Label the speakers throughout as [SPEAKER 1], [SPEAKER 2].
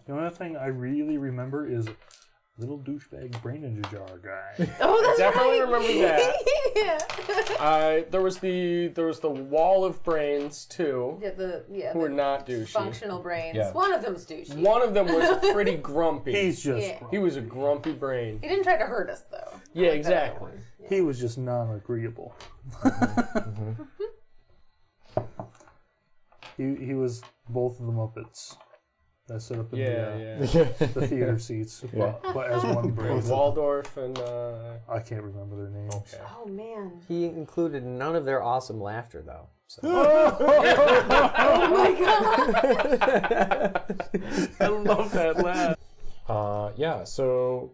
[SPEAKER 1] The only thing I really remember is little douchebag brain in the jar guy.
[SPEAKER 2] Oh, that's
[SPEAKER 3] Definitely
[SPEAKER 2] right.
[SPEAKER 3] remember that.
[SPEAKER 2] Yeah.
[SPEAKER 3] There was the wall of brains too. Who were not douchey.
[SPEAKER 2] Functional brains.
[SPEAKER 4] Yeah.
[SPEAKER 2] One of them's douchey.
[SPEAKER 3] One of them was pretty grumpy.
[SPEAKER 1] He's just
[SPEAKER 3] He was a grumpy brain.
[SPEAKER 2] He didn't try to hurt us though.
[SPEAKER 3] Yeah,
[SPEAKER 2] Like that
[SPEAKER 3] exactly.
[SPEAKER 2] one.
[SPEAKER 1] he was just non-agreeable. He was both of the Muppets that sit up in the theater seats, but as one brain.
[SPEAKER 3] Waldorf and
[SPEAKER 1] I can't remember their names.
[SPEAKER 3] okay.
[SPEAKER 2] Oh man.
[SPEAKER 5] He included none of their awesome laughter, though. So.
[SPEAKER 2] Oh my god.
[SPEAKER 3] I love that laugh.
[SPEAKER 4] So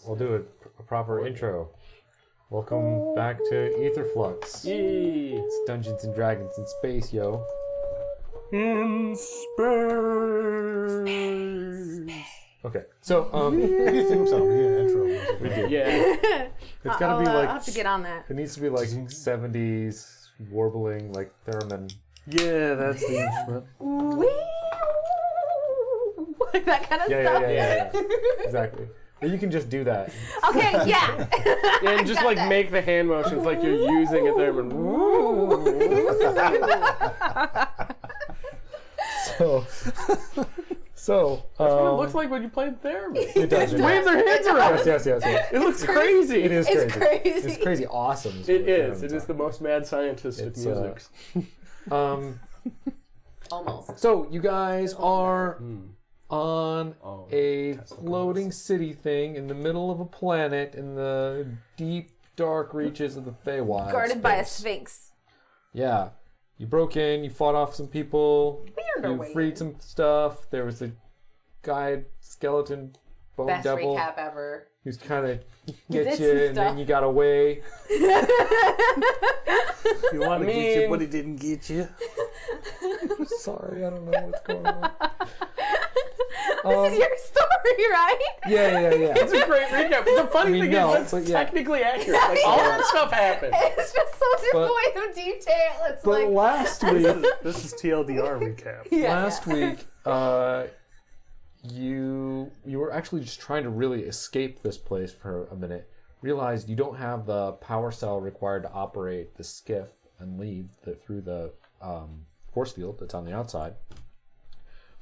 [SPEAKER 4] we'll do a proper intro. Welcome back to Aetherflux.
[SPEAKER 3] Yee.
[SPEAKER 4] It's Dungeons and Dragons in space, yo.
[SPEAKER 1] In space.
[SPEAKER 4] Okay, so
[SPEAKER 6] You think so? We need an intro.
[SPEAKER 4] we do.
[SPEAKER 3] Yeah.
[SPEAKER 4] It's gotta be
[SPEAKER 2] I'll
[SPEAKER 4] like
[SPEAKER 2] have to get on that.
[SPEAKER 4] it needs to be like 70s warbling, like theremin.
[SPEAKER 1] Yeah, that's the instrument.
[SPEAKER 2] That kind of stuff.
[SPEAKER 4] Yeah. Exactly. But you can just do that.
[SPEAKER 2] Okay, yeah.
[SPEAKER 3] And just like make the hand motions like you're using a theremin.
[SPEAKER 4] So
[SPEAKER 3] That's what it looks like when you play the theremin.
[SPEAKER 4] it does.
[SPEAKER 3] Wave their hands around.
[SPEAKER 4] Yes.
[SPEAKER 3] It looks crazy.
[SPEAKER 4] It is
[SPEAKER 2] It's
[SPEAKER 4] crazy.
[SPEAKER 2] crazy.
[SPEAKER 4] It's crazy awesome.
[SPEAKER 3] It is. It is the most mad scientist of
[SPEAKER 4] It's,
[SPEAKER 3] music.
[SPEAKER 2] Almost.
[SPEAKER 4] So you guys are on a floating city thing in the middle of a planet in the deep, dark reaches of the Feywild.
[SPEAKER 2] Guarded by a
[SPEAKER 4] space.
[SPEAKER 2] sphinx.
[SPEAKER 4] Yeah. You broke in, you fought off some people,
[SPEAKER 2] We earned our
[SPEAKER 4] you
[SPEAKER 2] way
[SPEAKER 4] freed
[SPEAKER 2] in.
[SPEAKER 4] some stuff. There was a guy, skeleton, bone
[SPEAKER 2] Best
[SPEAKER 4] devil,
[SPEAKER 2] recap ever.
[SPEAKER 4] who's kind of
[SPEAKER 2] did
[SPEAKER 4] get
[SPEAKER 2] some
[SPEAKER 4] you, and then
[SPEAKER 2] stuff.
[SPEAKER 4] you got away.
[SPEAKER 1] You want to get you, but he didn't get you.
[SPEAKER 4] Sorry, I don't know what's going on.
[SPEAKER 2] This is your story, right?
[SPEAKER 4] Yeah.
[SPEAKER 3] It's a great recap. The funny thing
[SPEAKER 4] no,
[SPEAKER 3] is,
[SPEAKER 4] but
[SPEAKER 3] that's
[SPEAKER 4] yeah.
[SPEAKER 3] technically accurate. Like, all that stuff happened.
[SPEAKER 2] It's just so devoid of detail. It's
[SPEAKER 4] But
[SPEAKER 2] like
[SPEAKER 4] last week,
[SPEAKER 1] This is TLDR recap.
[SPEAKER 4] last week, you were actually just trying to really escape this place for a minute. Realized you don't have the power cell required to operate the skiff and leave through the force field that's on the outside.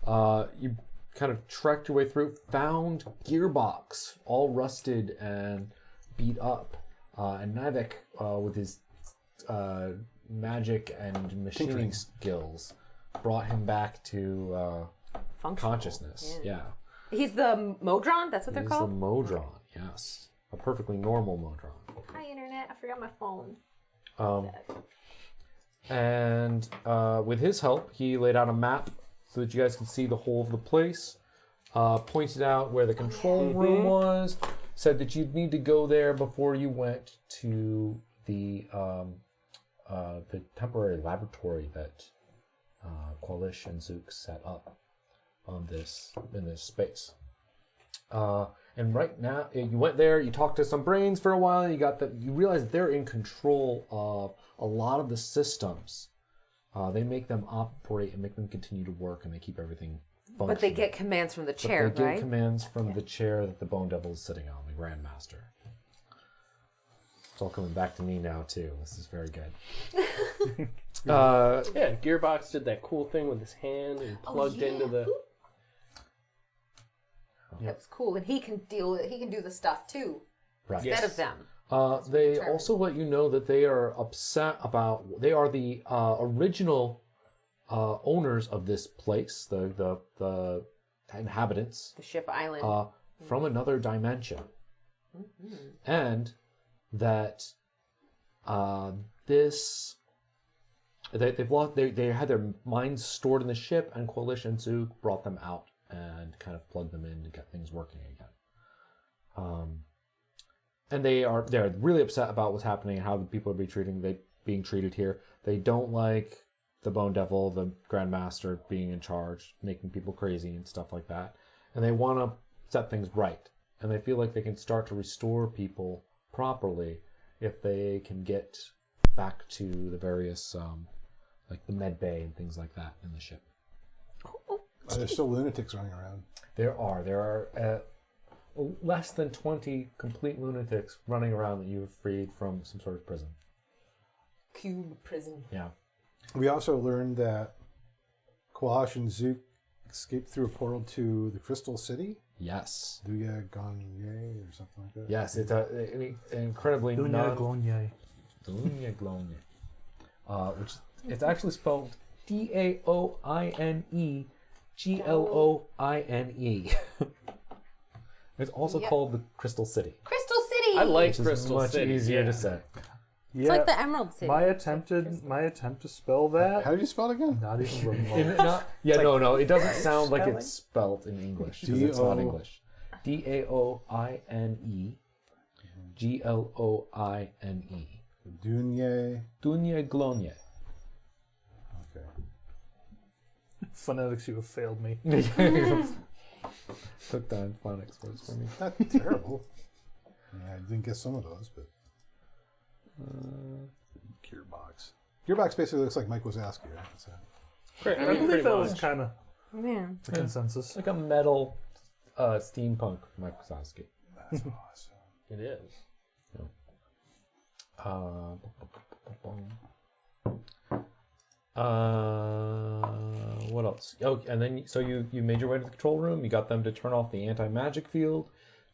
[SPEAKER 4] You kind of trekked your way through, found gearbox all rusted and beat up, and Nivek with his magic and machining skills brought him back to
[SPEAKER 2] functional.
[SPEAKER 4] consciousness. Yeah.
[SPEAKER 2] He's the Modron. That's what they're
[SPEAKER 4] He's
[SPEAKER 2] called.
[SPEAKER 4] the Modron, yes. A perfectly normal Modron.
[SPEAKER 2] Hi, internet. I forgot my phone.
[SPEAKER 4] And with his help, he laid out a map so that you guys can see the whole of the place. Pointed out where the control room was. Said that you'd need to go there before you went to the temporary laboratory that Qualish and Zook set up in this space. And right now, you went there. You talked to some brains for a while. And you realize that they're in control of a lot of the systems. They make them operate and make them continue to work, and they keep everything functioning.
[SPEAKER 2] But they get commands from the chair,
[SPEAKER 4] They get
[SPEAKER 2] right?
[SPEAKER 4] commands from the chair that the Bone Devil is sitting on, the Grandmaster. It's all coming back to me now too. This is very good.
[SPEAKER 3] Yeah, Gearbox did that cool thing with his hand and plugged into the.
[SPEAKER 2] That's cool, and he can deal with. He can do the stuff too,
[SPEAKER 4] Right.
[SPEAKER 2] instead of them.
[SPEAKER 4] They also let you know that they are upset about. They are the original owners of this place, the inhabitants,
[SPEAKER 2] The ship island.
[SPEAKER 4] from another dimension, and that they've lost. They had their minds stored in the ship, and Coalition Zoo brought them out and kind of plugged them in to get things working again. And they're really upset about what's happening and how the people are being treated here. They don't like the Bone Devil, the Grandmaster, being in charge, making people crazy and stuff like that. And they want to set things right. And they feel like they can start to restore people properly if they can get back to the various, like the med bay and things like that in the ship.
[SPEAKER 6] There's still lunatics running around.
[SPEAKER 4] There are less than 20 complete lunatics running around that you've freed from some sort of prison.
[SPEAKER 2] Cube prison.
[SPEAKER 4] Yeah.
[SPEAKER 6] We also learned that Quash and Zook escaped through a portal to the Crystal City.
[SPEAKER 4] Yes.
[SPEAKER 6] Duya Gonye or something like that.
[SPEAKER 4] Yes, it's an incredibly
[SPEAKER 1] Dunya Glonye.
[SPEAKER 4] Dunya Glonye. Which it's actually spelled Daoine It's also called the Crystal City.
[SPEAKER 2] Crystal City.
[SPEAKER 3] I like
[SPEAKER 4] Which is
[SPEAKER 3] Crystal
[SPEAKER 4] much
[SPEAKER 3] City.
[SPEAKER 4] easier to say.
[SPEAKER 1] Yeah,
[SPEAKER 2] It's like the Emerald City.
[SPEAKER 1] my attempt to spell that.
[SPEAKER 6] How did you spell it again?
[SPEAKER 1] Not even remote.
[SPEAKER 4] No, it doesn't sound like it's spelt in English because it's not English. Daoine Gloine.
[SPEAKER 6] Dunye.
[SPEAKER 4] Dunya Glonye.
[SPEAKER 6] Okay.
[SPEAKER 1] Phonetics, you have failed me.
[SPEAKER 4] Took down phonics words for me.
[SPEAKER 6] Not terrible. Yeah, I didn't get some of those, but. Gearbox. Gearbox basically looks like Mike Wazowski, right? So.
[SPEAKER 3] Pretty,
[SPEAKER 1] I
[SPEAKER 3] I mean,
[SPEAKER 1] believe
[SPEAKER 3] pretty
[SPEAKER 1] that was
[SPEAKER 3] much.
[SPEAKER 1] kind of
[SPEAKER 2] Yeah.
[SPEAKER 1] the consensus.
[SPEAKER 4] Like a metal steampunk Mike Wazowski.
[SPEAKER 6] That's awesome.
[SPEAKER 3] It is.
[SPEAKER 4] What else? Oh, and then so you made your way to the control room. You got them to turn off the anti-magic field.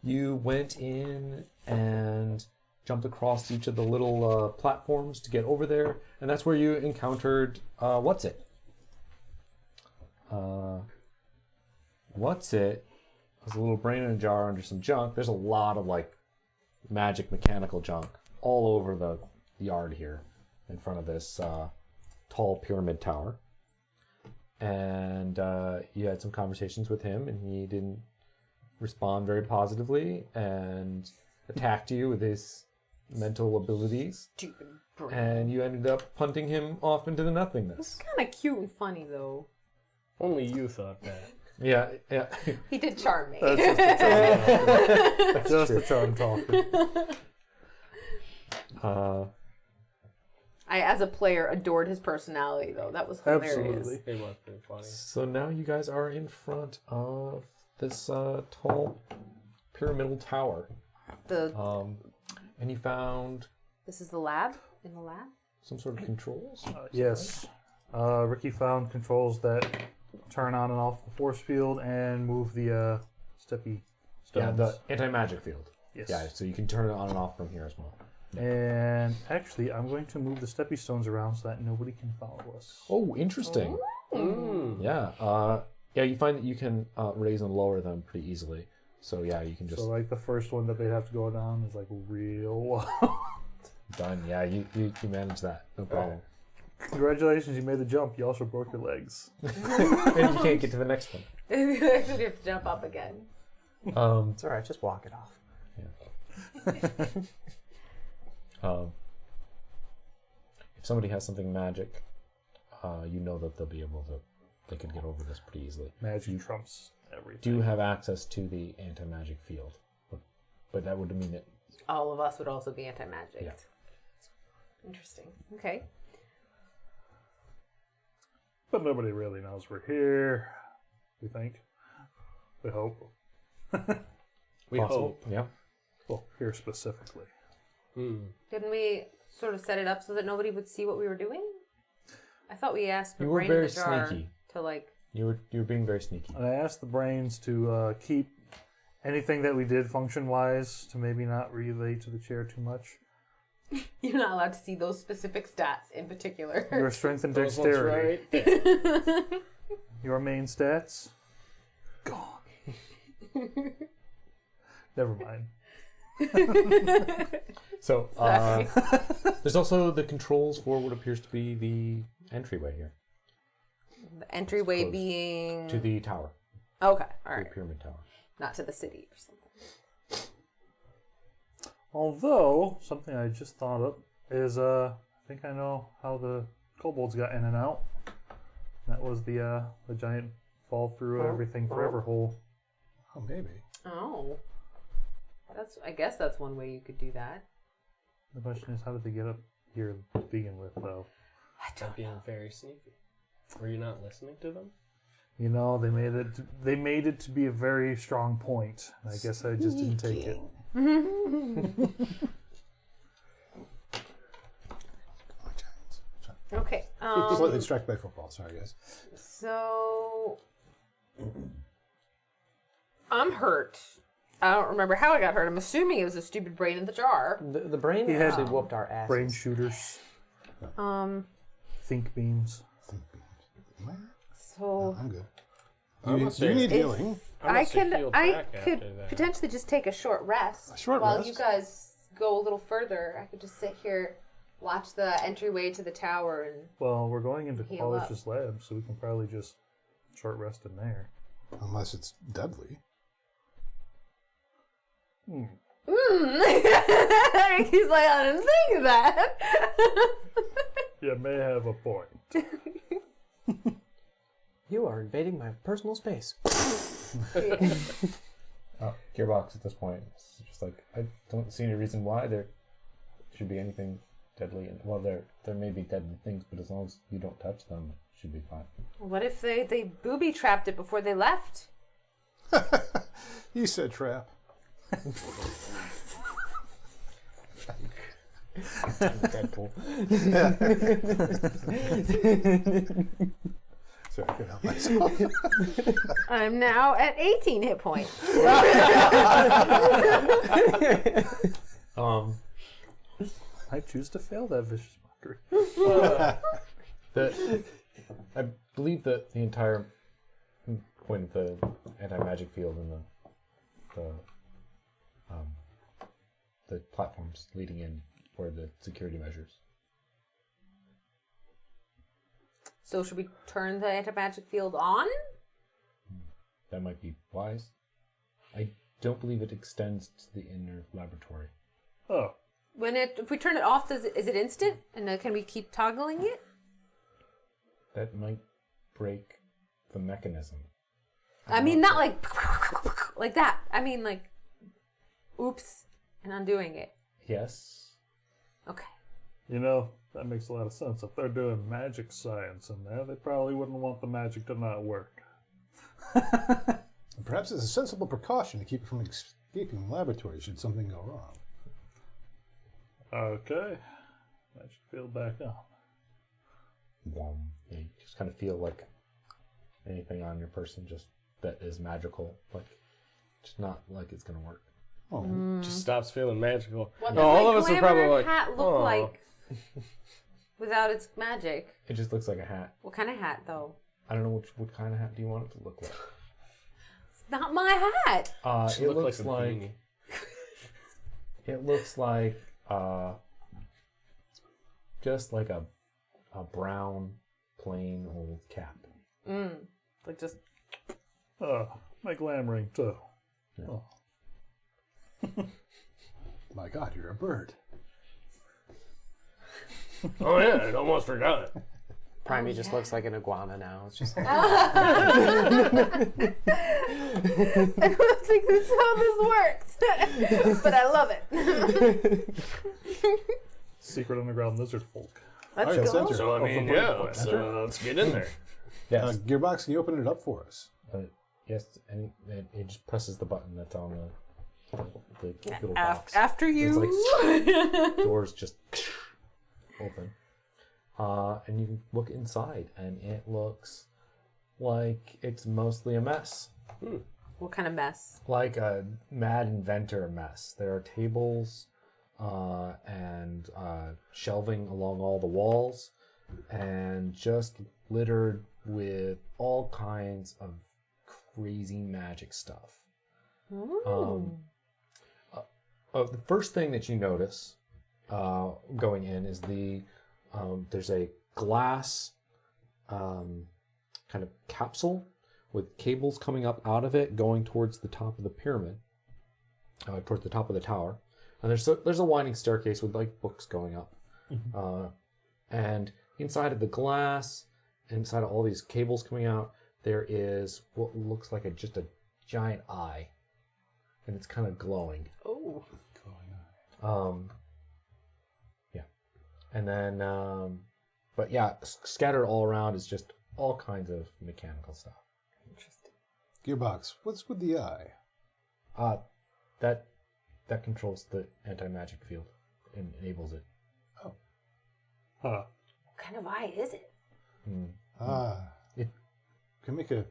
[SPEAKER 4] You went in and jumped across each of the little platforms to get over there, and that's where you encountered what's it? What's it? There's a little brain in a jar under some junk. There's a lot of like magic mechanical junk all over the yard here in front of this tall pyramid tower. And you had some conversations with him, and he didn't respond very positively and attacked you with his mental abilities.
[SPEAKER 2] Stupid brain.
[SPEAKER 4] And you ended up punting him off into the
[SPEAKER 2] It's
[SPEAKER 4] nothingness.
[SPEAKER 2] kind of cute and funny, though.
[SPEAKER 3] Only you thought that.
[SPEAKER 4] Yeah.
[SPEAKER 2] He did charm me.
[SPEAKER 1] That's just the charm talker. Just the charm talker.
[SPEAKER 2] I, as a player, adored his personality, though. That was hilarious.
[SPEAKER 1] Absolutely.
[SPEAKER 3] It was pretty funny.
[SPEAKER 4] So now you guys are in front of this tall pyramidal tower. And you found
[SPEAKER 2] This is the lab? In the lab?
[SPEAKER 4] some sort of controls.
[SPEAKER 1] Yes. Ricky found controls that turn on and off the force field and move the steppy stones.
[SPEAKER 4] Yeah, the anti-magic field.
[SPEAKER 1] Yes.
[SPEAKER 4] Yeah, so you can turn it on and off from here as well.
[SPEAKER 1] And actually, I'm going to move the steppy stones around so that nobody can follow us.
[SPEAKER 4] Oh, interesting. Yeah. You find that you can raise and lower them pretty easily. So yeah, you can just
[SPEAKER 1] So like the first one that they have to go down is like real low.
[SPEAKER 4] done. Yeah, you manage that. No problem.
[SPEAKER 1] Congratulations, you made the jump. You also broke your legs.
[SPEAKER 4] And you can't get to the next one.
[SPEAKER 2] You have to jump up again.
[SPEAKER 5] It's alright, just walk it off.
[SPEAKER 4] If somebody has something magic, you know that they'll be able to. They could get over this pretty easily.
[SPEAKER 1] Magic trumps everything.
[SPEAKER 4] Do have access to the anti-magic field, but that would mean that
[SPEAKER 2] All of us would also be anti-magic.
[SPEAKER 4] Yeah.
[SPEAKER 2] Interesting. Okay.
[SPEAKER 1] But nobody really knows we're here. We think. We hope.
[SPEAKER 3] We
[SPEAKER 4] possible.
[SPEAKER 3] hope.
[SPEAKER 4] Yeah.
[SPEAKER 1] Well, here specifically.
[SPEAKER 2] Didn't we sort of set it up so that nobody would see what we were doing? I thought we asked for
[SPEAKER 4] You were
[SPEAKER 2] brain in
[SPEAKER 4] very
[SPEAKER 2] the jar
[SPEAKER 4] sneaky.
[SPEAKER 2] to like.
[SPEAKER 4] You were being very sneaky.
[SPEAKER 1] And I asked the brains to keep anything that we did function-wise to maybe not relay to the chair too much.
[SPEAKER 2] You're not allowed to see those specific stats in particular.
[SPEAKER 1] Your strength and
[SPEAKER 3] Those ones
[SPEAKER 1] dexterity.
[SPEAKER 3] right there.
[SPEAKER 1] Your main stats? Gone. Never mind.
[SPEAKER 4] So there's also the controls for what appears to be the entryway here
[SPEAKER 2] The entryway
[SPEAKER 4] Close.
[SPEAKER 2] being.
[SPEAKER 4] to the tower,
[SPEAKER 2] Okay,
[SPEAKER 4] the
[SPEAKER 2] alright.
[SPEAKER 4] pyramid tower.
[SPEAKER 2] Not to the city or something.
[SPEAKER 1] Although, something I just thought of is, I think I know how the kobolds got in and out. That was the giant fall through everything forever hole.
[SPEAKER 6] Oh, maybe.
[SPEAKER 2] Oh. I guess that's one way you could do that.
[SPEAKER 1] The question is, how did they get up here to begin with, though?
[SPEAKER 2] I
[SPEAKER 3] They're being very sneaky. Were you not listening to them?
[SPEAKER 1] You know, they made it to be a very strong point. I guess I just didn't take it.
[SPEAKER 2] Okay.
[SPEAKER 6] Slightly distracted by football. Sorry, guys.
[SPEAKER 2] So I'm hurt. I don't remember how I got hurt. I'm assuming it was a stupid brain in the jar.
[SPEAKER 5] The brain
[SPEAKER 1] He
[SPEAKER 5] actually
[SPEAKER 1] had
[SPEAKER 5] whooped our asses.
[SPEAKER 1] Brain shooters, think beams.
[SPEAKER 2] So
[SPEAKER 6] I'm good.
[SPEAKER 3] I'm
[SPEAKER 6] You,
[SPEAKER 3] gonna
[SPEAKER 6] you need
[SPEAKER 2] if
[SPEAKER 6] healing.
[SPEAKER 2] I
[SPEAKER 3] healed
[SPEAKER 2] could
[SPEAKER 3] back after that.
[SPEAKER 2] potentially just take a short rest
[SPEAKER 6] A short
[SPEAKER 2] while
[SPEAKER 6] rest?
[SPEAKER 2] you guys go a little further. I could just sit here, watch the entryway to the tower, and
[SPEAKER 1] Well, we're going into
[SPEAKER 2] Heal up.
[SPEAKER 1] Qualish's lab, so we can probably just short rest in there.
[SPEAKER 6] Unless it's deadly.
[SPEAKER 2] He's like, I didn't think of that.
[SPEAKER 1] You may have a point.
[SPEAKER 5] You are invading my personal space.
[SPEAKER 4] Gearbox at this point. It's just like, I don't see any reason why there should be anything deadly. Well, there may be deadly things, but as long as you don't touch them, it should be fine.
[SPEAKER 2] What if they booby trapped it before they left?
[SPEAKER 6] You said trap.
[SPEAKER 5] Deadpool.
[SPEAKER 6] Sorry, I couldn't help myself.
[SPEAKER 2] I'm now at 18 hit points.
[SPEAKER 1] I choose to fail that vicious mockery.
[SPEAKER 4] I believe that the entire point of the anti-magic field and the platforms leading in for the security measures.
[SPEAKER 2] So should we turn the anti-magic field on?
[SPEAKER 4] That might be wise. I don't believe it extends to the inner laboratory.
[SPEAKER 1] Oh,
[SPEAKER 2] If we turn it off, is it instant? And can we keep toggling it?
[SPEAKER 4] That might break the mechanism.
[SPEAKER 2] I mean, not like like that. I mean, like, oops, and undoing it.
[SPEAKER 4] Yes.
[SPEAKER 2] Okay.
[SPEAKER 1] you know, that makes a lot of sense. If they're doing magic science in there, they probably wouldn't want the magic to not work.
[SPEAKER 6] Perhaps it's a sensible precaution to keep it from escaping the laboratory should something go wrong.
[SPEAKER 1] Okay. Magic field back on.
[SPEAKER 4] Yeah, you just kind of feel like anything on your person just that is magical, like just not like it's gonna work.
[SPEAKER 6] Oh,
[SPEAKER 3] Just stops feeling magical.
[SPEAKER 2] What
[SPEAKER 3] No,
[SPEAKER 2] does
[SPEAKER 3] all
[SPEAKER 2] my
[SPEAKER 3] of us are
[SPEAKER 2] glamour
[SPEAKER 3] probably like,
[SPEAKER 2] hat look
[SPEAKER 3] "Oh."
[SPEAKER 2] like without its magic?
[SPEAKER 4] It just looks like a hat.
[SPEAKER 2] What kind of hat, though?
[SPEAKER 4] I don't know what kind of hat do you want it to look like.
[SPEAKER 2] It's not my hat.
[SPEAKER 3] Should
[SPEAKER 4] It
[SPEAKER 3] look
[SPEAKER 4] looks
[SPEAKER 3] a
[SPEAKER 4] like
[SPEAKER 3] beanie.
[SPEAKER 4] it looks like just like a brown plain old cap.
[SPEAKER 2] Like just
[SPEAKER 1] My glam ring too.
[SPEAKER 4] Yeah.
[SPEAKER 1] Oh.
[SPEAKER 6] my God, you're a bird.
[SPEAKER 3] Oh yeah, I almost forgot.
[SPEAKER 5] Primey just looks like an iguana now. It's just
[SPEAKER 2] I don't think that's how this works, but I love it.
[SPEAKER 1] Secret underground lizard folk.
[SPEAKER 2] Let's
[SPEAKER 6] All right,
[SPEAKER 2] go.
[SPEAKER 6] center.
[SPEAKER 3] So I mean, yeah, let's get in there.
[SPEAKER 4] Yes.
[SPEAKER 6] Gearbox, can you open it up for us?
[SPEAKER 4] Yes, and it just presses the button that's on the little box.
[SPEAKER 2] After you.
[SPEAKER 4] It's like doors just open. And you can look inside, and it looks like it's mostly a mess.
[SPEAKER 2] What kind of mess?
[SPEAKER 4] Like a mad inventor mess. There are tables and shelving along all the walls, and just littered with all kinds of crazy magic stuff. The first thing that you notice going in is there's a glass kind of capsule with cables coming up out of it going towards the top of the pyramid, towards the top of the tower. And there's a winding staircase with like books going up. And inside of the glass, inside of all these cables coming out, there is what looks like just a giant eye. And it's kind of glowing.
[SPEAKER 2] Oh.
[SPEAKER 4] Yeah. And then, but yeah, scattered all around is just all kinds of mechanical stuff.
[SPEAKER 6] Gearbox, what's with the eye?
[SPEAKER 4] That controls the anti-magic field and enables it.
[SPEAKER 1] Huh.
[SPEAKER 2] What kind of eye is it?
[SPEAKER 6] It can make a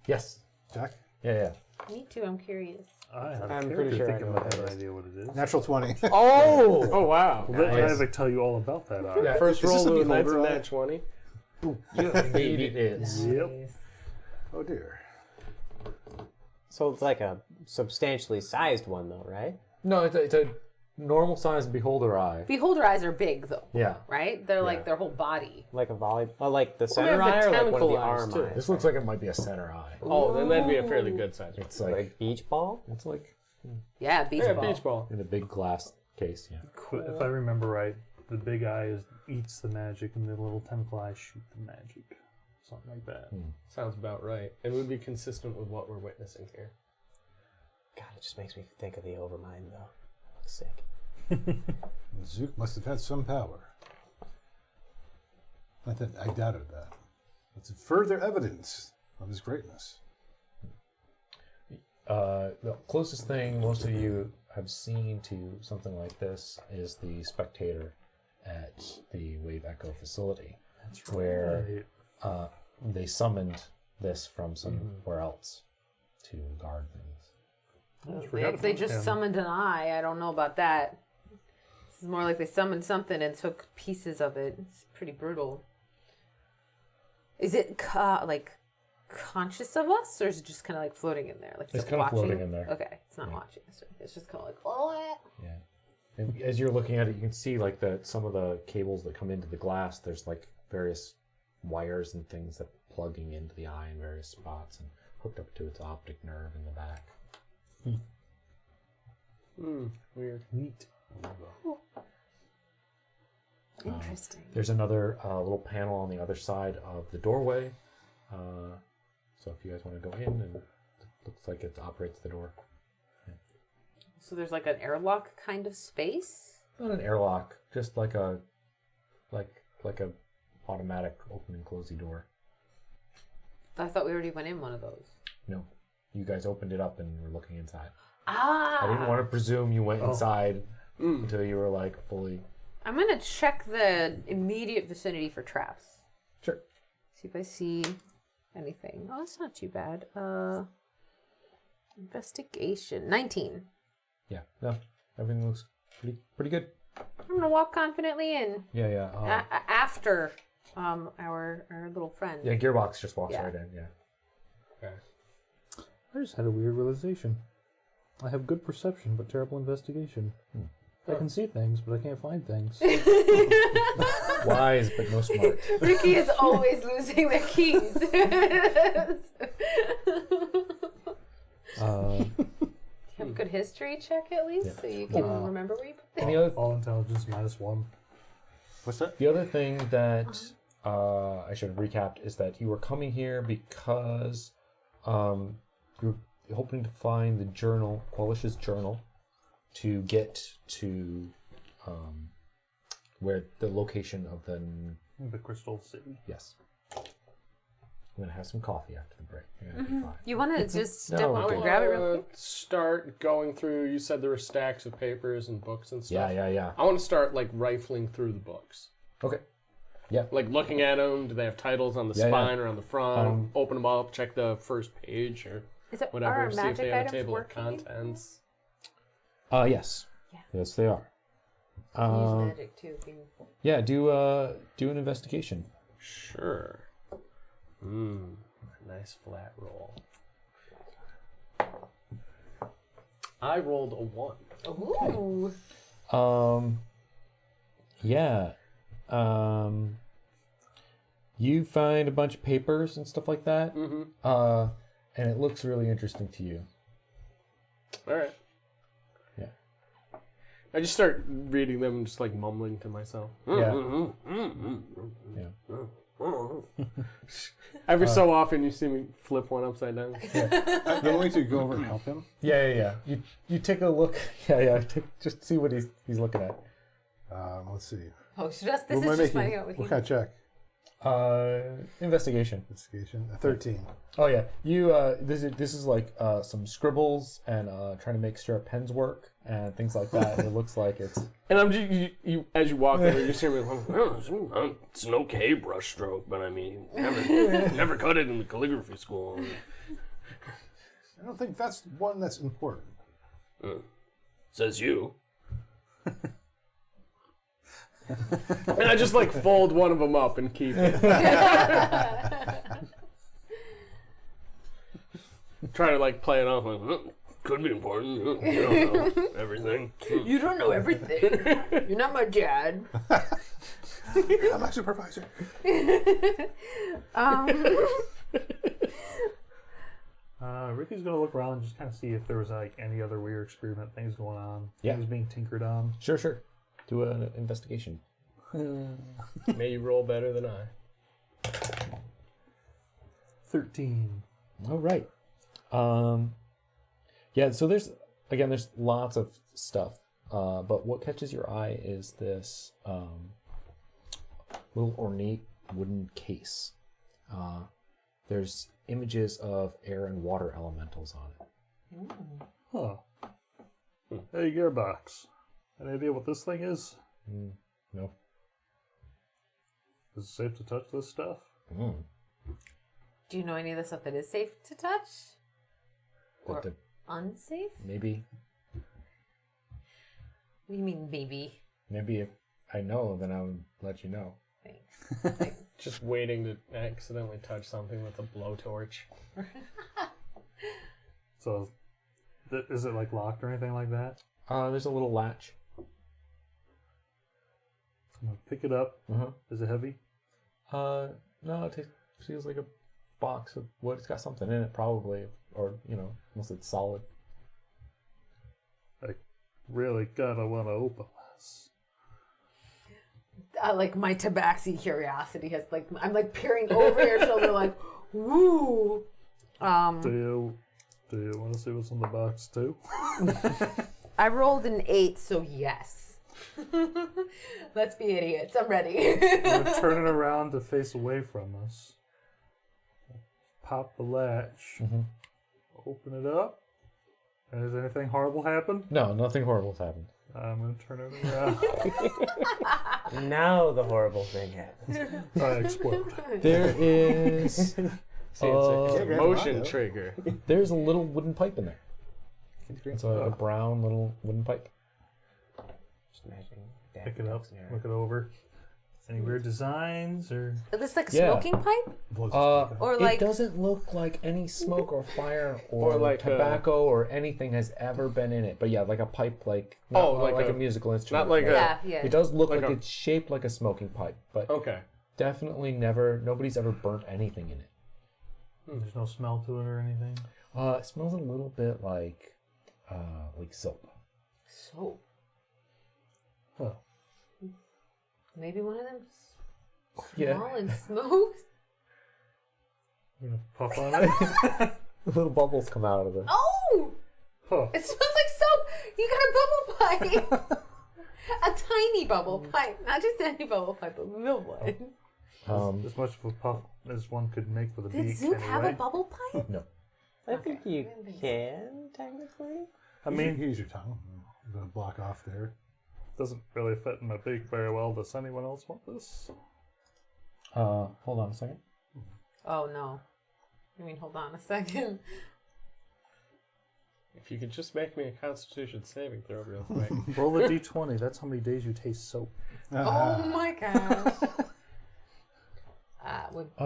[SPEAKER 4] Yes.
[SPEAKER 6] check.
[SPEAKER 4] Yeah.
[SPEAKER 2] Me too, I'm curious.
[SPEAKER 5] I'm pretty sure I know what
[SPEAKER 1] I
[SPEAKER 5] that
[SPEAKER 1] have
[SPEAKER 5] is.
[SPEAKER 1] no idea what it is.
[SPEAKER 6] Natural 20.
[SPEAKER 3] Oh! Oh, wow.
[SPEAKER 1] Let
[SPEAKER 3] Nice.
[SPEAKER 1] Nivek tell you all about that.
[SPEAKER 4] Yeah.
[SPEAKER 3] First
[SPEAKER 6] Is this
[SPEAKER 3] roll
[SPEAKER 6] the
[SPEAKER 3] of the night's a
[SPEAKER 6] beholder eye?
[SPEAKER 3] nat 20.
[SPEAKER 4] Indeed it is.
[SPEAKER 1] Yep.
[SPEAKER 6] Oh dear.
[SPEAKER 5] So it's like a substantially sized one, though, right?
[SPEAKER 4] No, it's a normal sized beholder eye.
[SPEAKER 2] Beholder eyes are big, though.
[SPEAKER 4] Yeah.
[SPEAKER 2] Right? They're like their whole body.
[SPEAKER 5] Like a volley, like the
[SPEAKER 3] they
[SPEAKER 5] center
[SPEAKER 3] have the
[SPEAKER 5] eye, or like one of the
[SPEAKER 3] tentacle
[SPEAKER 5] arm
[SPEAKER 3] eyes, too.
[SPEAKER 5] eyes.
[SPEAKER 4] This looks like it might be a center eye.
[SPEAKER 3] Oh, then that'd be a fairly good size.
[SPEAKER 4] It's like
[SPEAKER 5] Like beach ball.
[SPEAKER 4] it's like
[SPEAKER 2] Yeah, beach
[SPEAKER 3] Yeah,
[SPEAKER 2] ball.
[SPEAKER 3] beach ball.
[SPEAKER 4] in a big glass case. Yeah.
[SPEAKER 1] But if I remember right, the big eye eats the magic, and the little tentacle eyes shoot the magic. Something like that.
[SPEAKER 3] Sounds about right. It would be consistent with what we're witnessing here.
[SPEAKER 5] God, it just makes me think of the Overmind, though. Looks sick.
[SPEAKER 6] Zook must have had some power. Not that I doubted that. That's further evidence of his greatness.
[SPEAKER 4] The closest thing most of you have seen to something like this is the spectator at the Wave Echo facility, where they summoned this from somewhere else to guard things.
[SPEAKER 2] If they just summoned an eye, I don't know about that. This is more like they summoned something and took pieces of it. It's pretty brutal. Is it like conscious of us, or is it just kind of like floating in there? Like
[SPEAKER 4] It's
[SPEAKER 2] just
[SPEAKER 4] kind of
[SPEAKER 2] watching?
[SPEAKER 4] floating in there.
[SPEAKER 2] Okay, it's not watching. It's just kind of like, oh.
[SPEAKER 4] Yeah. And as you're looking at it, you can see like some of the cables that come into the glass. There's like various wires and things that plugging into the eye in various spots and hooked up to its optic nerve in the back.
[SPEAKER 3] Weird.
[SPEAKER 1] Neat.
[SPEAKER 2] Interesting.
[SPEAKER 4] There's another little panel on the other side of the doorway. So if you guys want to go in, and it looks like it operates the door.
[SPEAKER 2] So there's like an airlock kind of space.
[SPEAKER 4] Not an airlock, just like a automatic open and closey door.
[SPEAKER 2] I thought we already went in one of those.
[SPEAKER 4] No, you guys opened it up and were looking inside.
[SPEAKER 2] Ah.
[SPEAKER 4] I didn't want to presume you went inside until you were like fully.
[SPEAKER 2] I'm gonna check the immediate vicinity for traps.
[SPEAKER 4] Sure.
[SPEAKER 2] See if I see anything. Oh, that's not too bad. Investigation 19.
[SPEAKER 4] Yeah. No, everything looks pretty good.
[SPEAKER 2] I'm gonna walk confidently in
[SPEAKER 4] Yeah.
[SPEAKER 2] after our little friend.
[SPEAKER 4] Yeah. Gearbox just walks
[SPEAKER 2] Yeah.
[SPEAKER 4] right in. Yeah.
[SPEAKER 3] Okay.
[SPEAKER 1] I just had a weird realization. I have good perception, but terrible investigation. I can see things, but I can't find things.
[SPEAKER 4] Wise but no smart.
[SPEAKER 2] Ricky is always losing their keys. You have a good history check at least, so you can remember where you put things.
[SPEAKER 4] And the other
[SPEAKER 1] All intelligence -1.
[SPEAKER 6] What's that?
[SPEAKER 4] The other thing that I should have recapped is that you were coming here because you were hoping to find the journal, Qualish's journal, to get to where the location of
[SPEAKER 1] The Crystal City.
[SPEAKER 4] Yes. I'm going to have some coffee after the break. You're gonna be fine.
[SPEAKER 2] You want to just step
[SPEAKER 4] No,
[SPEAKER 2] over
[SPEAKER 4] okay.
[SPEAKER 2] and grab it real quick?
[SPEAKER 3] Start going through. You said there were stacks of papers and books and stuff.
[SPEAKER 4] Yeah.
[SPEAKER 3] I want to start like rifling through the books.
[SPEAKER 4] Okay. Yeah.
[SPEAKER 3] Like looking at them. Do they have titles on the
[SPEAKER 4] Yeah,
[SPEAKER 3] spine or on the front?
[SPEAKER 4] Um,
[SPEAKER 3] Open them up. Check the first page or
[SPEAKER 2] Is it
[SPEAKER 3] whatever.
[SPEAKER 2] our
[SPEAKER 3] See if
[SPEAKER 2] magic
[SPEAKER 3] they have a
[SPEAKER 2] items
[SPEAKER 3] table of
[SPEAKER 2] working?
[SPEAKER 3] contents.
[SPEAKER 4] Yes.
[SPEAKER 2] Yeah.
[SPEAKER 4] Yes, they are.
[SPEAKER 2] Use magic too.
[SPEAKER 4] Yeah, do an investigation.
[SPEAKER 3] Sure. Nice flat roll. I rolled a 1.
[SPEAKER 2] Ooh.
[SPEAKER 4] Yeah. You find a bunch of papers and stuff like that. And it looks really interesting to you.
[SPEAKER 3] All right.
[SPEAKER 4] Yeah.
[SPEAKER 3] I just start reading them, just like mumbling to myself.
[SPEAKER 4] Yeah.
[SPEAKER 3] Every so often, you see me flip one upside down.
[SPEAKER 6] I'm going to go over and help him.
[SPEAKER 4] Yeah. You take a look. Yeah. Just see what he's looking at.
[SPEAKER 6] Let's see.
[SPEAKER 2] Oh, this
[SPEAKER 6] What am I
[SPEAKER 2] is just
[SPEAKER 6] making?
[SPEAKER 2] finding out what
[SPEAKER 6] What
[SPEAKER 2] he
[SPEAKER 6] kind of check?
[SPEAKER 4] Investigation.
[SPEAKER 6] Investigation. 13.
[SPEAKER 4] Oh yeah, you. This is like some scribbles and trying to make sure pens work and things like that. It looks like it's.
[SPEAKER 3] And I'm just, you as you walk over, you see me like, oh, it's an okay brush stroke, but I mean, never cut it in the calligraphy school.
[SPEAKER 6] I don't think that's one that's important.
[SPEAKER 3] Says you. And I just like fold one of them up and keep it. Try to like play it off like, could be important. You don't know everything.
[SPEAKER 2] You don't know everything. You're not my dad.
[SPEAKER 6] I'm my supervisor.
[SPEAKER 1] Ricky's gonna look around and just kind of see if there was like any other weird experiment things going on.
[SPEAKER 4] Yeah.
[SPEAKER 1] Things being tinkered on.
[SPEAKER 4] Sure. Do an investigation.
[SPEAKER 3] May you roll better than I.
[SPEAKER 1] 13.
[SPEAKER 4] All right. Yeah. So there's lots of stuff. But what catches your eye is this little ornate wooden case. There's images of air and water elementals on it.
[SPEAKER 1] Huh. Hey, Gearbox. Any idea what this thing is?
[SPEAKER 4] No.
[SPEAKER 1] Is it safe to touch this stuff?
[SPEAKER 2] Do you know any of the stuff that is safe to touch? Or
[SPEAKER 4] The-
[SPEAKER 2] unsafe?
[SPEAKER 4] Maybe.
[SPEAKER 2] What do you mean, maybe?
[SPEAKER 4] Maybe if I know, then I would let you know.
[SPEAKER 2] Thanks.
[SPEAKER 3] Just waiting to accidentally touch something with a blowtorch.
[SPEAKER 1] So, is it like locked or anything like that?
[SPEAKER 4] There's a little latch.
[SPEAKER 1] I'm gonna pick it up. Is it heavy?
[SPEAKER 4] No, it feels like a box of wood. It's got something in it, probably, or unless it's solid.
[SPEAKER 1] I really gotta want to open this.
[SPEAKER 2] Like my tabaxi curiosity has I'm like peering over your shoulder like, woo.
[SPEAKER 1] Do you want to see what's in the box too?
[SPEAKER 2] I rolled an 8, so yes. Let's be idiots. I'm ready.
[SPEAKER 1] I'm gonna turn it around to face away from us. Pop the latch. Open it up. And has anything horrible happened?
[SPEAKER 4] No, nothing horrible's happened.
[SPEAKER 1] I'm gonna turn it around.
[SPEAKER 5] Now the horrible thing happens.
[SPEAKER 1] I explode.
[SPEAKER 4] There is
[SPEAKER 3] See, it's a motion trigger.
[SPEAKER 4] there's a little wooden pipe in there. It's like a brown little wooden pipe.
[SPEAKER 5] Just imagining
[SPEAKER 1] Pick it up. Look it over. Any weird designs or?
[SPEAKER 2] Is this like a
[SPEAKER 4] Yeah.
[SPEAKER 2] smoking pipe? Or
[SPEAKER 4] It
[SPEAKER 2] like
[SPEAKER 4] doesn't look like any smoke or fire or
[SPEAKER 3] like
[SPEAKER 4] tobacco or anything has ever been in it. But yeah, like a pipe, like a musical instrument.
[SPEAKER 3] not like
[SPEAKER 4] right?
[SPEAKER 2] yeah.
[SPEAKER 4] It does look
[SPEAKER 3] like
[SPEAKER 4] like
[SPEAKER 3] a-
[SPEAKER 4] it's shaped like a smoking pipe, but
[SPEAKER 3] Okay.
[SPEAKER 4] definitely nobody's ever burnt anything in it.
[SPEAKER 1] There's no smell to it or anything.
[SPEAKER 4] It smells a little bit like soap.
[SPEAKER 2] soap.
[SPEAKER 1] Huh.
[SPEAKER 2] Maybe one of them
[SPEAKER 4] Yeah.
[SPEAKER 2] small and smooth.
[SPEAKER 1] I'm gonna puff on it.
[SPEAKER 4] Little bubbles come out of it.
[SPEAKER 2] Oh!
[SPEAKER 1] Huh.
[SPEAKER 2] It smells like soap. You got a bubble pipe. A tiny bubble pipe. Not just any bubble pipe, but a real one.
[SPEAKER 1] As much of a puff as one could make with a
[SPEAKER 2] Did
[SPEAKER 1] beak.
[SPEAKER 2] Zook
[SPEAKER 1] anyway.
[SPEAKER 2] have a bubble pipe?
[SPEAKER 4] No.
[SPEAKER 5] I think you can, technically.
[SPEAKER 1] I mean,
[SPEAKER 6] use your tongue. I'm going to block off there.
[SPEAKER 1] doesn't really fit in my beak very well. Does anyone else want this?
[SPEAKER 4] Hold on a second.
[SPEAKER 2] Oh no. I mean, hold on a second.
[SPEAKER 3] If you could just make me a Constitution saving throw real quick.
[SPEAKER 1] Roll a d20. That's how many days you taste soap.
[SPEAKER 2] Oh my gosh.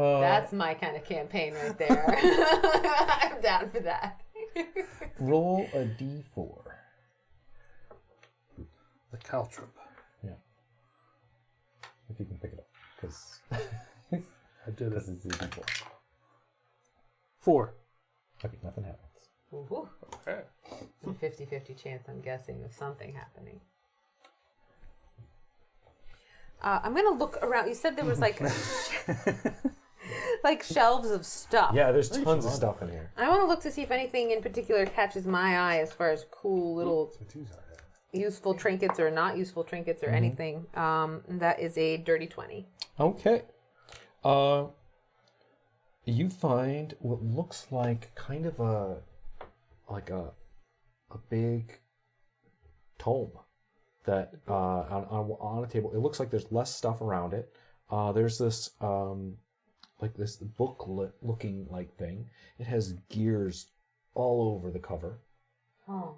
[SPEAKER 2] That's my kind of campaign right there. I'm down for that.
[SPEAKER 4] Roll a d4.
[SPEAKER 1] The caltrip.
[SPEAKER 4] Yeah. If you can pick it up, because
[SPEAKER 1] I did it.
[SPEAKER 4] this is the d4.
[SPEAKER 1] 4.
[SPEAKER 4] Okay, nothing happens.
[SPEAKER 2] Ooh.
[SPEAKER 3] Okay.
[SPEAKER 2] It's a 50-50 chance, I'm guessing, of something happening. I'm gonna look around. You said there was like like shelves of stuff.
[SPEAKER 4] Yeah, there's tons of stuff in here.
[SPEAKER 2] I want to look to see if anything in particular catches my eye as far as cool little useful trinkets or not useful trinkets or anything. That is a dirty 20.
[SPEAKER 4] Okay. You find what looks like kind of a big tome that on a table. It looks like there's less stuff around it. There's this like this booklet looking like thing. It has gears all over the cover.
[SPEAKER 2] Oh.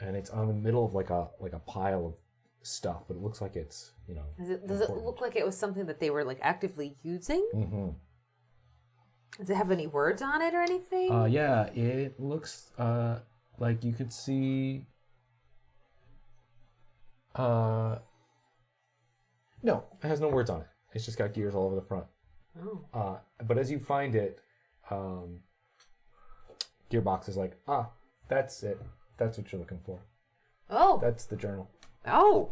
[SPEAKER 4] And it's on the middle of like a pile of stuff, but it looks like it's, you know.
[SPEAKER 2] Does it look like it was something that they were like actively using?
[SPEAKER 4] Mm-hmm.
[SPEAKER 2] Does it have any words on it or anything?
[SPEAKER 4] Yeah, it looks like you could see. No, it has no words on it. It's just got gears all over the front.
[SPEAKER 2] Oh.
[SPEAKER 4] But as you find it, Gearbox is like, that's it. That's what you're looking for.
[SPEAKER 2] Oh.
[SPEAKER 4] That's the journal.
[SPEAKER 2] Oh,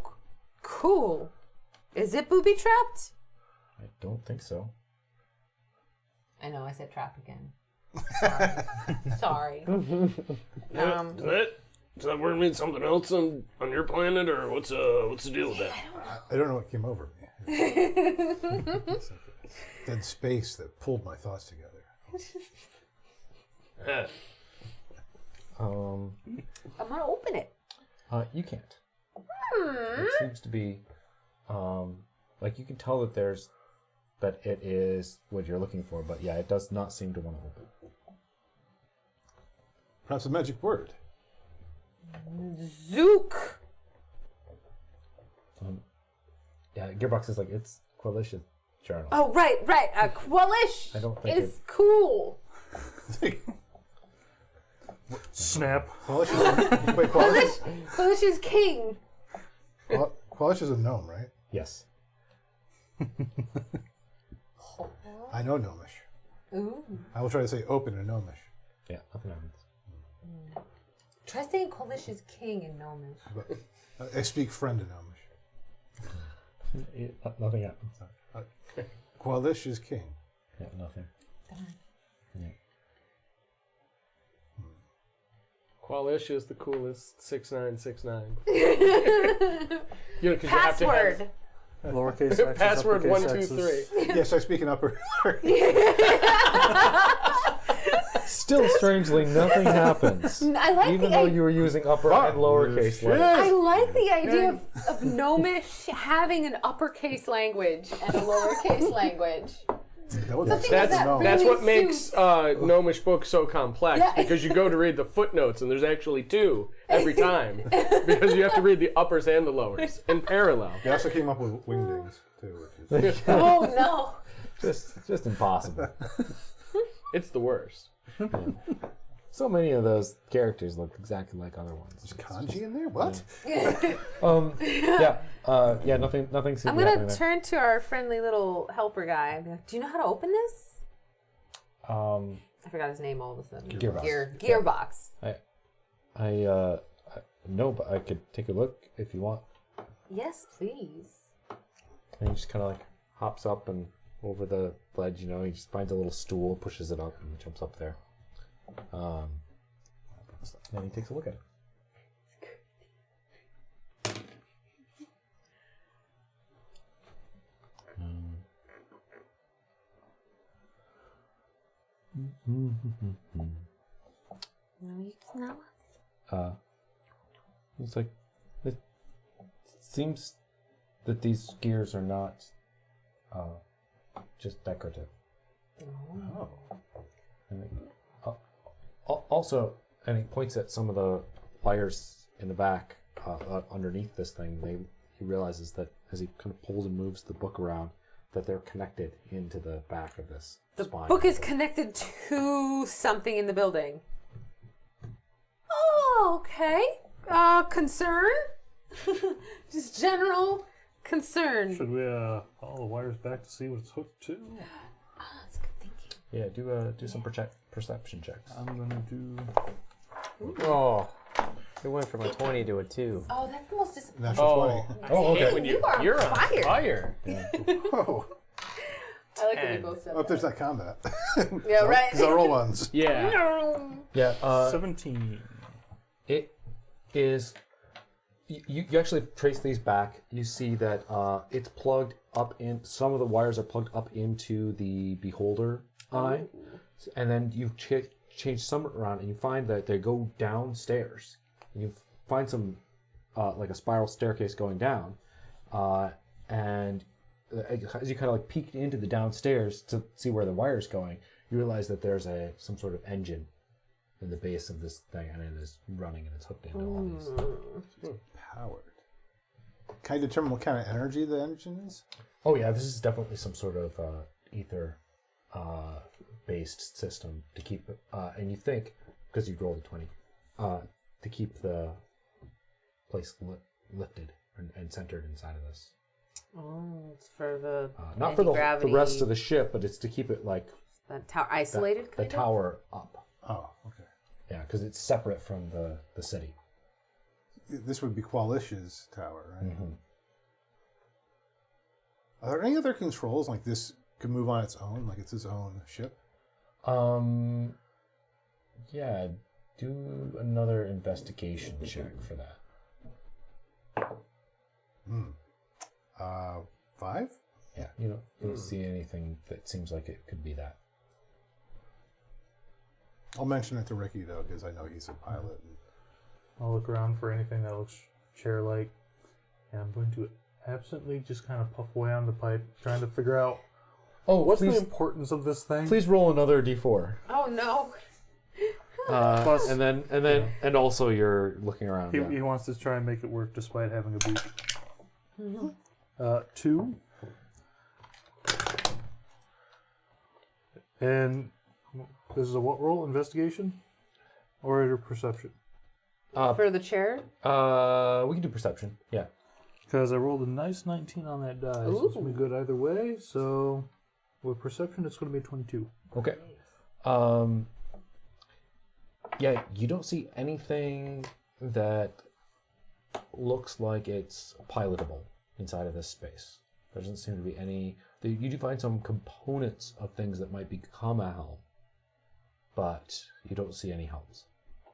[SPEAKER 2] cool. Is it booby trapped?
[SPEAKER 4] I don't think so.
[SPEAKER 2] I know, I said trap again. Sorry.
[SPEAKER 3] Does that word mean something else on your planet, or what's the deal with that?
[SPEAKER 6] I don't know what came over me. It's like dead space that pulled my thoughts together.
[SPEAKER 2] I'm gonna open it.
[SPEAKER 4] You can't. It seems to be, like you can tell that it is what you're looking for, but yeah, it does not seem to want to open.
[SPEAKER 6] Perhaps a magic word.
[SPEAKER 2] Zook.
[SPEAKER 4] Yeah, Gearbox is like, it's Quilish's journal.
[SPEAKER 2] Oh, right. Qualish
[SPEAKER 4] I don't think
[SPEAKER 2] is cool.
[SPEAKER 1] Snap.
[SPEAKER 6] Qualish is, wait, Qualish,
[SPEAKER 2] Qualish is king.
[SPEAKER 6] Qualish is a gnome, right?
[SPEAKER 4] Yes.
[SPEAKER 6] I know gnomish.
[SPEAKER 2] Ooh.
[SPEAKER 6] I will try to say open in gnomish.
[SPEAKER 4] Yeah, nothing happens.
[SPEAKER 2] Try saying Qualish is king in Gnomish.
[SPEAKER 6] But I speak friend in gnomish.
[SPEAKER 4] Nothing happens.
[SPEAKER 6] Qualish is king.
[SPEAKER 4] Yeah, nothing. Yeah.
[SPEAKER 3] Qualish is the coolest 6969. You know, 'cause you have to
[SPEAKER 2] Password.
[SPEAKER 1] Lowercase X's,
[SPEAKER 3] password
[SPEAKER 1] uppercase
[SPEAKER 3] 123.
[SPEAKER 1] X's.
[SPEAKER 6] Yes, I speak in upper.
[SPEAKER 4] Still, strangely, nothing happens.
[SPEAKER 2] I like
[SPEAKER 4] Even
[SPEAKER 2] the
[SPEAKER 4] though you were using upper and lowercase letters.
[SPEAKER 2] I like the idea of Gnomish having an uppercase language and a lowercase language.
[SPEAKER 3] That's what makes Gnomish books so complex, because you go to read the footnotes and there's actually two every time, because you have to read the uppers and the lowers in parallel.
[SPEAKER 6] They also came up with wingdings too. Which is,
[SPEAKER 2] Oh no!
[SPEAKER 4] Just impossible.
[SPEAKER 3] It's the worst.
[SPEAKER 4] So many of those characters look exactly like other ones.
[SPEAKER 6] There's kanji in there? What?
[SPEAKER 4] Nothing seems
[SPEAKER 2] I'm
[SPEAKER 4] to be
[SPEAKER 2] gonna
[SPEAKER 4] happening
[SPEAKER 2] turn to our friendly little helper guy and be like, do you know how to open this?
[SPEAKER 4] there.
[SPEAKER 2] I forgot his name all of a sudden.
[SPEAKER 4] Gearbox.
[SPEAKER 2] Gearbox.
[SPEAKER 4] I no, but I could take a look if you want.
[SPEAKER 2] Yes, please.
[SPEAKER 4] And he just kind of like hops up and over the ledge, you know, he just finds a little stool, pushes it up, and jumps up there. And he takes a look at it. It's like, it seems that these gears are not just decorative.
[SPEAKER 6] Oh.
[SPEAKER 4] And also, and he points at some of the wires in the back underneath this thing. He realizes that as he kind of pulls and moves the book around, that they're connected into the back of this spine.
[SPEAKER 2] Book is connected to something in the building. Oh, okay. Concern? Just general concern.
[SPEAKER 1] Should we follow the wires back to see what it's hooked to?
[SPEAKER 2] Oh, that's good thinking.
[SPEAKER 4] Yeah, do some perception checks.
[SPEAKER 1] I'm gonna do.
[SPEAKER 5] Oh, it went from a 20 to a 2.
[SPEAKER 2] Oh, that's the most disappointing.
[SPEAKER 6] Natural 20.
[SPEAKER 4] Oh, okay.
[SPEAKER 3] When
[SPEAKER 2] You are
[SPEAKER 3] you're
[SPEAKER 2] on fire.
[SPEAKER 3] on fire.
[SPEAKER 6] Whoa.
[SPEAKER 2] I like that we both said
[SPEAKER 6] Oh, if there's not combat.
[SPEAKER 2] Yeah, right.
[SPEAKER 6] These are roll ones.
[SPEAKER 3] Yeah.
[SPEAKER 4] Yeah,
[SPEAKER 1] 17.
[SPEAKER 4] it is You actually trace these back. You see that it's plugged up in. Some of the wires are plugged up into the beholder eye, and then you change some around, and you find that they go downstairs. And you find some like a spiral staircase going down, and as you kind of like peek into the downstairs to see where the wire's going, you realize that there's some sort of engine in the base of this thing, and it is running, and it's hooked into all these.
[SPEAKER 6] Powered. Can I determine what kind of energy the engine is?
[SPEAKER 4] Oh yeah, this is definitely some sort of ether based system to keep and you think, because you rolled a 20, to keep the place lifted and centered inside of this.
[SPEAKER 2] Oh, it's for the
[SPEAKER 4] not for the rest of the ship, but it's to keep it like
[SPEAKER 2] that tower isolated.
[SPEAKER 4] The tower up.
[SPEAKER 6] Oh, okay.
[SPEAKER 4] Yeah, because it's separate from the city.
[SPEAKER 6] This would be Qualish's tower, right?
[SPEAKER 4] Mm-hmm.
[SPEAKER 6] Are there any other controls like this could move on its own, like it's its own ship?
[SPEAKER 4] Yeah, do another investigation check for that.
[SPEAKER 6] 5?
[SPEAKER 4] Yeah, you don't see anything that seems like it could be that.
[SPEAKER 6] I'll mention it to Ricky though, because I know he's a pilot.
[SPEAKER 1] I'll look around for anything that looks chair-like, and I'm going to absently just kind of puff away on the pipe, trying to figure out what's the importance of this thing.
[SPEAKER 4] Please roll another d4.
[SPEAKER 2] Oh no!
[SPEAKER 1] Plus,
[SPEAKER 4] and also you're looking around.
[SPEAKER 1] He wants to try and make it work despite having a beak. 2. And this is a what roll? Investigation? Or a perception?
[SPEAKER 2] For the chair?
[SPEAKER 4] We can do perception. Yeah.
[SPEAKER 1] Because I rolled a nice 19 on that die. So it's going to be good either way. So with perception, it's going to be 22.
[SPEAKER 4] Okay. Yeah, you don't see anything that looks like it's pilotable inside of this space. There doesn't seem to be any... You do find some components of things that might become a helm, but you don't see any helms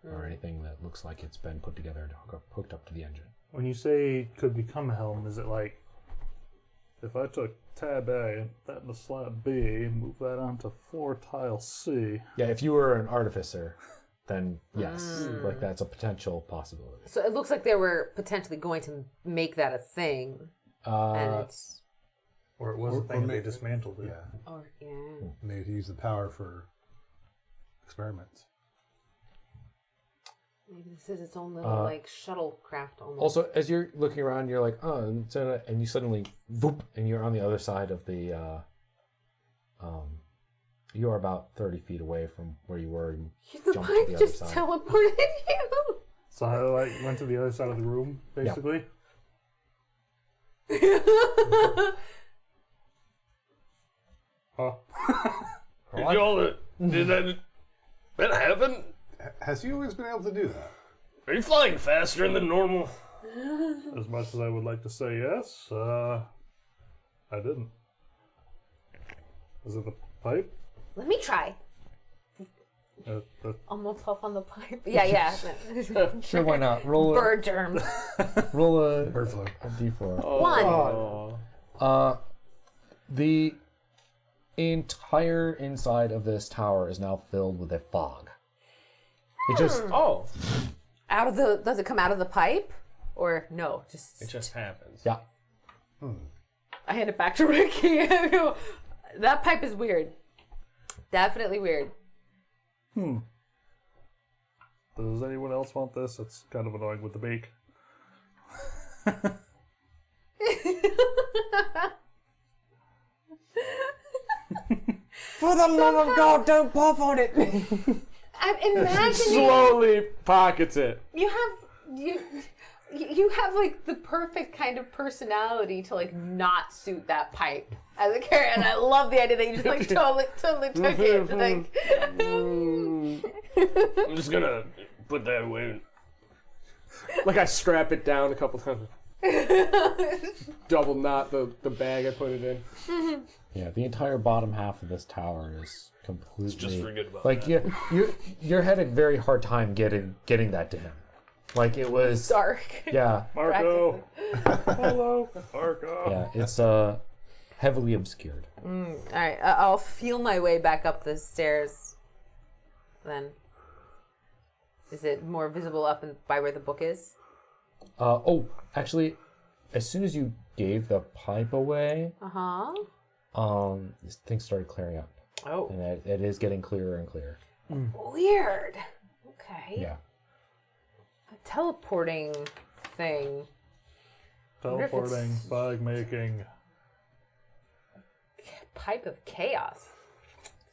[SPEAKER 4] or anything that looks like it's been put together and hooked up to the engine.
[SPEAKER 1] When you say could become a helm, is it like if I took tab A and that into slot B, move that onto floor tile C?
[SPEAKER 4] Yeah, if you were an artificer, then yes, like that's a potential possibility.
[SPEAKER 2] So it looks like they were potentially going to make that a thing, and it's
[SPEAKER 1] or it was a thing and they dismantled it.
[SPEAKER 6] Yeah.
[SPEAKER 2] or yeah.
[SPEAKER 6] Maybe use the power for experiments.
[SPEAKER 2] Maybe this is its own little like shuttlecraft almost.
[SPEAKER 4] Also, as you're looking around, you're like, oh, and you suddenly, whoop, and you're on the other side of the, you are about 30 feet away from where you were. And
[SPEAKER 2] the
[SPEAKER 4] jumped to the
[SPEAKER 2] pipe
[SPEAKER 4] other
[SPEAKER 2] just
[SPEAKER 4] side.
[SPEAKER 2] teleported you.
[SPEAKER 1] So I like went to the other side of the room, basically. Huh?
[SPEAKER 3] Did that happen?
[SPEAKER 6] Has he always been able to do that?
[SPEAKER 3] Are you flying faster than normal?
[SPEAKER 1] As much as I would like to say yes, I didn't. Is it the pipe?
[SPEAKER 2] Let me try.
[SPEAKER 1] The
[SPEAKER 2] I'm gonna puff on the pipe. Yeah.
[SPEAKER 4] Sure, why not? Roll
[SPEAKER 2] Bird germs.
[SPEAKER 4] roll a
[SPEAKER 6] Bird flu.
[SPEAKER 4] d4.
[SPEAKER 2] 1.
[SPEAKER 4] The entire inside of this tower is now filled with a fog. It just
[SPEAKER 2] Out of the? Does it come out of the pipe, or no?
[SPEAKER 3] It just happens.
[SPEAKER 4] yeah.
[SPEAKER 2] I hand it back to Ricky. That pipe is weird. Definitely weird.
[SPEAKER 1] Does anyone else want this? It's kind of annoying with the beak.
[SPEAKER 5] For the love of God, don't puff on it!
[SPEAKER 2] I'm imagining
[SPEAKER 3] Slowly pockets it.
[SPEAKER 2] you have like the perfect kind of personality to like not suit that pipe as a character, and I love the idea that you just like totally took it. Like,
[SPEAKER 3] I'm just gonna put that away. Like I strap it down a couple times. Double knot the bag I put it in.
[SPEAKER 4] Yeah, the entire bottom half of this tower is completely...
[SPEAKER 3] Just forget about
[SPEAKER 4] like,
[SPEAKER 3] that.
[SPEAKER 4] you're had a very hard time getting that to him. Like it was
[SPEAKER 2] dark.
[SPEAKER 4] Yeah.
[SPEAKER 1] Marco. Hello, Marco.
[SPEAKER 4] Yeah, it's heavily obscured.
[SPEAKER 2] All right, I'll feel my way back up the stairs. Then, is it more visible up by where the book is?
[SPEAKER 4] Actually, as soon as you gave the pipe away, things started clearing up.
[SPEAKER 2] Oh,
[SPEAKER 4] And it is getting clearer and clearer.
[SPEAKER 2] weird. Okay.
[SPEAKER 4] Yeah.
[SPEAKER 2] A teleporting thing.
[SPEAKER 1] Teleporting, fog making.
[SPEAKER 2] Pipe of chaos.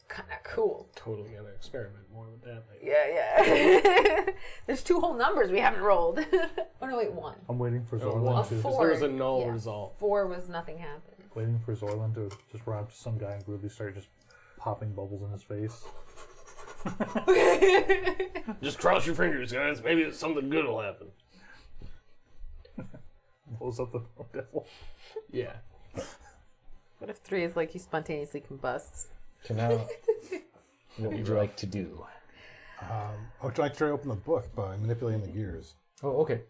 [SPEAKER 2] Kind of cool.
[SPEAKER 3] Totally gonna experiment more with that later.
[SPEAKER 2] Yeah. There's 2 whole numbers we haven't rolled. Oh no, wait, 1.
[SPEAKER 1] I'm waiting for
[SPEAKER 3] Oh,
[SPEAKER 1] Zorlin
[SPEAKER 3] one.
[SPEAKER 1] to.
[SPEAKER 2] 4.
[SPEAKER 3] There was a null
[SPEAKER 2] yeah.
[SPEAKER 3] result.
[SPEAKER 2] 4 was nothing happened.
[SPEAKER 1] Waiting for Zorlin to just run up to some guy and really start just popping bubbles in his face.
[SPEAKER 3] Just cross your fingers, guys. Maybe something good will happen.
[SPEAKER 1] Blows up the devil.
[SPEAKER 3] Yeah.
[SPEAKER 2] What if 3 is like he spontaneously combusts?
[SPEAKER 4] So now, what would you like to do?
[SPEAKER 6] I would like to try to open the book by manipulating the gears.
[SPEAKER 4] Oh, okay.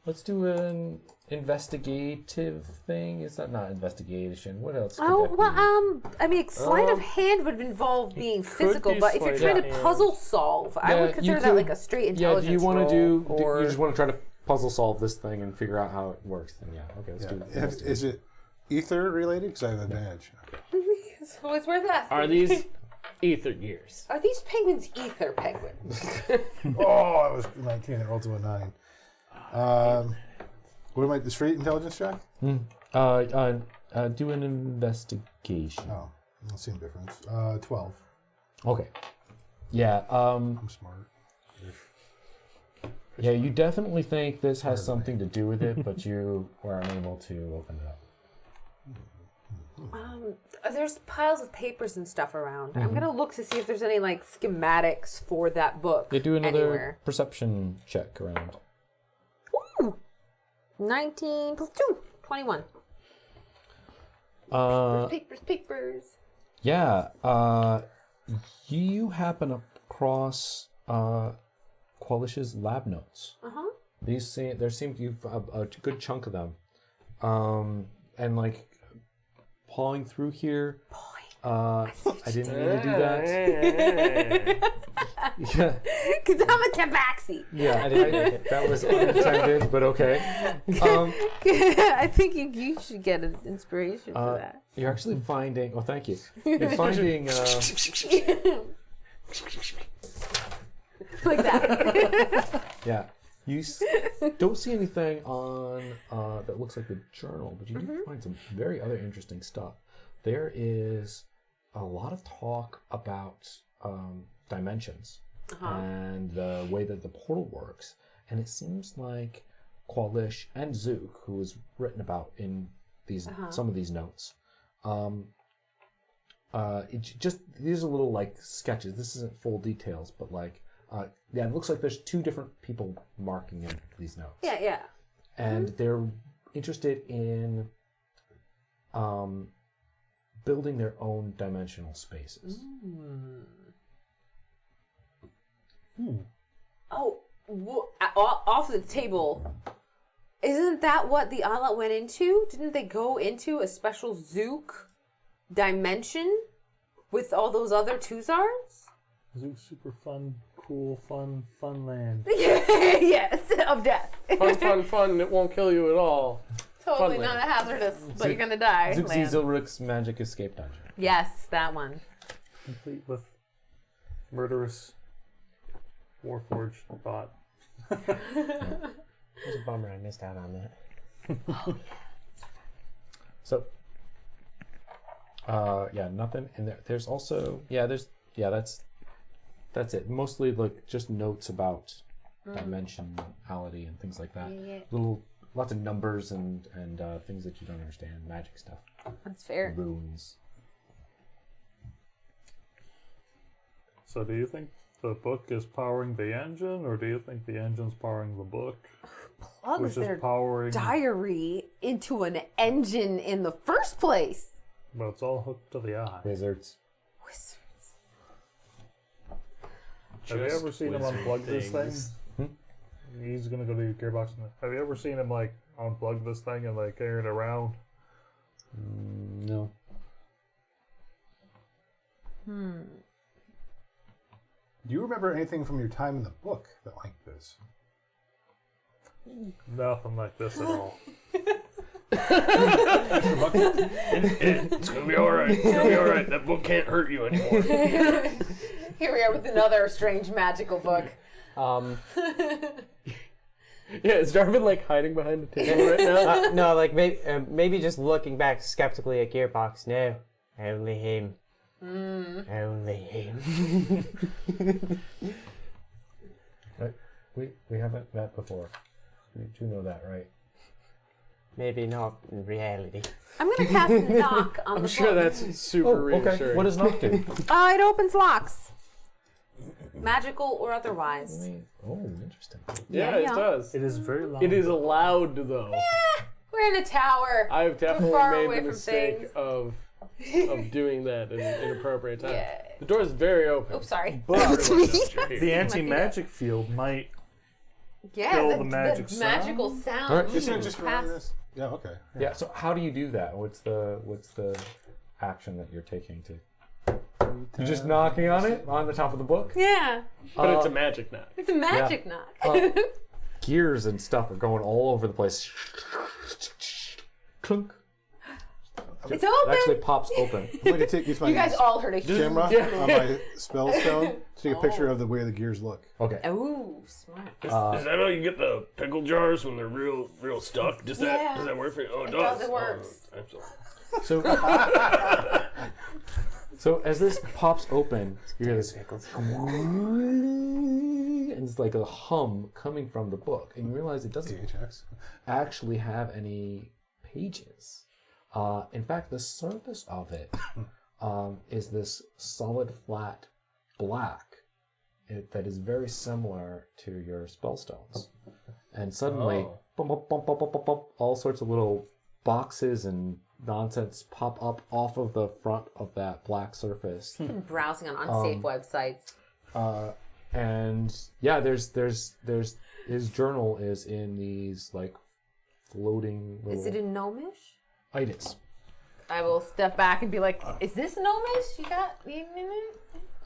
[SPEAKER 4] Let's do an investigative thing. Is that not investigation? What else? Could that be?
[SPEAKER 2] I mean, sleight of hand would involve being physical,
[SPEAKER 3] be
[SPEAKER 2] but if you're
[SPEAKER 3] sleight
[SPEAKER 2] trying
[SPEAKER 3] of
[SPEAKER 2] to
[SPEAKER 3] hand.
[SPEAKER 2] puzzle solve, I would consider that like a straight intelligence
[SPEAKER 4] Yeah, do you want
[SPEAKER 2] roll,
[SPEAKER 4] to do?
[SPEAKER 2] or
[SPEAKER 4] You just want to try to puzzle solve this thing and figure out how it works? Then yeah, okay, let's do it.
[SPEAKER 6] Is it ether related? Because I have advantage.
[SPEAKER 2] so it's worth asking.
[SPEAKER 3] Are these ether gears?
[SPEAKER 2] Are these penguins ether penguins?
[SPEAKER 6] Oh, I was 19 and rolled to a 9. What am I? The straight intelligence check?
[SPEAKER 4] Do an investigation.
[SPEAKER 6] Oh, I don't see any difference. 12.
[SPEAKER 4] Okay. Yeah.
[SPEAKER 6] I'm smart.
[SPEAKER 4] Yeah, you definitely think this has something to do with it, but you were unable to open it up.
[SPEAKER 2] There's piles of papers and stuff around. I'm gonna look to see if there's any like schematics for that book.
[SPEAKER 4] Yeah, do another
[SPEAKER 2] anywhere.
[SPEAKER 4] perception check around.
[SPEAKER 2] Ooh. 19 plus 2, 21. Papers.
[SPEAKER 4] Yeah. You happen across Qualish's lab notes. There seem to be a good chunk of them, and like pawing through here. I didn't mean to do that. Yeah.
[SPEAKER 2] Because I'm a tabaxi.
[SPEAKER 4] Yeah, that was unintended, but okay.
[SPEAKER 2] I think you should get an inspiration for that.
[SPEAKER 4] You're actually finding. Oh, thank you. You're finding.
[SPEAKER 2] Like that.
[SPEAKER 4] Yeah. You don't see anything on that looks like the journal, but you do find some very other interesting stuff. There is a lot of talk about dimensions and the way that the portal works, and it seems like Qualish and Zook, who was written about in these some of these notes. These are little like sketches. This isn't full details, but like. Yeah, it looks like there's 2 different people marking in these notes.
[SPEAKER 2] Yeah.
[SPEAKER 4] And they're interested in building their own dimensional spaces.
[SPEAKER 2] Oh, off the table. Isn't that what the Islet went into? Didn't they go into a special Zook dimension with all those other Tuzars?
[SPEAKER 1] Zook's super fun, cool, fun land.
[SPEAKER 2] Yes, of death.
[SPEAKER 3] Fun. It won't kill you at all.
[SPEAKER 2] Totally
[SPEAKER 3] Funland.
[SPEAKER 2] not a hazardous, but you're gonna die.
[SPEAKER 4] Zook
[SPEAKER 2] land.
[SPEAKER 4] Zilric's Magic Escape Dungeon.
[SPEAKER 2] Yes, that one.
[SPEAKER 1] Complete with murderous Warforged thought.
[SPEAKER 5] It's a bummer I missed out on that.
[SPEAKER 4] So, yeah, nothing in there. There's also, that's it. Mostly like just notes about dimensionality and things like that.
[SPEAKER 2] Yeah.
[SPEAKER 4] Lots of numbers and things that you don't understand, magic stuff,
[SPEAKER 2] That's fair.
[SPEAKER 4] runes.
[SPEAKER 1] So do you think the book is powering the engine, or do you think the engine's powering the book?
[SPEAKER 2] Plugs
[SPEAKER 1] Which is
[SPEAKER 2] their
[SPEAKER 1] powering...
[SPEAKER 2] diary into an engine in the first place.
[SPEAKER 1] But it's all hooked to the eye.
[SPEAKER 4] Wizards.
[SPEAKER 2] Wizards.
[SPEAKER 1] Have you ever seen him unplug this thing? He's gonna go to your gearbox. Have you ever seen him like unplug this thing and like carry it around?
[SPEAKER 4] No.
[SPEAKER 6] Do you remember anything from your time in the book that like this?
[SPEAKER 1] Nothing like this at all.
[SPEAKER 3] It's gonna be alright. It's gonna be alright. That book can't hurt you anymore.
[SPEAKER 2] Here we are with another strange magical book.
[SPEAKER 3] Yeah, is Darvin like hiding behind the table right now?
[SPEAKER 5] No, like maybe just looking back skeptically at Gearbox. No, only him. Only him.
[SPEAKER 4] We haven't met before. You do know that, right?
[SPEAKER 5] Maybe not in reality.
[SPEAKER 2] I'm gonna cast knock on the book.
[SPEAKER 3] Sure, that's super reassuring.
[SPEAKER 4] Okay. What does knock do?
[SPEAKER 2] It opens locks. Magical or otherwise.
[SPEAKER 4] Oh, interesting.
[SPEAKER 3] Yeah, it does.
[SPEAKER 1] It is very loud.
[SPEAKER 3] It is allowed, though.
[SPEAKER 2] We're in a tower.
[SPEAKER 3] I've definitely
[SPEAKER 2] far
[SPEAKER 3] made
[SPEAKER 2] away
[SPEAKER 3] the
[SPEAKER 2] from
[SPEAKER 3] mistake
[SPEAKER 2] things.
[SPEAKER 3] of doing that at an inappropriate time.
[SPEAKER 2] Yeah.
[SPEAKER 3] The door is very open.
[SPEAKER 2] Oops, sorry.
[SPEAKER 1] The anti-magic field might kill the magic sound.
[SPEAKER 2] magical sound.
[SPEAKER 4] All right,
[SPEAKER 6] Just around this? Yeah, okay.
[SPEAKER 4] Yeah. So how do you do that? What's the action that you're taking to? You're just knocking on it on the top of the book.
[SPEAKER 2] Yeah.
[SPEAKER 3] But it's a magic knot.
[SPEAKER 2] It's a magic knock.
[SPEAKER 4] Gears and stuff are going all over the place. Clunk.
[SPEAKER 2] It's
[SPEAKER 4] It
[SPEAKER 2] open.
[SPEAKER 4] actually pops open.
[SPEAKER 6] I'm going to use my
[SPEAKER 2] You guys all heard a
[SPEAKER 6] camera on my spell stone to take a picture of the way the gears look.
[SPEAKER 4] Okay.
[SPEAKER 2] Ooh, smart.
[SPEAKER 3] Is that how you get the pickle jars when they're real stuck? Does that work for you? Oh, it does.
[SPEAKER 2] It works.
[SPEAKER 3] Oh, I'm sorry.
[SPEAKER 4] So, so as this pops open, you hear this, and it's like a hum coming from the book, and you realize it doesn't
[SPEAKER 6] THX.
[SPEAKER 4] actually have any pages. In fact, the surface of it is this solid, flat black that is very similar to your spellstones. And suddenly, bump, bump, bump, bump, bump, bump, all sorts of little boxes and nonsense pop up off of the front of that black surface.
[SPEAKER 2] Browsing on unsafe websites.
[SPEAKER 4] And yeah, there's his journal is in these like floating little
[SPEAKER 2] Is it in Gnomish?
[SPEAKER 4] It is.
[SPEAKER 2] I will step back and be like, "Is this Gnomish? You got me in it?"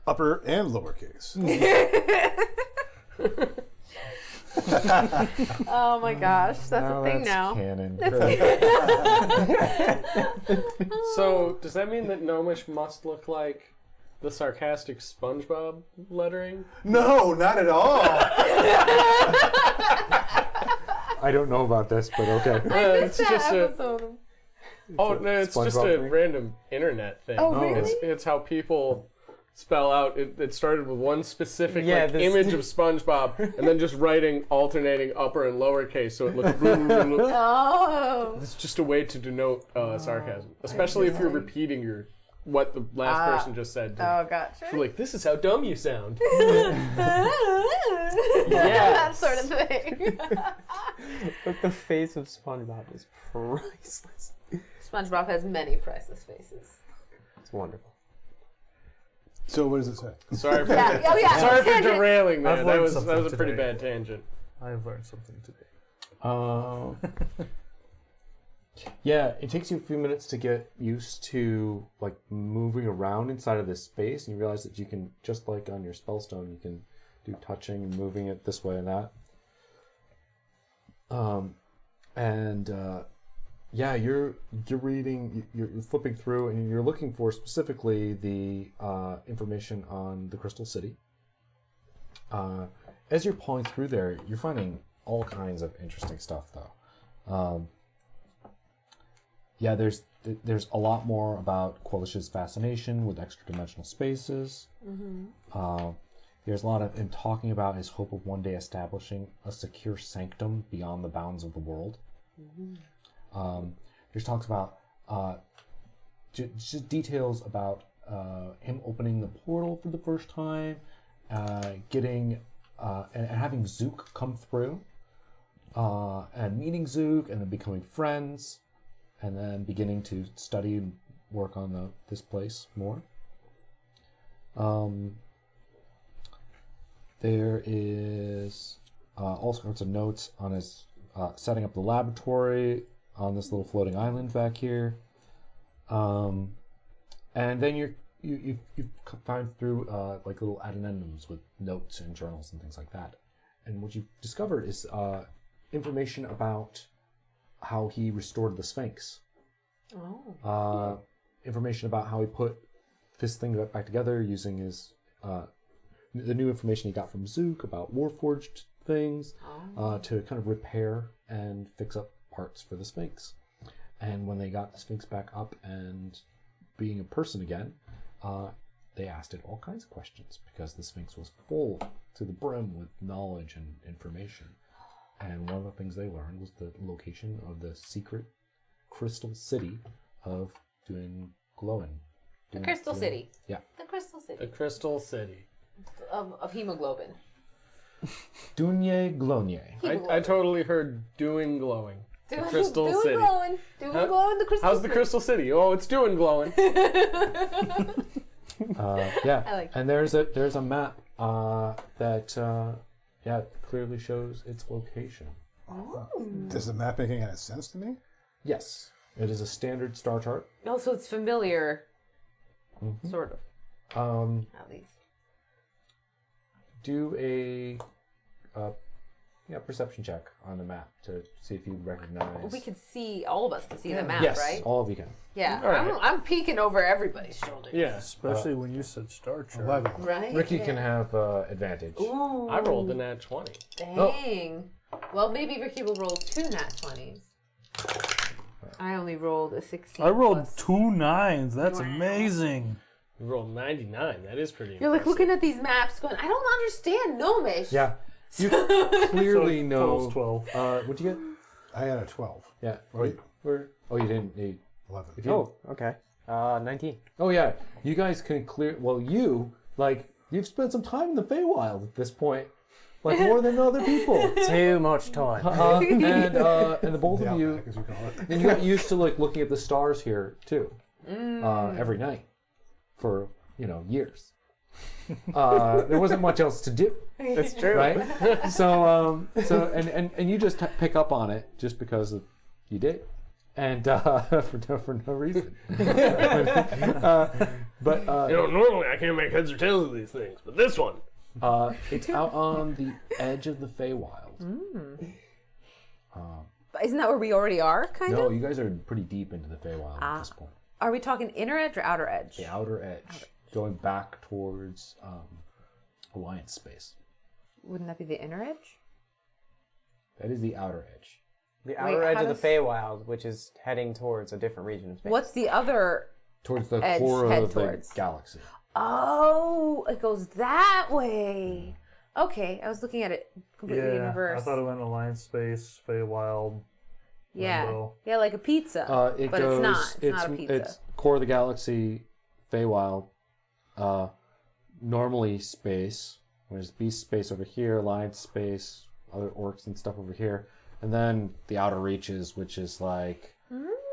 [SPEAKER 6] Upper and lowercase.
[SPEAKER 2] Oh my gosh, that's a thing now.
[SPEAKER 4] Canon.
[SPEAKER 3] So, does that mean that Gnomish must look like the sarcastic SpongeBob lettering?
[SPEAKER 6] No, not at all.
[SPEAKER 4] I don't know about this, but okay.
[SPEAKER 3] It's just a
[SPEAKER 2] episode.
[SPEAKER 3] no, it's just
[SPEAKER 4] SpongeBob
[SPEAKER 3] a
[SPEAKER 4] thing?
[SPEAKER 3] random internet thing.
[SPEAKER 2] Oh, really?
[SPEAKER 3] It's how people spell out. It started with one specific
[SPEAKER 5] this-
[SPEAKER 3] image of SpongeBob, and then just writing alternating upper and lowercase, so it looks.
[SPEAKER 2] Oh.
[SPEAKER 3] It's just a way to denote sarcasm, especially if you're repeating what the last person just said.
[SPEAKER 2] Oh, gotcha.
[SPEAKER 3] You're like, this is how dumb you sound.
[SPEAKER 2] That sort of thing.
[SPEAKER 5] But the face of SpongeBob is priceless.
[SPEAKER 2] SpongeBob has many priceless faces.
[SPEAKER 5] It's wonderful.
[SPEAKER 6] So what does it say?
[SPEAKER 3] Sorry for
[SPEAKER 2] Yeah. Oh, yeah.
[SPEAKER 3] sorry for
[SPEAKER 2] Tangent.
[SPEAKER 3] derailing there.
[SPEAKER 1] I've
[SPEAKER 3] That
[SPEAKER 1] learned
[SPEAKER 3] was
[SPEAKER 1] something
[SPEAKER 3] a pretty
[SPEAKER 1] today.
[SPEAKER 3] bad tangent.
[SPEAKER 1] I have learned something today.
[SPEAKER 4] Yeah, it takes you a few minutes to get used to like moving around inside of this space, and you realize that you can, just like on your spellstone, you can do touching and moving it this way and that. Yeah, you're reading, you're flipping through, and you're looking for specifically the information on the Crystal City. As you're pulling through there, you're finding all kinds of interesting stuff, though. Yeah, there's a lot more about Quellish's fascination with extra-dimensional spaces. There's a lot of him talking about his hope of one day establishing a secure sanctum beyond the bounds of the world. There's talks about just details about him opening the portal for the first time, getting and having Zook come through, and meeting Zook, and then becoming friends, and then beginning to study and work on this place more. There is all sorts of notes on his setting up the laboratory on this little floating island back here. And then you find through like little addendums with notes and journals and things like that. And what you've discovered is information about how he restored the Sphinx.
[SPEAKER 2] Oh.
[SPEAKER 4] Information about how he put this thing back together using his the new information he got from Zook about Warforged things to kind of repair and fix up parts for the Sphinx. And when they got the Sphinx back up and being a person again, they asked it all kinds of questions because the Sphinx was full to the brim with knowledge and information. And one of the things they learned was the location of the secret crystal city of glowing.
[SPEAKER 2] The Crystal City.
[SPEAKER 4] Yeah.
[SPEAKER 2] The Crystal City.
[SPEAKER 3] The Crystal City.
[SPEAKER 2] Of hemoglobin.
[SPEAKER 4] Dunye Glonye.
[SPEAKER 3] I totally heard doing glowing. The Crystal City.
[SPEAKER 2] Glowing. Doing glowing the Crystal
[SPEAKER 3] How's
[SPEAKER 2] City.
[SPEAKER 3] the Crystal City? Oh, it's doing glowing.
[SPEAKER 4] Yeah.
[SPEAKER 2] I like
[SPEAKER 4] and there's a map that clearly shows its location.
[SPEAKER 6] Does the map make any kind of sense to me?
[SPEAKER 4] Yes. It is a standard star chart.
[SPEAKER 2] Oh, so it's familiar.
[SPEAKER 4] Mm-hmm.
[SPEAKER 2] Sort of. At least.
[SPEAKER 4] Do a perception check on the map to see if you recognize.
[SPEAKER 2] We can see, all of us can see the map,
[SPEAKER 4] yes,
[SPEAKER 2] right?
[SPEAKER 4] all of you can.
[SPEAKER 2] Yeah.
[SPEAKER 3] All right.
[SPEAKER 2] I'm peeking over everybody's shoulder.
[SPEAKER 3] Yeah.
[SPEAKER 1] Especially when you said Star Chart.
[SPEAKER 6] 11.
[SPEAKER 2] Right?
[SPEAKER 4] Ricky
[SPEAKER 2] Yeah.
[SPEAKER 4] can have advantage.
[SPEAKER 2] Ooh.
[SPEAKER 3] I rolled a nat 20.
[SPEAKER 2] Dang. Well, maybe Ricky will roll 2 nat 20s. I only rolled a 16.
[SPEAKER 1] I rolled
[SPEAKER 2] plus.
[SPEAKER 1] 2 9s. That's amazing.
[SPEAKER 3] You rolled 99. That is pretty
[SPEAKER 2] You're like
[SPEAKER 3] impressive.
[SPEAKER 2] looking at these maps going, I don't understand Gnomish.
[SPEAKER 4] Yeah. You clearly
[SPEAKER 1] So,
[SPEAKER 4] know.
[SPEAKER 1] total's 12.
[SPEAKER 4] What'd you get?
[SPEAKER 6] I had a 12.
[SPEAKER 4] Yeah.
[SPEAKER 6] Right.
[SPEAKER 4] You didn't.
[SPEAKER 6] 11.
[SPEAKER 4] If you,
[SPEAKER 5] Oh, okay. 19.
[SPEAKER 4] Oh yeah. You guys can clear. Well, you've spent some time in the Feywild at this point, like more than other people.
[SPEAKER 5] Too much time.
[SPEAKER 4] And the both
[SPEAKER 6] The
[SPEAKER 4] of you.
[SPEAKER 6] outback, as we call it.
[SPEAKER 4] And you got used to like looking at the stars here too, every night for years. There wasn't much else to do,
[SPEAKER 5] That's true.
[SPEAKER 4] right? So and you just pick up on it just because you did, and for no reason. But
[SPEAKER 3] normally I can't make heads or tails of these things, but this one.
[SPEAKER 4] it's out on the edge of the Feywild.
[SPEAKER 2] Isn't that where we already are, kind
[SPEAKER 4] No,
[SPEAKER 2] of?
[SPEAKER 4] you guys are pretty deep into the Feywild at this point.
[SPEAKER 2] Are we talking inner edge or outer edge?
[SPEAKER 4] The outer edge, going back towards Alliance space.
[SPEAKER 2] Wouldn't that be the inner edge?
[SPEAKER 4] That is the outer edge.
[SPEAKER 5] The outer edge
[SPEAKER 2] how
[SPEAKER 5] of the
[SPEAKER 2] does-
[SPEAKER 5] Feywild, which is heading towards a different region of space.
[SPEAKER 2] What's the other?
[SPEAKER 4] Towards the
[SPEAKER 2] Edge,
[SPEAKER 4] core
[SPEAKER 2] head
[SPEAKER 4] of the
[SPEAKER 2] towards.
[SPEAKER 4] galaxy.
[SPEAKER 2] Oh, it goes that way. Okay, I was looking at it completely in
[SPEAKER 1] Yeah,
[SPEAKER 2] reverse.
[SPEAKER 1] I thought it went Alliance Space, Feywild.
[SPEAKER 2] yeah,
[SPEAKER 1] Limbo.
[SPEAKER 2] yeah, like a pizza.
[SPEAKER 4] It
[SPEAKER 2] but
[SPEAKER 4] goes.
[SPEAKER 2] it's not. It's not a pizza.
[SPEAKER 4] It's core of the galaxy, Feywild. Normally space. There's beast space over here, Alliance space, other orcs and stuff over here, and then the outer reaches, which is like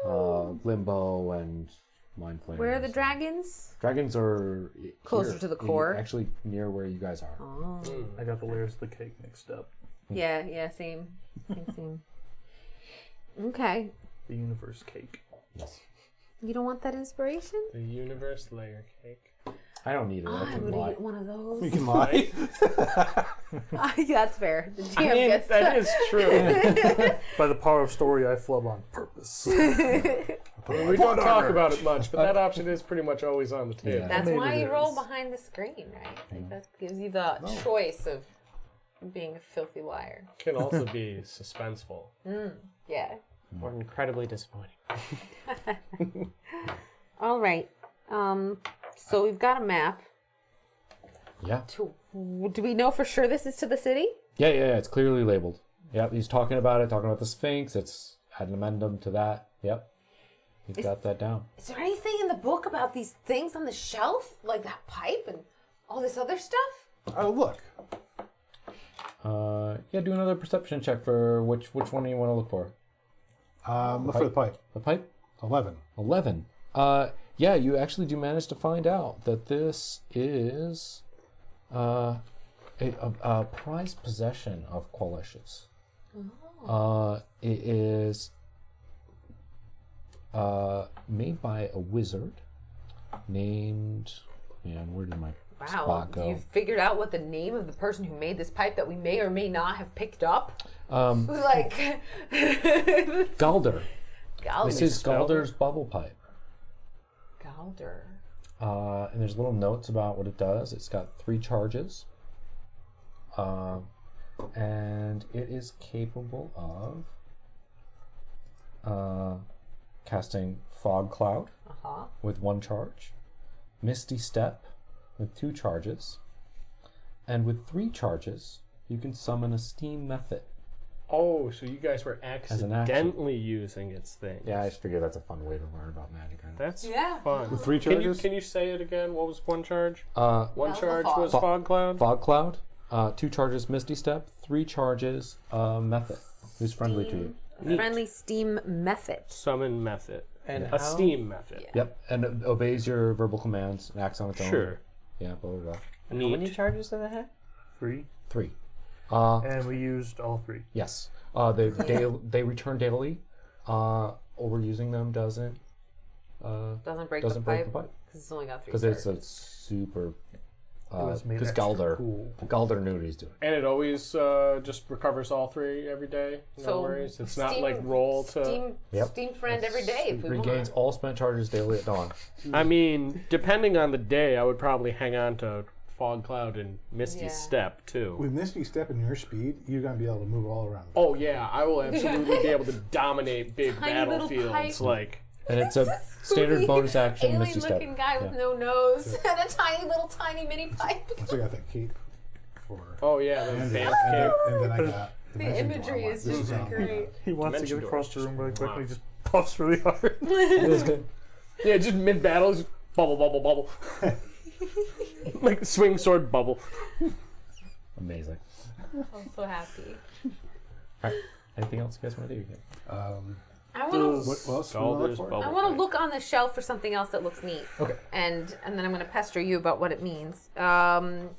[SPEAKER 4] Limbo and Mind Flayers.
[SPEAKER 2] Where are the dragons?
[SPEAKER 4] Dragons are
[SPEAKER 2] Closer
[SPEAKER 4] here,
[SPEAKER 2] to the core?
[SPEAKER 4] Actually, near where you guys are.
[SPEAKER 2] Oh.
[SPEAKER 1] I got the layers of the cake mixed up.
[SPEAKER 2] Yeah, same. Same. Okay.
[SPEAKER 1] The universe cake.
[SPEAKER 4] Yes.
[SPEAKER 2] You don't want that inspiration?
[SPEAKER 3] The universe layer cake.
[SPEAKER 4] I don't need it. I
[SPEAKER 2] I
[SPEAKER 4] can
[SPEAKER 2] would
[SPEAKER 4] lie.
[SPEAKER 2] eat one of those.
[SPEAKER 6] You can lie.
[SPEAKER 2] That's fair. The
[SPEAKER 3] I
[SPEAKER 2] GM
[SPEAKER 3] mean,
[SPEAKER 2] gets
[SPEAKER 3] that is true.
[SPEAKER 1] By the power of story, I flub on purpose.
[SPEAKER 3] We don't talk about it much, but that option is pretty much always on the table.
[SPEAKER 4] Yeah.
[SPEAKER 2] That's
[SPEAKER 1] Maybe
[SPEAKER 2] why
[SPEAKER 1] it
[SPEAKER 2] you roll
[SPEAKER 1] is.
[SPEAKER 2] behind the screen, right? Like that gives you the choice of being a filthy liar.
[SPEAKER 3] Can also be suspenseful.
[SPEAKER 2] Yeah.
[SPEAKER 5] Or incredibly disappointing.
[SPEAKER 2] All right. So we've got a map.
[SPEAKER 4] Yeah.
[SPEAKER 2] Do we know for sure this is to the city?
[SPEAKER 4] Yeah. It's clearly labeled. Yep. He's talking about the Sphinx. It's had an addendum to that. Yep. He's got that down.
[SPEAKER 2] Is there anything in the book about these things on the shelf? Like that pipe and all this other stuff?
[SPEAKER 6] Oh, look.
[SPEAKER 4] Yeah. Do another perception check for which one do you want to look for?
[SPEAKER 6] Look for the pipe.
[SPEAKER 4] The pipe.
[SPEAKER 6] 11.
[SPEAKER 4] 11. Yeah, you actually do manage to find out that this is A prized possession of Qualish's. It is made by a wizard named. Man, where did my spot go?
[SPEAKER 2] You figured out what the name of the person who made this pipe that we may or may not have picked up? Like
[SPEAKER 4] Galder.
[SPEAKER 2] Galder.
[SPEAKER 4] This is Galder's bubble pipe.
[SPEAKER 2] Galder.
[SPEAKER 4] And there's little notes about what it does. It's got 3 charges. And it is capable of casting Fog Cloud with 1 charge, Misty Step with 2 charges, and with 3 charges, you can summon a Steam Method.
[SPEAKER 3] Oh, so you guys were accidentally using its thing.
[SPEAKER 4] Yeah, I just figured that's a fun way to learn about magic.
[SPEAKER 3] That's fun.
[SPEAKER 6] With 3 charges?
[SPEAKER 3] Can you say it again? What was 1 charge? 1
[SPEAKER 2] was
[SPEAKER 3] charge
[SPEAKER 2] the fog.
[SPEAKER 3] was Fog Cloud?
[SPEAKER 4] Fog Cloud, 2 charges Misty Step, 3 charges Method, who's friendly to you.
[SPEAKER 2] Friendly Steam Method.
[SPEAKER 3] Summon Method.
[SPEAKER 5] And
[SPEAKER 3] A Steam Method.
[SPEAKER 2] Yeah.
[SPEAKER 4] Yep, and it obeys your verbal commands and acts on its own.
[SPEAKER 3] Sure.
[SPEAKER 4] Yeah, blah, blah, blah.
[SPEAKER 5] How many charges do they have?
[SPEAKER 1] 3.
[SPEAKER 4] 3.
[SPEAKER 1] And we used all 3.
[SPEAKER 4] Yes. They return daily. Overusing them doesn't
[SPEAKER 2] Doesn't break the pipe. Because it's only got 3
[SPEAKER 4] Because
[SPEAKER 2] charges.
[SPEAKER 4] it's a super.
[SPEAKER 1] was made
[SPEAKER 4] Because
[SPEAKER 1] extra
[SPEAKER 4] Galder,
[SPEAKER 1] cool.
[SPEAKER 4] Galder knew what he's doing.
[SPEAKER 3] And it always just recovers all 3 every day. No worries. It's not
[SPEAKER 2] Steam-
[SPEAKER 3] like roll to.
[SPEAKER 2] Steam friend every day if we
[SPEAKER 4] Regains
[SPEAKER 2] want.
[SPEAKER 4] all spent charges daily at dawn.
[SPEAKER 3] I mean, depending on the day, I would probably hang on to Fog Cloud and Misty
[SPEAKER 2] Yeah.
[SPEAKER 3] Step too.
[SPEAKER 6] With Misty Step and your speed, you're going to be able to move all around.
[SPEAKER 3] Oh yeah, I will absolutely be able to dominate big
[SPEAKER 2] Tiny little
[SPEAKER 3] battlefields.
[SPEAKER 2] pipe.
[SPEAKER 3] Like
[SPEAKER 4] And it's a standard bonus action Misty Step.
[SPEAKER 2] Alien-looking guy with
[SPEAKER 4] Yeah.
[SPEAKER 2] no nose and a tiny mini pipe.
[SPEAKER 6] So I got that cape for.
[SPEAKER 3] oh yeah, the
[SPEAKER 6] and,
[SPEAKER 3] advanced
[SPEAKER 6] and,
[SPEAKER 3] cape.
[SPEAKER 6] and then I got
[SPEAKER 2] The
[SPEAKER 6] Dimension Door.
[SPEAKER 2] imagery
[SPEAKER 6] I'm
[SPEAKER 2] is
[SPEAKER 6] like, this
[SPEAKER 2] just
[SPEAKER 6] how I'm
[SPEAKER 2] great.
[SPEAKER 1] He wants to
[SPEAKER 3] Dimension
[SPEAKER 1] get across the
[SPEAKER 3] doors.
[SPEAKER 1] room really quickly,
[SPEAKER 3] Wow.
[SPEAKER 1] just puffs really hard.
[SPEAKER 3] Yeah, just mid battles, bubble, bubble, bubble. Like swing sword bubble.
[SPEAKER 4] Amazing.
[SPEAKER 2] I'm so happy.
[SPEAKER 4] All right. Anything else you guys want to do?
[SPEAKER 2] I want to.
[SPEAKER 6] What else?
[SPEAKER 3] Galder's
[SPEAKER 6] for?
[SPEAKER 3] bubble.
[SPEAKER 2] I want to look on the shelf for something else that looks neat.
[SPEAKER 4] Okay.
[SPEAKER 2] And then I'm going to pester you about what it means. 10.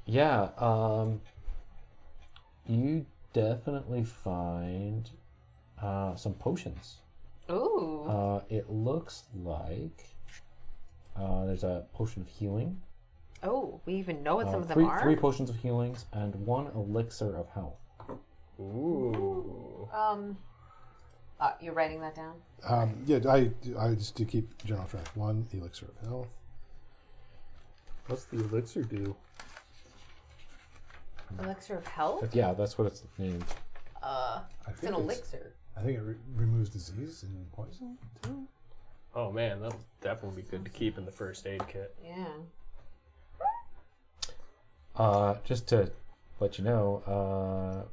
[SPEAKER 4] Yeah. You definitely find some potions.
[SPEAKER 2] Ooh.
[SPEAKER 4] It looks like there's a potion of healing.
[SPEAKER 2] Oh, we even know what some of them
[SPEAKER 4] three,
[SPEAKER 2] are.
[SPEAKER 4] 3 potions of healings and 1 elixir of health.
[SPEAKER 3] Ooh.
[SPEAKER 2] You're writing that down?
[SPEAKER 6] Yeah, I just to keep general track. 1 elixir of health.
[SPEAKER 1] What's the elixir do?
[SPEAKER 2] Elixir of health?
[SPEAKER 4] But yeah, that's what it's named.
[SPEAKER 2] It's an elixir.
[SPEAKER 6] I think it removes disease and poison too.
[SPEAKER 3] Oh man, that'll definitely be good to keep in the first aid kit.
[SPEAKER 2] Yeah.
[SPEAKER 4] Just to let you know,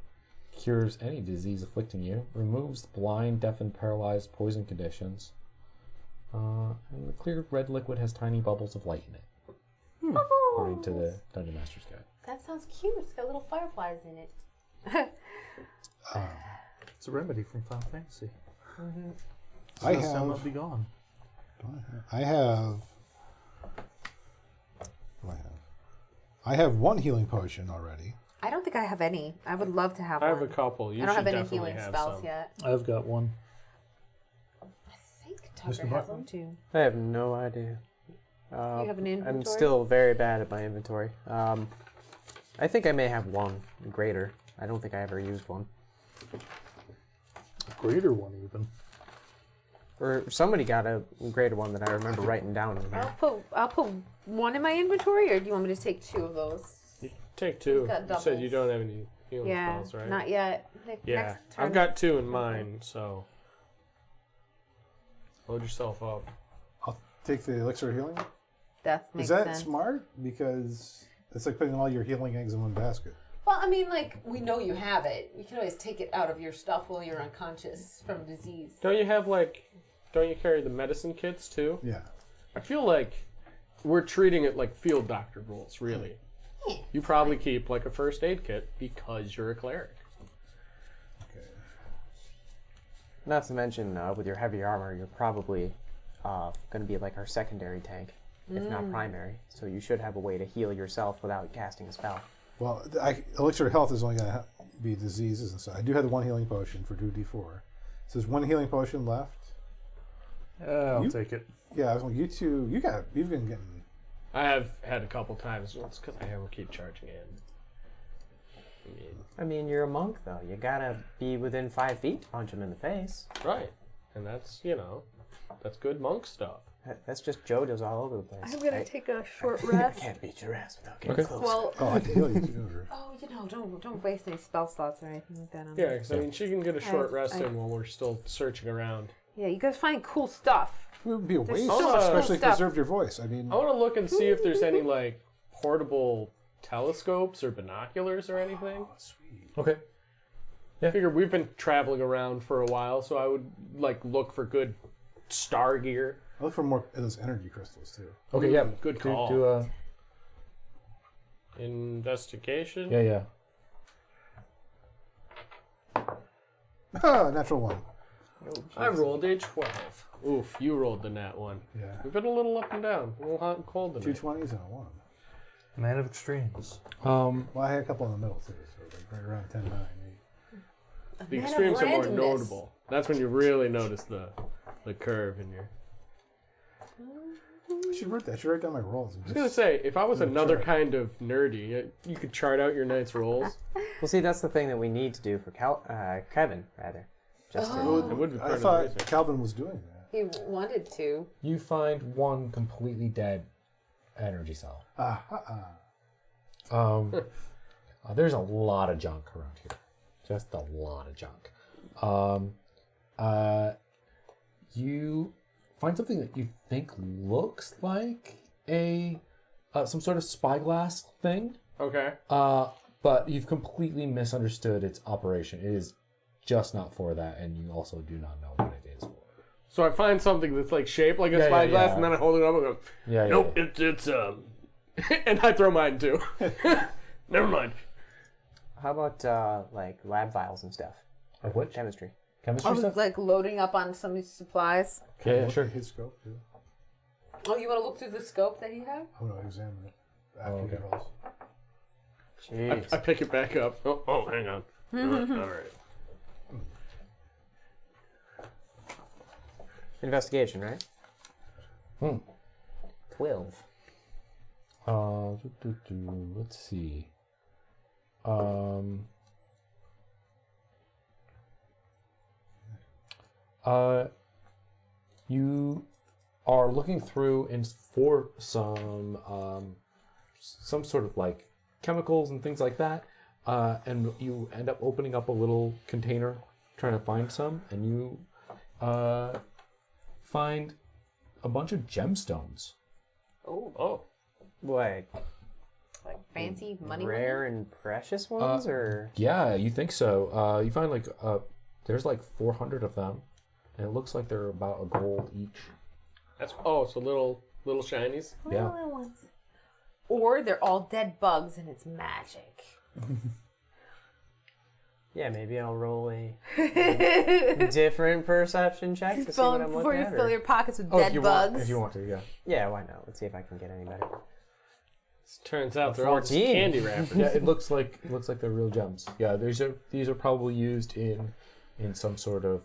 [SPEAKER 4] cures any disease afflicting you, removes blind, deaf, and paralyzed poison conditions, and the clear red liquid has tiny bubbles of light in it, according to the Dungeon Master's Guide.
[SPEAKER 2] That sounds cute. It's got little fireflies in it.
[SPEAKER 1] It's a remedy from Final Fantasy.
[SPEAKER 6] I
[SPEAKER 1] Thou shalt
[SPEAKER 6] have.
[SPEAKER 1] not be gone.
[SPEAKER 6] I have. What do I have 1 healing potion already.
[SPEAKER 2] I don't think I have any. I would love to have
[SPEAKER 3] I
[SPEAKER 2] one.
[SPEAKER 3] have a couple. You
[SPEAKER 2] I don't
[SPEAKER 3] should
[SPEAKER 2] have any
[SPEAKER 3] definitely
[SPEAKER 2] healing
[SPEAKER 3] have
[SPEAKER 2] spells
[SPEAKER 3] some.
[SPEAKER 2] yet.
[SPEAKER 1] I've got 1.
[SPEAKER 2] I think Tucker
[SPEAKER 1] Mr.
[SPEAKER 2] has
[SPEAKER 1] Butler?
[SPEAKER 2] them too.
[SPEAKER 5] I have no idea.
[SPEAKER 2] You have an inventory?
[SPEAKER 5] I'm still very bad at my inventory. I think I may have 1 greater. I don't think I ever used 1.
[SPEAKER 1] Greater one, even.
[SPEAKER 5] Or somebody got a greater one that I remember writing down in here.
[SPEAKER 2] I'll put 1 in my inventory, or do you want me to take 2 of those?
[SPEAKER 3] You take 2.
[SPEAKER 2] got
[SPEAKER 3] You said you
[SPEAKER 2] doubles.
[SPEAKER 3] don't have any healing
[SPEAKER 2] Yeah,
[SPEAKER 3] spells, right?
[SPEAKER 2] not yet.
[SPEAKER 3] Yeah,
[SPEAKER 2] Next turn.
[SPEAKER 3] I've got 2 in mine, so load yourself up.
[SPEAKER 6] I'll take the elixir of healing.
[SPEAKER 2] That makes
[SPEAKER 6] Is that
[SPEAKER 2] sense.
[SPEAKER 6] smart? Because it's like putting all your healing eggs in one basket.
[SPEAKER 2] Well, I mean, like, we know you have it. You can always take it out of your stuff while you're unconscious from disease.
[SPEAKER 3] Don't you carry the medicine kits too?
[SPEAKER 6] Yeah.
[SPEAKER 3] I feel like we're treating it like field doctor rules, really. You probably keep like a first aid kit because you're a cleric.
[SPEAKER 5] Not to mention, with your heavy armor, you're probably going to be like our secondary tank. if not primary. So you should have a way to heal yourself without casting a spell.
[SPEAKER 6] Well, elixir of health is only going to be diseases and stuff. I do have the one healing potion for 2d4. So there's one healing potion left.
[SPEAKER 1] I'll take it.
[SPEAKER 6] Yeah, I was like, you two, you've been getting.
[SPEAKER 3] I have had a couple times. It's because I will keep charging in.
[SPEAKER 5] I mean, you're a monk, though. You gotta be within 5 feet to punch him in the face.
[SPEAKER 3] Right. And that's, that's good monk stuff.
[SPEAKER 5] That's just JoJo's all over the place.
[SPEAKER 2] I'm gonna take a short rest.
[SPEAKER 5] Can't beat your ass without getting close.
[SPEAKER 2] Well,
[SPEAKER 6] Oh, I can heal you too.
[SPEAKER 2] don't waste any spell slots or anything like that.
[SPEAKER 3] Yeah, because, she can get a short rest in while we're still searching around.
[SPEAKER 2] Yeah, you guys find cool stuff.
[SPEAKER 6] It would be a waste,
[SPEAKER 2] so much
[SPEAKER 6] especially if
[SPEAKER 2] stuff.
[SPEAKER 6] you preserved your voice. I mean,
[SPEAKER 3] I want to look and see if there's any, portable telescopes or binoculars or anything.
[SPEAKER 6] sweet.
[SPEAKER 4] Okay.
[SPEAKER 3] I figure we've been traveling around for a while, so I would, look for good star gear.
[SPEAKER 6] I look for more of those energy crystals too.
[SPEAKER 4] Okay, yeah.
[SPEAKER 3] Good call.
[SPEAKER 4] Do
[SPEAKER 3] Investigation?
[SPEAKER 4] yeah.
[SPEAKER 6] Natural one.
[SPEAKER 3] I rolled a 12. Oof, you rolled the nat one.
[SPEAKER 6] Yeah.
[SPEAKER 3] We've been a little up and down, a little hot and cold
[SPEAKER 6] Two
[SPEAKER 3] tonight.
[SPEAKER 6] 20s and a 1.
[SPEAKER 1] Man of extremes.
[SPEAKER 6] Well, I had a couple in the middle too, so right around 10, 9, 8.
[SPEAKER 3] The
[SPEAKER 2] Man of
[SPEAKER 3] extremes are more
[SPEAKER 2] randomness.
[SPEAKER 3] notable. That's when you really notice the curve in your...
[SPEAKER 6] I should write down my rolls.
[SPEAKER 3] I was going to say, if I was another kind of nerdy, you could chart out your night's rolls.
[SPEAKER 5] Well, see, that's the thing that we need to do for Kevin, rather. Just
[SPEAKER 3] It would be part
[SPEAKER 6] I
[SPEAKER 3] of the
[SPEAKER 6] thought
[SPEAKER 3] reason.
[SPEAKER 6] Calvin was doing that.
[SPEAKER 2] He wanted to.
[SPEAKER 4] You find one completely dead energy cell. There's a lot of junk around here. Just a lot of junk. You find something that you think looks like a some sort of spyglass thing.
[SPEAKER 3] Okay.
[SPEAKER 4] But you've completely misunderstood its operation. It is just not for that, and you also do not know what it is for.
[SPEAKER 3] So I find something that's shaped like a
[SPEAKER 4] Yeah,
[SPEAKER 3] spyglass,
[SPEAKER 4] yeah.
[SPEAKER 3] and then I hold it up and go,
[SPEAKER 4] Yeah,
[SPEAKER 3] nope,
[SPEAKER 4] yeah.
[SPEAKER 3] it's and I throw mine too. Never mind.
[SPEAKER 5] How about lab vials and stuff?
[SPEAKER 4] Of what?
[SPEAKER 5] Chemistry.
[SPEAKER 2] I
[SPEAKER 4] Chemistry
[SPEAKER 2] was
[SPEAKER 4] stuff?
[SPEAKER 2] loading up on some of these supplies.
[SPEAKER 4] Yeah, sure.
[SPEAKER 6] His scope too.
[SPEAKER 2] Oh, you want to look through the scope that he had?
[SPEAKER 6] I'm going to examine it after he rolls.
[SPEAKER 5] Jeez.
[SPEAKER 3] I pick it back up. Oh, hang on. All right.
[SPEAKER 5] Investigation, right? 12.
[SPEAKER 4] Let's see. You are looking through and for some sort of chemicals and things like that, and you end up opening up a little container trying to find some, and you find a bunch of gemstones.
[SPEAKER 3] Oh.
[SPEAKER 5] What?
[SPEAKER 2] Like fancy money.
[SPEAKER 5] Rare and precious ones, or?
[SPEAKER 4] Yeah, you think so. You find there's 400 of them, and it looks like they're about a gold each.
[SPEAKER 3] So little shinies.
[SPEAKER 4] Yeah.
[SPEAKER 2] Little ones. Or they're all dead bugs and it's magic.
[SPEAKER 5] Yeah, maybe I'll roll a different perception check to see what I'm looking
[SPEAKER 2] Before you
[SPEAKER 5] at.
[SPEAKER 2] fill your pockets with
[SPEAKER 4] Oh,
[SPEAKER 2] dead bugs.
[SPEAKER 4] if you want to, yeah.
[SPEAKER 5] Yeah, why not? Let's see if I can get any better.
[SPEAKER 3] Turns out they're all just
[SPEAKER 5] 14.
[SPEAKER 3] candy wrappers.
[SPEAKER 4] Yeah, it looks like they're real gems. Yeah, these are probably used in some sort of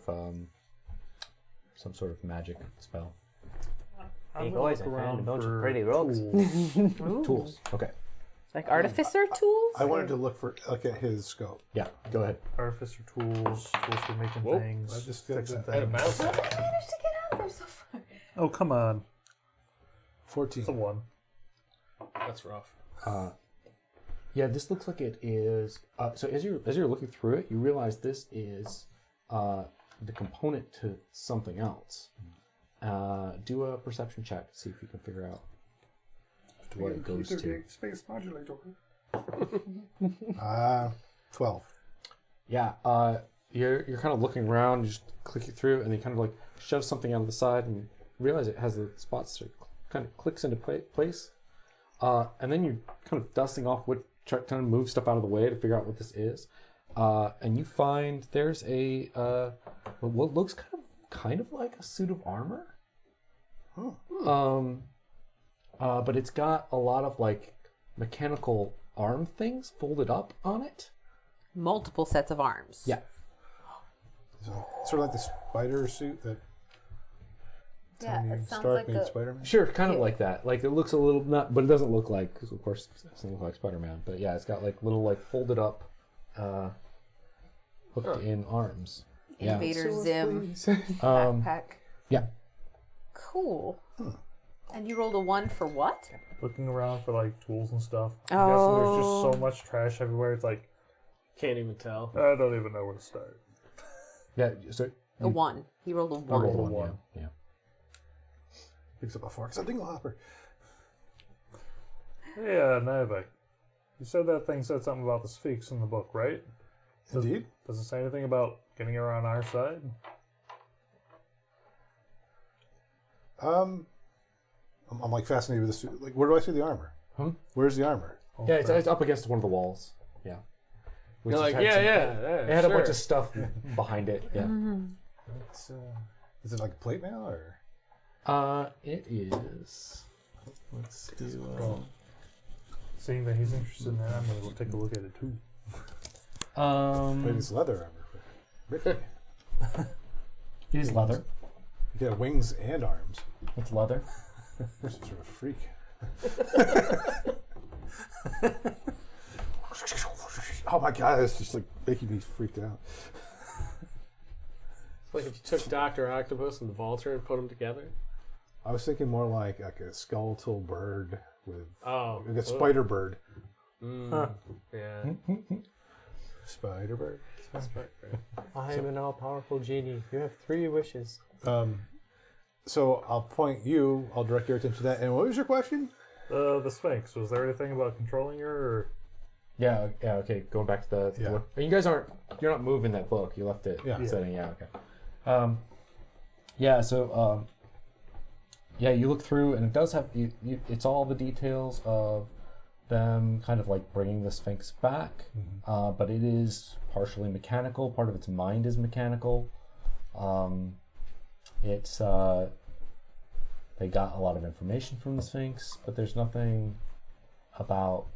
[SPEAKER 4] magic spell.
[SPEAKER 5] Hey boys, I found a bunch of pretty ropes.
[SPEAKER 4] Tools. Okay.
[SPEAKER 2] Like artificer tools?
[SPEAKER 6] I wanted to look at his scope.
[SPEAKER 4] Yeah. Go ahead.
[SPEAKER 1] Artificer tools for making
[SPEAKER 3] Whoa.
[SPEAKER 1] things.
[SPEAKER 6] I just did
[SPEAKER 1] fixing
[SPEAKER 6] that.
[SPEAKER 3] I had a
[SPEAKER 1] things.
[SPEAKER 3] mouse.
[SPEAKER 2] How did I manage to get out there so far?
[SPEAKER 1] Oh, come on.
[SPEAKER 6] 14.
[SPEAKER 1] It's a 1.
[SPEAKER 3] That's rough.
[SPEAKER 4] Yeah, this looks like it is. So as you're looking through it, you realize this is the component to something else. Do a perception check to see if you can figure out what it goes to.
[SPEAKER 6] Space modulator. 12.
[SPEAKER 4] Yeah, you're kind of looking around, you just click it through, and then kind of shove something out of the side, and realize it has the spots that kind of clicks into place. And then you're kind of dusting off trying to move stuff out of the way to figure out what this is. And you find there's a what looks kind of like a suit of armor. but it's got a lot of like mechanical arm things folded up on it.
[SPEAKER 2] Multiple sets of arms.
[SPEAKER 4] Yeah.
[SPEAKER 6] So, sort of like the spider suit that
[SPEAKER 2] Yeah,
[SPEAKER 6] Tony
[SPEAKER 2] it sounds
[SPEAKER 6] Stark
[SPEAKER 2] like
[SPEAKER 6] made
[SPEAKER 2] a...
[SPEAKER 6] Spider-Man.
[SPEAKER 4] Sure, kind of like that. Like it looks a little not, but it doesn't look like, because of course it doesn't look like Spider-Man. But yeah, it's got like little like folded up, hooked in arms. Yeah.
[SPEAKER 2] Invader Zim
[SPEAKER 4] Um,
[SPEAKER 2] backpack.
[SPEAKER 4] yeah.
[SPEAKER 2] Cool. And you rolled a 1 for what?
[SPEAKER 1] Looking around for like tools and stuff. I'm guessing there's just
[SPEAKER 2] Oh.
[SPEAKER 1] so much trash everywhere. It's like
[SPEAKER 3] Can't even tell.
[SPEAKER 1] I don't even know where to start.
[SPEAKER 4] Yeah. So
[SPEAKER 2] A 1. He rolled a 1.
[SPEAKER 4] I rolled a
[SPEAKER 1] one.
[SPEAKER 4] one. Yeah.
[SPEAKER 6] Picks up a fork. It's a dinglehopper.
[SPEAKER 1] Hey, Nivek, you said that thing said something about the Sphinx in the book, right?
[SPEAKER 6] Indeed.
[SPEAKER 1] Does it say anything about getting her on our side?
[SPEAKER 6] I'm like fascinated with this. Like, where do I see the armor?
[SPEAKER 4] Huh?
[SPEAKER 6] Where's the armor?
[SPEAKER 4] Yeah, it's up against one of the walls. Yeah. Which
[SPEAKER 3] You're
[SPEAKER 4] has
[SPEAKER 3] like,
[SPEAKER 4] had some-
[SPEAKER 3] yeah,
[SPEAKER 4] It had a bunch
[SPEAKER 3] sure.
[SPEAKER 4] of stuff behind it. Yeah.
[SPEAKER 6] It's, is it like plate mail or?
[SPEAKER 4] It is. Let's do.
[SPEAKER 1] Seeing that he's interested in that, I'm gonna go take a look at it too.
[SPEAKER 6] Maybe it's leather armor. Ripping.
[SPEAKER 4] It is leather.
[SPEAKER 6] You got wings and arms.
[SPEAKER 4] It's leather.
[SPEAKER 6] This is sort of a freak. Oh my god, it's just like making me freaked out.
[SPEAKER 3] It's like if you took Dr. Octopus and the Vulture and put them together.
[SPEAKER 6] I was thinking more like a skeletal bird with
[SPEAKER 3] Oh.
[SPEAKER 6] like a spider bird.
[SPEAKER 3] Yeah.
[SPEAKER 6] Spider bird.
[SPEAKER 5] I am an all-powerful genie. You have 3 wishes.
[SPEAKER 6] So I'll I'll direct your attention to that. And what was your question?
[SPEAKER 1] The Sphinx, was there anything about controlling her, or
[SPEAKER 4] Yeah. Yeah. Okay. Going back to the.
[SPEAKER 6] Yeah.
[SPEAKER 4] And you guys you're not moving that book. You left it.
[SPEAKER 6] Yeah.
[SPEAKER 4] Sitting. Yeah. Okay. Yeah. So. Yeah. You look through, and it does have. It's all the details of them kind of like bringing the Sphinx back, but it is partially mechanical. Part of its mind is mechanical. It's they got a lot of information from the Sphinx, but there's nothing about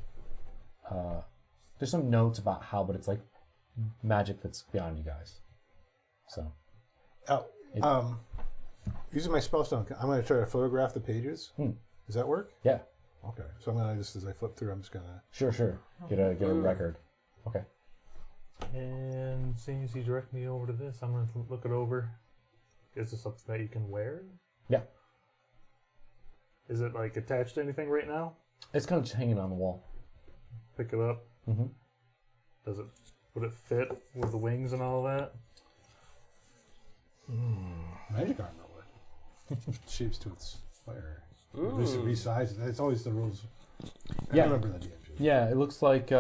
[SPEAKER 4] there's some notes about how, but it's like magic that's beyond you guys. So
[SPEAKER 6] Using my spellstone, I'm going to try to photograph the pages. Does that work?
[SPEAKER 4] yeah,
[SPEAKER 6] Okay. So I'm going to just as I flip through, I'm just going to.
[SPEAKER 4] sure. Get a record. Okay.
[SPEAKER 1] and seeing as you direct me over to this, I'm gonna look it over. Is this something that you can wear?
[SPEAKER 4] Yeah.
[SPEAKER 1] Is it like attached to anything right now?
[SPEAKER 4] It's kind of just hanging on the wall.
[SPEAKER 1] Pick it up.
[SPEAKER 4] Mm-hmm.
[SPEAKER 1] Would it fit with the wings and all that?
[SPEAKER 6] Magic armor would. Shapes to its fire. Resize it. That's always the rules. I
[SPEAKER 4] Yeah.
[SPEAKER 6] remember that DMG.
[SPEAKER 4] Yeah, it looks like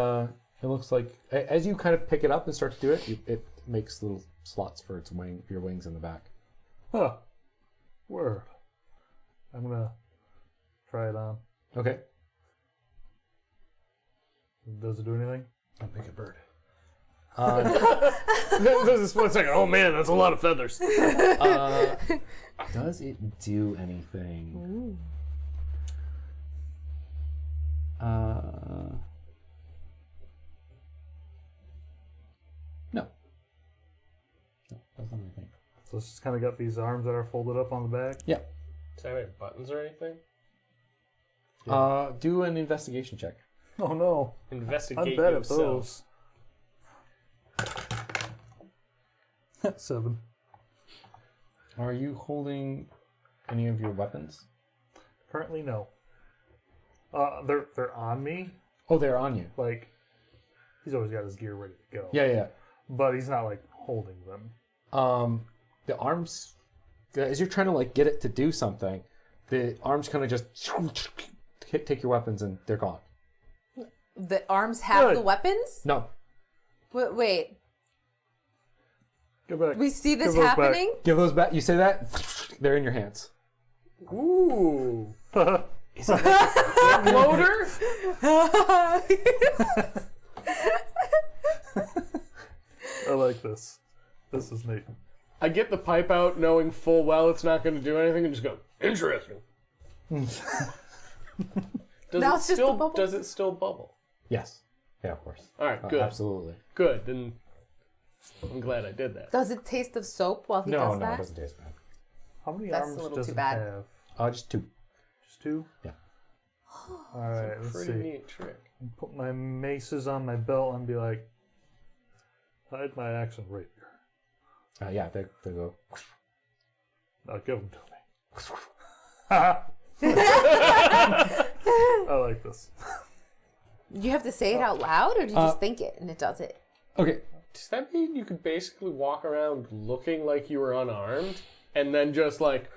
[SPEAKER 4] as you kind of pick it up and start to do it, it makes little slots for your wings in the back.
[SPEAKER 1] Huh. Word. I'm gonna try it on.
[SPEAKER 4] Okay.
[SPEAKER 1] Does it do anything?
[SPEAKER 6] I'll make a bird.
[SPEAKER 3] There's a split second. Oh man, that's a lot of feathers.
[SPEAKER 4] Does it do anything? No. No, doesn't anything.
[SPEAKER 1] So it's just kind of got these arms that are folded up on the back.
[SPEAKER 4] Yeah.
[SPEAKER 3] Does that have any buttons or anything?
[SPEAKER 4] Do an investigation check.
[SPEAKER 1] Oh no.
[SPEAKER 3] Investigate
[SPEAKER 1] I'm bad at
[SPEAKER 3] yourself.
[SPEAKER 1] those. 7.
[SPEAKER 4] Are you holding any of your weapons?
[SPEAKER 1] Currently, no. They're on me.
[SPEAKER 4] Oh, they're on you.
[SPEAKER 1] Like, he's always got his gear ready to go.
[SPEAKER 4] Yeah.
[SPEAKER 1] But he's not like holding them.
[SPEAKER 4] The arms, as you're trying to like get it to do something, the arms kind of just take your weapons and they're gone.
[SPEAKER 2] The arms have
[SPEAKER 1] Good.
[SPEAKER 2] the weapons?
[SPEAKER 4] No.
[SPEAKER 2] Wait.
[SPEAKER 1] Go back.
[SPEAKER 2] We see this
[SPEAKER 1] Give those back.
[SPEAKER 2] happening?
[SPEAKER 4] Give those back. You say that, they're in your hands.
[SPEAKER 3] Ooh.
[SPEAKER 1] I
[SPEAKER 3] Loader?
[SPEAKER 1] like this. This is neat.
[SPEAKER 3] I get the pipe out knowing full well it's not going to do anything and just go, interesting.
[SPEAKER 2] Now it's just a bubble.
[SPEAKER 3] Does it still bubble?
[SPEAKER 4] Yes. Yeah, of course.
[SPEAKER 3] All right, good.
[SPEAKER 4] Absolutely.
[SPEAKER 3] Good. Then I'm glad I did that.
[SPEAKER 2] Does it taste of soap while he does
[SPEAKER 4] No,
[SPEAKER 2] that?
[SPEAKER 4] it doesn't taste bad.
[SPEAKER 1] How many
[SPEAKER 2] That's a
[SPEAKER 1] arms
[SPEAKER 2] little
[SPEAKER 1] does
[SPEAKER 2] too
[SPEAKER 1] it
[SPEAKER 2] bad.
[SPEAKER 1] have?
[SPEAKER 4] Just 2.
[SPEAKER 1] Just 2?
[SPEAKER 4] Yeah.
[SPEAKER 1] Alright, let's
[SPEAKER 3] Pretty
[SPEAKER 1] see.
[SPEAKER 3] neat trick.
[SPEAKER 1] Put my maces on my belt and be like, hide my axe and rapier.
[SPEAKER 4] Yeah, they go.
[SPEAKER 1] Now give them to me. I like this.
[SPEAKER 2] You have to say it out loud, or do you just think it and it does it?
[SPEAKER 4] Okay.
[SPEAKER 3] Does that mean you could basically walk around looking like you were unarmed and then just like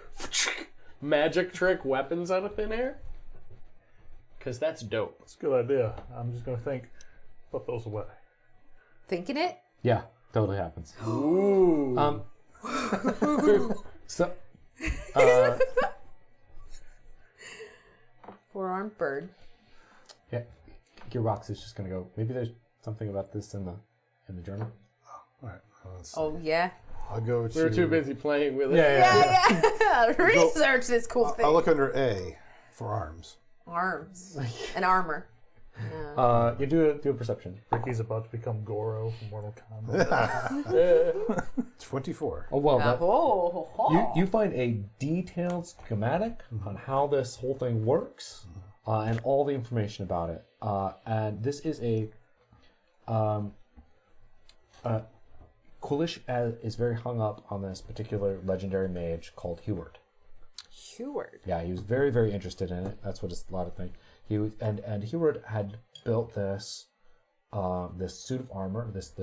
[SPEAKER 3] magic trick weapons out of thin air? Because that's dope.
[SPEAKER 1] It's a good idea. I'm just going to think, put those away.
[SPEAKER 2] Thinking it?
[SPEAKER 4] Yeah, totally happens.
[SPEAKER 3] Ooh.
[SPEAKER 4] So,
[SPEAKER 2] Four-armed bird.
[SPEAKER 4] yeah, Gearbox is just gonna go. Maybe there's something about this in the journal.
[SPEAKER 6] All right. Let's see.
[SPEAKER 2] Oh, yeah.
[SPEAKER 6] I'll go to.
[SPEAKER 3] We were too busy playing with it.
[SPEAKER 2] Yeah. Research this cool thing.
[SPEAKER 6] I'll look under A for arms.
[SPEAKER 2] Arms. And armor. Yeah.
[SPEAKER 4] You do a perception.
[SPEAKER 1] Ricky's about to become Goro from Mortal Kombat.
[SPEAKER 6] 24.
[SPEAKER 4] Oh well,
[SPEAKER 2] Oh.
[SPEAKER 4] you find a detailed schematic on how this whole thing works, and all the information about it. And this is Kulish is very hung up on this particular legendary mage called Heward.
[SPEAKER 2] Heward.
[SPEAKER 4] Yeah, he was very, very interested in it. That's what it's a lot of things. He was, and Heward had built this this suit of armor, this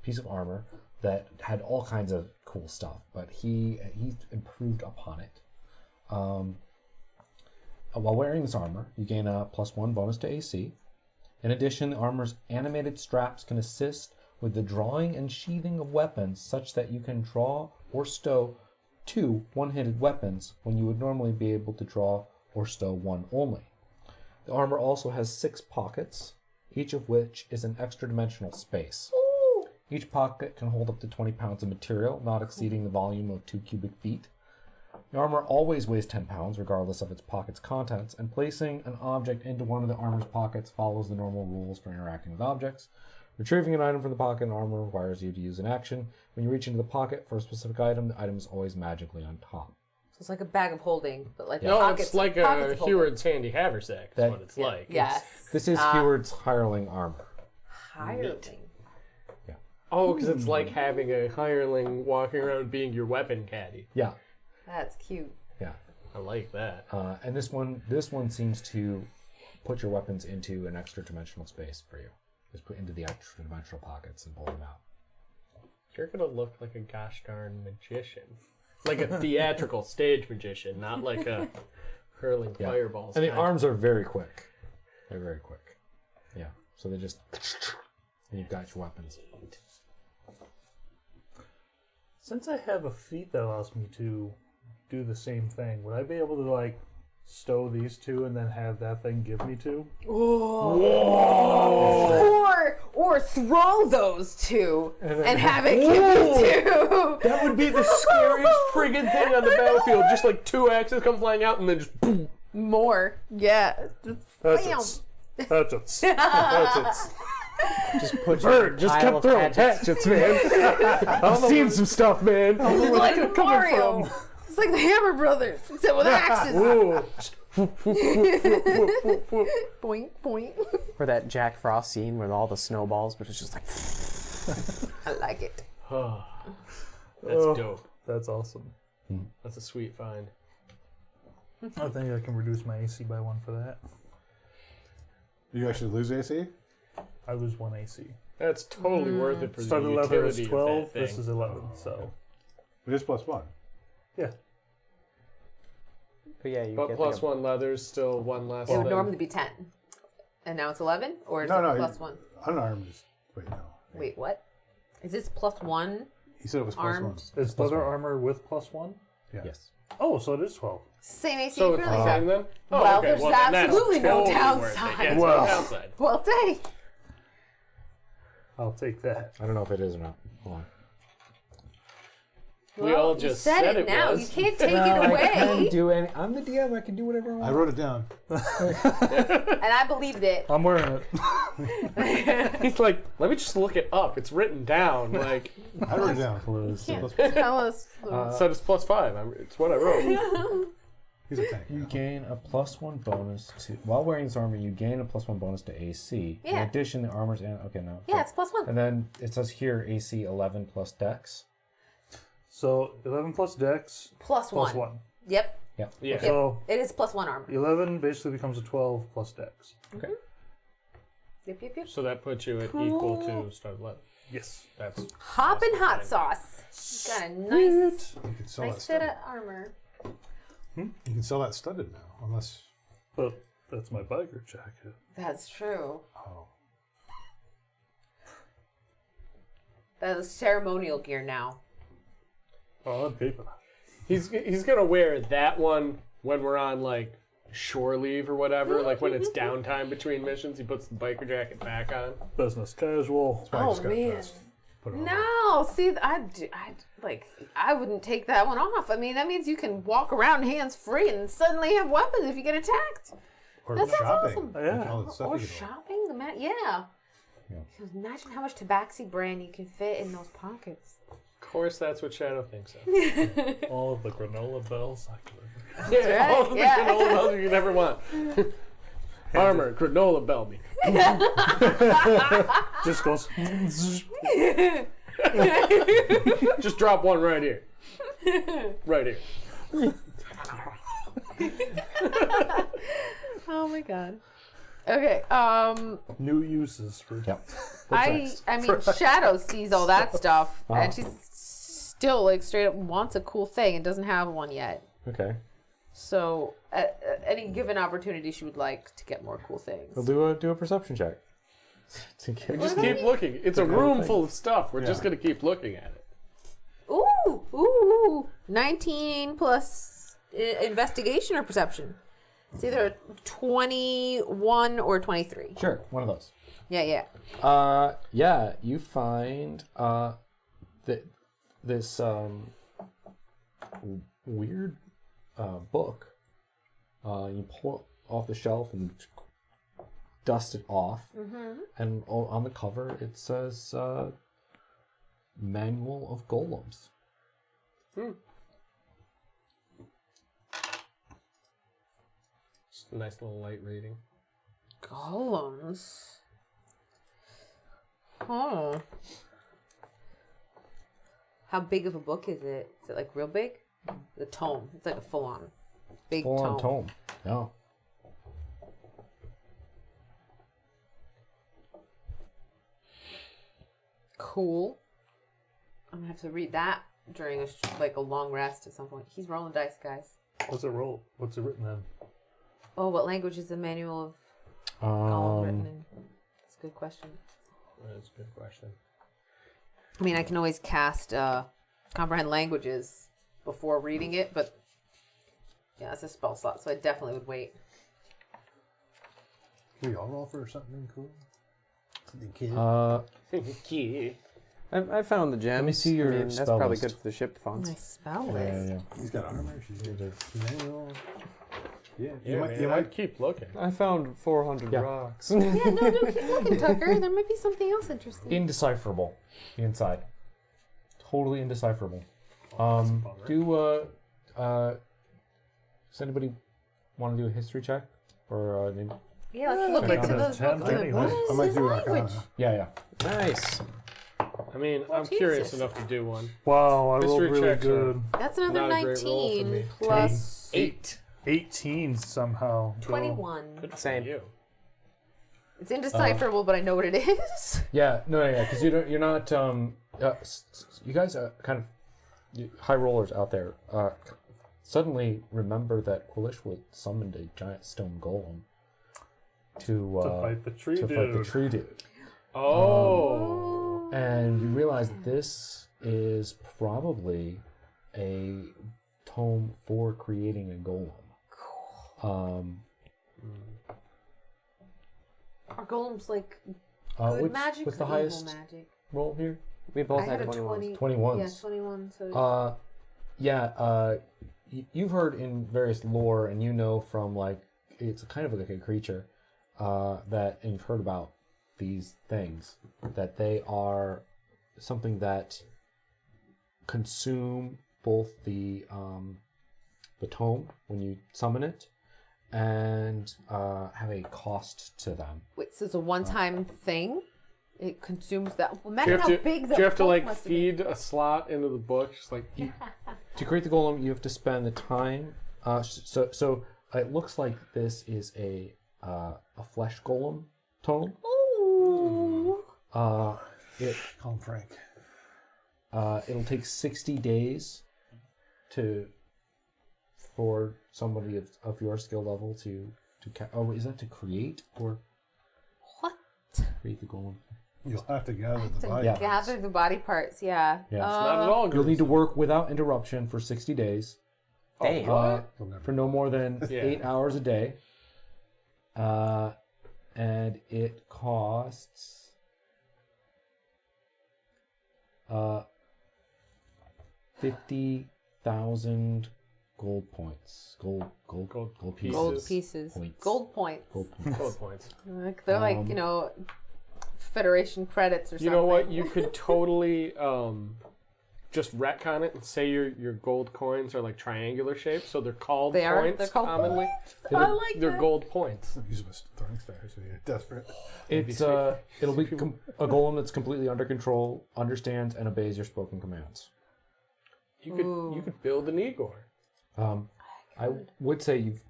[SPEAKER 4] piece of armor that had all kinds of cool stuff, but he improved upon it. While wearing this armor, you gain a +1 bonus to AC. In addition, the armor's animated straps can assist with the drawing and sheathing of weapons, such that you can draw or stow 2 one-handed weapons when you would normally be able to draw or stow 1 only. The armor also has 6 pockets, each of which is an extra-dimensional space.
[SPEAKER 2] Ooh.
[SPEAKER 4] Each pocket can hold up to 20 pounds of material, not exceeding the volume of 2 cubic feet. The armor always weighs 10 pounds, regardless of its pocket's contents, and placing an object into one of the armor's pockets follows the normal rules for interacting with objects. Retrieving an item from the pocket in armor requires you to use an action. When you reach into the pocket for a specific item, the item is always magically on top.
[SPEAKER 2] So it's like a bag of holding, but like
[SPEAKER 3] No,
[SPEAKER 2] pockets.
[SPEAKER 3] it's like
[SPEAKER 2] pockets
[SPEAKER 3] a
[SPEAKER 2] of holding.
[SPEAKER 3] Heward's handy haversack. That's what it's like.
[SPEAKER 2] Yes.
[SPEAKER 4] This is Heward's hireling armor.
[SPEAKER 2] Hireling.
[SPEAKER 3] Oh, because it's like having a hireling walking around being your weapon caddy.
[SPEAKER 4] Yeah,
[SPEAKER 2] That's cute.
[SPEAKER 4] yeah.
[SPEAKER 3] I like that.
[SPEAKER 4] And this one seems to put your weapons into an extra dimensional space for you. Just put into the extra dimensional pockets and pull them out.
[SPEAKER 3] You're gonna look like a gosh darn magician. Like a theatrical stage magician, not like a hurling fireballs.
[SPEAKER 4] And the
[SPEAKER 3] kind.
[SPEAKER 4] arms are very quick. They're very quick. Yeah. So they just and you've got your weapons.
[SPEAKER 1] Since I have a feat that allows me to do the same thing, would I be able to like stow these 2 and then have that thing give me 2?
[SPEAKER 2] Or throw those 2 and have it give you 2.
[SPEAKER 3] That would be the scariest friggin' thing on the battlefield. Just like 2 axes come flying out and then just boom.
[SPEAKER 2] More. Yeah.
[SPEAKER 1] Hatchets. Hatchets. Hatchets.
[SPEAKER 5] Just put your
[SPEAKER 3] Just
[SPEAKER 5] pile
[SPEAKER 3] kept
[SPEAKER 5] of
[SPEAKER 3] throwing
[SPEAKER 5] hatchets.
[SPEAKER 3] hatchets, man. I've seen some stuff, man.
[SPEAKER 2] It's like Mario. It's like the Hammer Brothers, except with axes.
[SPEAKER 3] Ooh.
[SPEAKER 2] Boink, boink.
[SPEAKER 5] Or that Jack Frost scene with all the snowballs, but it's just like.
[SPEAKER 2] I like it.
[SPEAKER 3] That's dope.
[SPEAKER 1] That's awesome.
[SPEAKER 3] That's a sweet find.
[SPEAKER 1] I think I can reduce my AC by 1 for that.
[SPEAKER 6] You actually lose AC?
[SPEAKER 1] I lose 1 AC.
[SPEAKER 3] That's totally worth it for
[SPEAKER 1] Started
[SPEAKER 3] the
[SPEAKER 1] leather
[SPEAKER 3] utility
[SPEAKER 1] is
[SPEAKER 3] of
[SPEAKER 1] 12,
[SPEAKER 3] that thing.
[SPEAKER 1] this is 11, so
[SPEAKER 6] It is +1.
[SPEAKER 1] yeah.
[SPEAKER 5] But yeah, you
[SPEAKER 3] But
[SPEAKER 5] get
[SPEAKER 3] plus
[SPEAKER 5] like a,
[SPEAKER 3] 1 leather's still 1 less.
[SPEAKER 2] It would
[SPEAKER 3] than-
[SPEAKER 2] normally be 10. And now it's 11? Or is
[SPEAKER 6] No,
[SPEAKER 2] it
[SPEAKER 6] no,
[SPEAKER 2] plus 1?
[SPEAKER 6] Unarmed is. Wait, no.
[SPEAKER 2] Wait, what? Is this plus 1
[SPEAKER 6] He said it was +1.
[SPEAKER 2] armed?
[SPEAKER 1] Is leather armor with +1?
[SPEAKER 6] Yeah.
[SPEAKER 4] Yes.
[SPEAKER 1] Oh, so it is 12.
[SPEAKER 2] Same AC
[SPEAKER 3] So it's
[SPEAKER 2] really
[SPEAKER 3] the same then? Oh,
[SPEAKER 2] Well,
[SPEAKER 3] okay.
[SPEAKER 2] there's
[SPEAKER 3] then that's
[SPEAKER 2] absolutely no
[SPEAKER 3] totally worth it.
[SPEAKER 2] downside.
[SPEAKER 3] Yeah, it's
[SPEAKER 1] Well.
[SPEAKER 3] no downside.
[SPEAKER 2] Well, dang.
[SPEAKER 1] I'll take that.
[SPEAKER 4] I don't know if it is or not. Hold on.
[SPEAKER 3] We all
[SPEAKER 2] you
[SPEAKER 3] just
[SPEAKER 2] said it now.
[SPEAKER 3] was.
[SPEAKER 2] You can't take it
[SPEAKER 4] I
[SPEAKER 2] away.
[SPEAKER 4] can do any. I'm the DM. I can do whatever I want.
[SPEAKER 6] I wrote it down.
[SPEAKER 2] And I believed it.
[SPEAKER 1] I'm wearing it.
[SPEAKER 3] He's like, let me just look it up. It's written down. Like,
[SPEAKER 6] I wrote it down.
[SPEAKER 2] Tell us.
[SPEAKER 3] said it's +5. It's what I wrote.
[SPEAKER 6] He's a tank.
[SPEAKER 4] You gain a +1 bonus to while wearing this armor. You gain a +1 bonus to AC.
[SPEAKER 2] Yeah.
[SPEAKER 4] In addition, the armor's okay no.
[SPEAKER 2] Yeah, it's +1.
[SPEAKER 4] And then it says here AC 11 plus Dex.
[SPEAKER 1] So 11 plus Dex
[SPEAKER 2] +1.
[SPEAKER 1] plus 1.
[SPEAKER 2] Yep.
[SPEAKER 3] Yeah.
[SPEAKER 1] So
[SPEAKER 2] It is +1 armor.
[SPEAKER 1] 11 basically becomes a 12 plus Dex.
[SPEAKER 4] Okay.
[SPEAKER 2] Yep.
[SPEAKER 3] So that puts you at equal to start 11.
[SPEAKER 1] Yes.
[SPEAKER 3] That's
[SPEAKER 2] Hoppin' hot sauce. Got a nice,
[SPEAKER 6] You can sell that
[SPEAKER 2] nice set
[SPEAKER 6] studded.
[SPEAKER 2] of armor.
[SPEAKER 6] You can sell that studded now, unless.
[SPEAKER 1] But that's my biker jacket.
[SPEAKER 2] That's true.
[SPEAKER 6] Oh.
[SPEAKER 2] That is ceremonial gear now.
[SPEAKER 1] Oh, I'd pay for that.
[SPEAKER 3] he's gonna wear that one when we're on like shore leave or whatever. Like when it's downtime between missions, he puts the biker jacket back on.
[SPEAKER 1] Business casual.
[SPEAKER 6] I
[SPEAKER 2] Oh
[SPEAKER 6] just got
[SPEAKER 2] man.
[SPEAKER 6] dressed. Put it on.
[SPEAKER 2] No, see, I wouldn't take that one off. I mean, that means you can walk around hands free and suddenly have weapons if you get attacked.
[SPEAKER 6] Or
[SPEAKER 2] That sounds
[SPEAKER 6] shopping.
[SPEAKER 2] awesome.
[SPEAKER 1] Yeah.
[SPEAKER 6] Like all the stuff
[SPEAKER 2] Or
[SPEAKER 6] you can buy.
[SPEAKER 2] shopping, yeah. Imagine how much Tabaxi brand you can fit in those pockets.
[SPEAKER 3] Of course, that's what Shadow thinks of.
[SPEAKER 1] All of the granola bells I could ever.
[SPEAKER 3] Yeah,
[SPEAKER 2] right,
[SPEAKER 3] all of the
[SPEAKER 2] yeah.
[SPEAKER 3] granola bells you could ever want. Armor, granola bell me.
[SPEAKER 1] Just goes.
[SPEAKER 3] Just drop one right here. Right here.
[SPEAKER 2] Oh my god. Okay,
[SPEAKER 1] New uses for.
[SPEAKER 4] Yep.
[SPEAKER 2] I mean, Shadow sees all that stuff, and she's still like straight up wants a cool thing and doesn't have one yet.
[SPEAKER 4] Okay.
[SPEAKER 2] So, at any given opportunity, she would like to get more cool things.
[SPEAKER 4] We'll do a perception check. To get-
[SPEAKER 3] We just keep looking. It's a room full of stuff. We're just gonna keep looking at it.
[SPEAKER 2] Ooh, 19 plus investigation or perception. It's either 21 or 23.
[SPEAKER 4] Sure, one of those.
[SPEAKER 2] Yeah.
[SPEAKER 4] Yeah, you find this weird book. You pull it off the shelf and dust it off, and on the cover it says "Manual of Golems."
[SPEAKER 3] Just a nice little light reading.
[SPEAKER 2] Golems. Oh. How big of a book is it? Is it like real big? The tome. It's like a full-on big
[SPEAKER 4] Full-on tome. Yeah.
[SPEAKER 2] Cool. I'm gonna have to read that during a long rest at some point. He's rolling dice, guys.
[SPEAKER 1] What's it roll? What's it written in?
[SPEAKER 2] Oh, what language is the manual of Gollum written in? That's a good question.
[SPEAKER 3] That's a good question.
[SPEAKER 2] I mean, I can always cast comprehend languages before reading it, but yeah, it's a spell slot, so I definitely would wait.
[SPEAKER 6] We all roll for something cool. Something kid.
[SPEAKER 3] Yeah.
[SPEAKER 5] I found the gems.
[SPEAKER 4] Let me see your
[SPEAKER 5] That's
[SPEAKER 4] spell
[SPEAKER 5] probably
[SPEAKER 4] list.
[SPEAKER 5] good for the ship fonts.
[SPEAKER 2] My spell list.
[SPEAKER 6] He's got armor. She's got manual. Yeah,
[SPEAKER 3] Yeah,
[SPEAKER 6] you might
[SPEAKER 3] keep looking.
[SPEAKER 5] I found 400
[SPEAKER 4] Yeah.
[SPEAKER 5] rocks.
[SPEAKER 2] Yeah, no, keep looking, Tucker. There might be something else interesting.
[SPEAKER 4] Indecipherable inside. Totally indecipherable. Does anybody want to do a history check? Or
[SPEAKER 2] Yeah, let's look into those
[SPEAKER 1] attempt
[SPEAKER 2] books.
[SPEAKER 1] anyway.
[SPEAKER 2] What is
[SPEAKER 6] I might
[SPEAKER 2] this
[SPEAKER 6] do
[SPEAKER 2] language?
[SPEAKER 6] Arcana.
[SPEAKER 4] yeah.
[SPEAKER 5] Nice.
[SPEAKER 3] I mean, I'm
[SPEAKER 2] Jesus.
[SPEAKER 3] curious enough to do one.
[SPEAKER 1] Wow, I rolled
[SPEAKER 3] History
[SPEAKER 1] really
[SPEAKER 3] checks are-
[SPEAKER 1] good.
[SPEAKER 2] That's another
[SPEAKER 3] Not a great roll for
[SPEAKER 2] 19
[SPEAKER 3] me.
[SPEAKER 2] plus
[SPEAKER 1] 18 somehow. So
[SPEAKER 2] 21.
[SPEAKER 3] Good for
[SPEAKER 5] Same.
[SPEAKER 3] you.
[SPEAKER 2] It's indecipherable, but I know what it is.
[SPEAKER 4] Yeah, because you're not. You guys are kind of high rollers out there. Suddenly remember that Quilishwood summoned a giant stone golem to
[SPEAKER 1] fight the tree
[SPEAKER 4] to
[SPEAKER 1] dude.
[SPEAKER 4] fight the tree dude.
[SPEAKER 3] Oh.
[SPEAKER 4] And you realize that this is probably a tome for creating a golem.
[SPEAKER 2] Are golems like good magic
[SPEAKER 4] what's
[SPEAKER 2] or
[SPEAKER 4] the
[SPEAKER 2] evil
[SPEAKER 4] highest
[SPEAKER 2] magic?
[SPEAKER 4] roll here?
[SPEAKER 5] We both
[SPEAKER 2] I had
[SPEAKER 5] had
[SPEAKER 2] a
[SPEAKER 5] 21.
[SPEAKER 2] 20.
[SPEAKER 4] 21.
[SPEAKER 2] Yeah, 21. So
[SPEAKER 4] You've heard in various lore, and you know from like it's kind of like a creature that, and you've heard about these things that they are something that consume both the tome when you summon it, and have a cost to them.
[SPEAKER 2] Wait, so it's a one-time thing? It consumes that. Well,
[SPEAKER 3] Do you
[SPEAKER 2] imagine
[SPEAKER 3] have
[SPEAKER 2] how
[SPEAKER 3] to,
[SPEAKER 2] big the
[SPEAKER 3] do you have to
[SPEAKER 2] book
[SPEAKER 3] like
[SPEAKER 2] must have been.
[SPEAKER 3] feed a slot into the book? Just like
[SPEAKER 4] To create the golem, you have to spend the time. So it looks like this is a flesh golem tome.
[SPEAKER 2] Ooh.
[SPEAKER 6] Call him Frank.
[SPEAKER 4] It'll take 60 days for somebody of your skill level to is that to create or
[SPEAKER 2] What?
[SPEAKER 4] create the golem?
[SPEAKER 6] You'll have to gather the
[SPEAKER 2] To
[SPEAKER 6] body.
[SPEAKER 4] Yeah.
[SPEAKER 2] gather the body parts, yeah.
[SPEAKER 4] Yeah.
[SPEAKER 3] not at all.
[SPEAKER 4] You'll need to work without interruption for 60 days.
[SPEAKER 5] Damn.
[SPEAKER 4] For no more than
[SPEAKER 3] Yeah.
[SPEAKER 4] 8 hours a day. And it costs 50,000 gold points. Gold pieces.
[SPEAKER 2] Gold pieces.
[SPEAKER 4] Points.
[SPEAKER 2] Gold points.
[SPEAKER 4] Gold points.
[SPEAKER 3] Gold points.
[SPEAKER 2] Like, they're like, Federation credits or something.
[SPEAKER 3] You know what? You could totally just retcon it and say your gold coins are like triangular shaped, so they're called
[SPEAKER 2] They are?
[SPEAKER 3] points
[SPEAKER 2] They're called
[SPEAKER 3] commonly.
[SPEAKER 2] I like
[SPEAKER 3] They're
[SPEAKER 2] that.
[SPEAKER 3] gold points.
[SPEAKER 6] Use them as throwing stars so you're desperate.
[SPEAKER 4] It's it'll be a golem that's completely under control, understands and obeys your spoken commands.
[SPEAKER 3] You could build an Igor.
[SPEAKER 4] I would say you've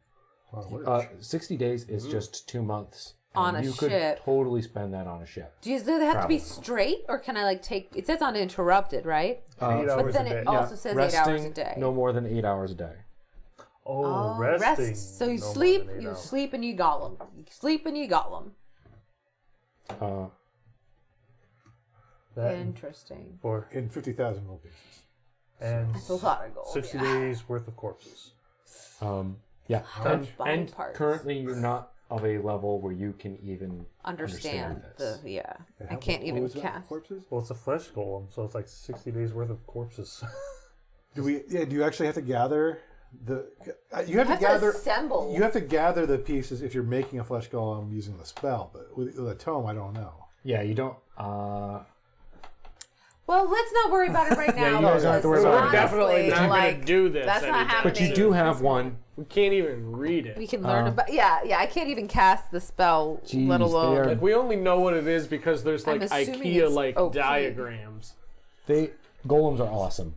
[SPEAKER 6] Wow, what a
[SPEAKER 4] 60 days is just 2 months.
[SPEAKER 2] On
[SPEAKER 4] and
[SPEAKER 2] a
[SPEAKER 4] you could
[SPEAKER 2] ship.
[SPEAKER 4] totally spend that on a ship.
[SPEAKER 2] Do they have to be straight, or can I like take? It says uninterrupted, right?
[SPEAKER 1] 8 hours
[SPEAKER 2] But then
[SPEAKER 1] a day.
[SPEAKER 2] it also says 8
[SPEAKER 4] Resting
[SPEAKER 2] hours a day.
[SPEAKER 4] no more than 8 hours a day.
[SPEAKER 1] Oh, resting.
[SPEAKER 2] Rest. So you
[SPEAKER 1] no more
[SPEAKER 2] sleep,
[SPEAKER 1] than 8
[SPEAKER 2] you
[SPEAKER 1] hours.
[SPEAKER 2] sleep, and you golem. You sleep and you golem.
[SPEAKER 1] That
[SPEAKER 2] Interesting.
[SPEAKER 1] for
[SPEAKER 6] in 50,000 gold pieces.
[SPEAKER 1] and
[SPEAKER 2] That's a lot of gold.
[SPEAKER 1] 60
[SPEAKER 2] yeah.
[SPEAKER 1] days worth of corpses.
[SPEAKER 4] Yeah,
[SPEAKER 2] Body
[SPEAKER 4] and
[SPEAKER 2] parts.
[SPEAKER 4] currently you're not of a level where you can even
[SPEAKER 2] Understand
[SPEAKER 4] this.
[SPEAKER 2] I can't even cast.
[SPEAKER 6] Corpses?
[SPEAKER 1] Well, it's a flesh golem, so it's like 60 days worth of corpses.
[SPEAKER 6] Do you actually have to gather the? You have to
[SPEAKER 2] have to
[SPEAKER 6] gather.
[SPEAKER 2] assemble.
[SPEAKER 6] You have to gather the pieces if you're making a flesh golem using the spell. But with a tome, I don't know.
[SPEAKER 4] Yeah, you don't.
[SPEAKER 2] Well, let's not worry about it right now.
[SPEAKER 4] you guys don't have to worry about it.
[SPEAKER 3] We're definitely not
[SPEAKER 2] like,
[SPEAKER 3] going to do this.
[SPEAKER 2] That's not
[SPEAKER 3] anytime
[SPEAKER 2] happening.
[SPEAKER 4] But you do have one.
[SPEAKER 3] We can't even read it.
[SPEAKER 2] We can learn about. Yeah. I can't even cast the spell,
[SPEAKER 4] Jeez,
[SPEAKER 2] let
[SPEAKER 4] they
[SPEAKER 2] alone.
[SPEAKER 4] are-
[SPEAKER 3] Like we only know what it is because there's
[SPEAKER 2] I'm
[SPEAKER 3] like
[SPEAKER 2] assuming
[SPEAKER 3] IKEA
[SPEAKER 2] it's
[SPEAKER 3] like
[SPEAKER 2] OP.
[SPEAKER 3] diagrams.
[SPEAKER 4] Golems are awesome.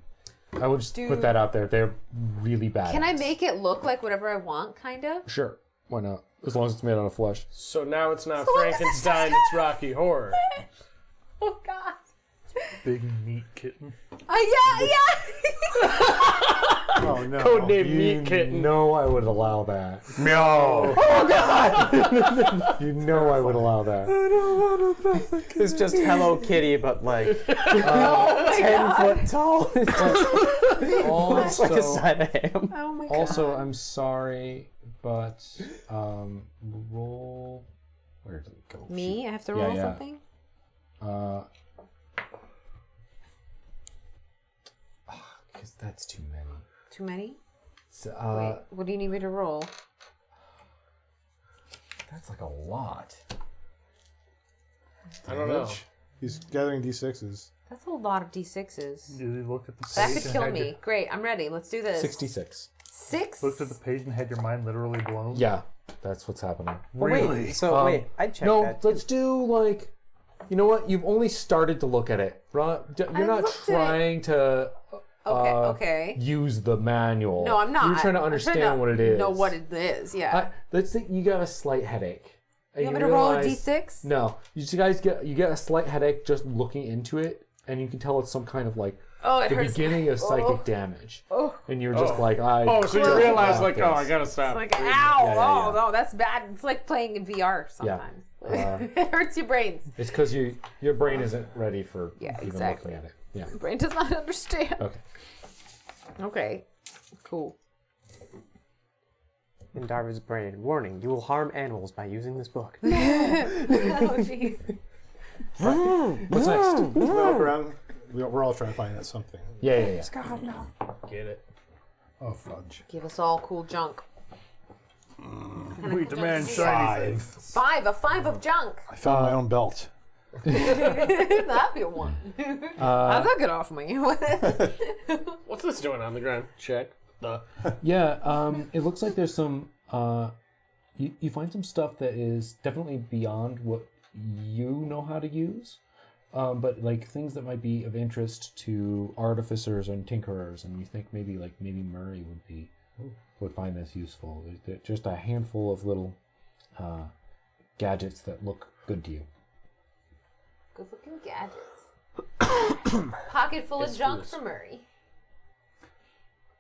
[SPEAKER 4] I would just put that out there. They're really bad.
[SPEAKER 2] Can I make it look like whatever I want, kind of?
[SPEAKER 4] Sure. Why not? As long as it's made out of flesh.
[SPEAKER 3] So now it's not
[SPEAKER 2] long as it's
[SPEAKER 3] Frankenstein, it's Rocky Horror.
[SPEAKER 2] Oh God.
[SPEAKER 1] Big meat kitten.
[SPEAKER 2] Yeah.
[SPEAKER 6] Oh no!
[SPEAKER 3] Codename Meat Kitten.
[SPEAKER 4] No, I would allow that.
[SPEAKER 6] No!
[SPEAKER 4] You know I would allow that.
[SPEAKER 5] It's just Hello Kitty, but like 10 foot tall. It's just like a side of ham.
[SPEAKER 2] Oh my God.
[SPEAKER 4] Also, I'm sorry, but roll. Where did it go?
[SPEAKER 2] Me? I have to
[SPEAKER 4] Yeah,
[SPEAKER 2] roll
[SPEAKER 4] yeah.
[SPEAKER 2] something.
[SPEAKER 4] Because that's too many.
[SPEAKER 2] Too many?
[SPEAKER 4] So,
[SPEAKER 2] Wait. What do you need me to roll?
[SPEAKER 4] that's like a lot.
[SPEAKER 3] I don't know.
[SPEAKER 6] He's gathering d6s.
[SPEAKER 2] That's a lot of d6s.
[SPEAKER 1] You looked at the
[SPEAKER 2] That
[SPEAKER 1] page
[SPEAKER 2] could
[SPEAKER 1] and
[SPEAKER 2] kill
[SPEAKER 1] had
[SPEAKER 2] me.
[SPEAKER 1] your-
[SPEAKER 2] Great. I'm ready. Let's do this.
[SPEAKER 4] 66.
[SPEAKER 2] 6?
[SPEAKER 1] Looked at the page and had your mind literally blown.
[SPEAKER 4] Yeah, that's what's happening.
[SPEAKER 1] Really?
[SPEAKER 5] Wait, so wait, I'd check
[SPEAKER 4] No,
[SPEAKER 5] that. Too.
[SPEAKER 4] let's do like. You know what? You've only started to look at it. Right? You're not
[SPEAKER 2] looked at it.
[SPEAKER 4] trying to
[SPEAKER 2] Okay.
[SPEAKER 4] use the manual.
[SPEAKER 2] No, I'm not.
[SPEAKER 4] You're trying to
[SPEAKER 2] I'm
[SPEAKER 4] understand what it is.
[SPEAKER 2] Know what it is, yeah.
[SPEAKER 4] Let's think you got a slight headache.
[SPEAKER 2] you want me to roll a d6?
[SPEAKER 4] No, you guys get a slight headache just looking into it, and you can tell it's some kind of like
[SPEAKER 2] Oh, it
[SPEAKER 4] the
[SPEAKER 2] hurts.
[SPEAKER 4] beginning of psychic damage.
[SPEAKER 2] Oh.
[SPEAKER 4] And you're just like,
[SPEAKER 3] Oh, so you realize like, oh, I gotta stop.
[SPEAKER 2] Like,
[SPEAKER 3] reading.
[SPEAKER 2] ow,
[SPEAKER 4] yeah.
[SPEAKER 2] no, that's bad. It's like playing in VR sometimes. It hurts your brains.
[SPEAKER 4] It's because your brain isn't ready for
[SPEAKER 2] Yeah,
[SPEAKER 4] even
[SPEAKER 2] exactly.
[SPEAKER 4] looking at it. Yeah.
[SPEAKER 2] Your brain does not understand.
[SPEAKER 4] Okay.
[SPEAKER 2] Okay, cool.
[SPEAKER 5] In Darvin's brain, warning: you will harm animals by using this book.
[SPEAKER 2] Oh, jeez.
[SPEAKER 4] What's next?
[SPEAKER 6] We look around. We're all trying to find out something.
[SPEAKER 4] Yeah.
[SPEAKER 3] get it.
[SPEAKER 6] Oh, fudge.
[SPEAKER 2] Give us all cool junk.
[SPEAKER 1] We demand shiny things.
[SPEAKER 2] 5 of junk.
[SPEAKER 6] I found my own belt.
[SPEAKER 2] That'd be a 1. How'd that get off me?
[SPEAKER 3] What's this doing on the ground? Check.
[SPEAKER 4] Yeah, it looks like there's some. You find some stuff that is definitely beyond what you know how to use, but like things that might be of interest to artificers and tinkerers, and you think maybe Murray would find this useful. There's just a handful of little gadgets that look good to you.
[SPEAKER 2] Good looking gadgets. Pocket full of junk for Murray.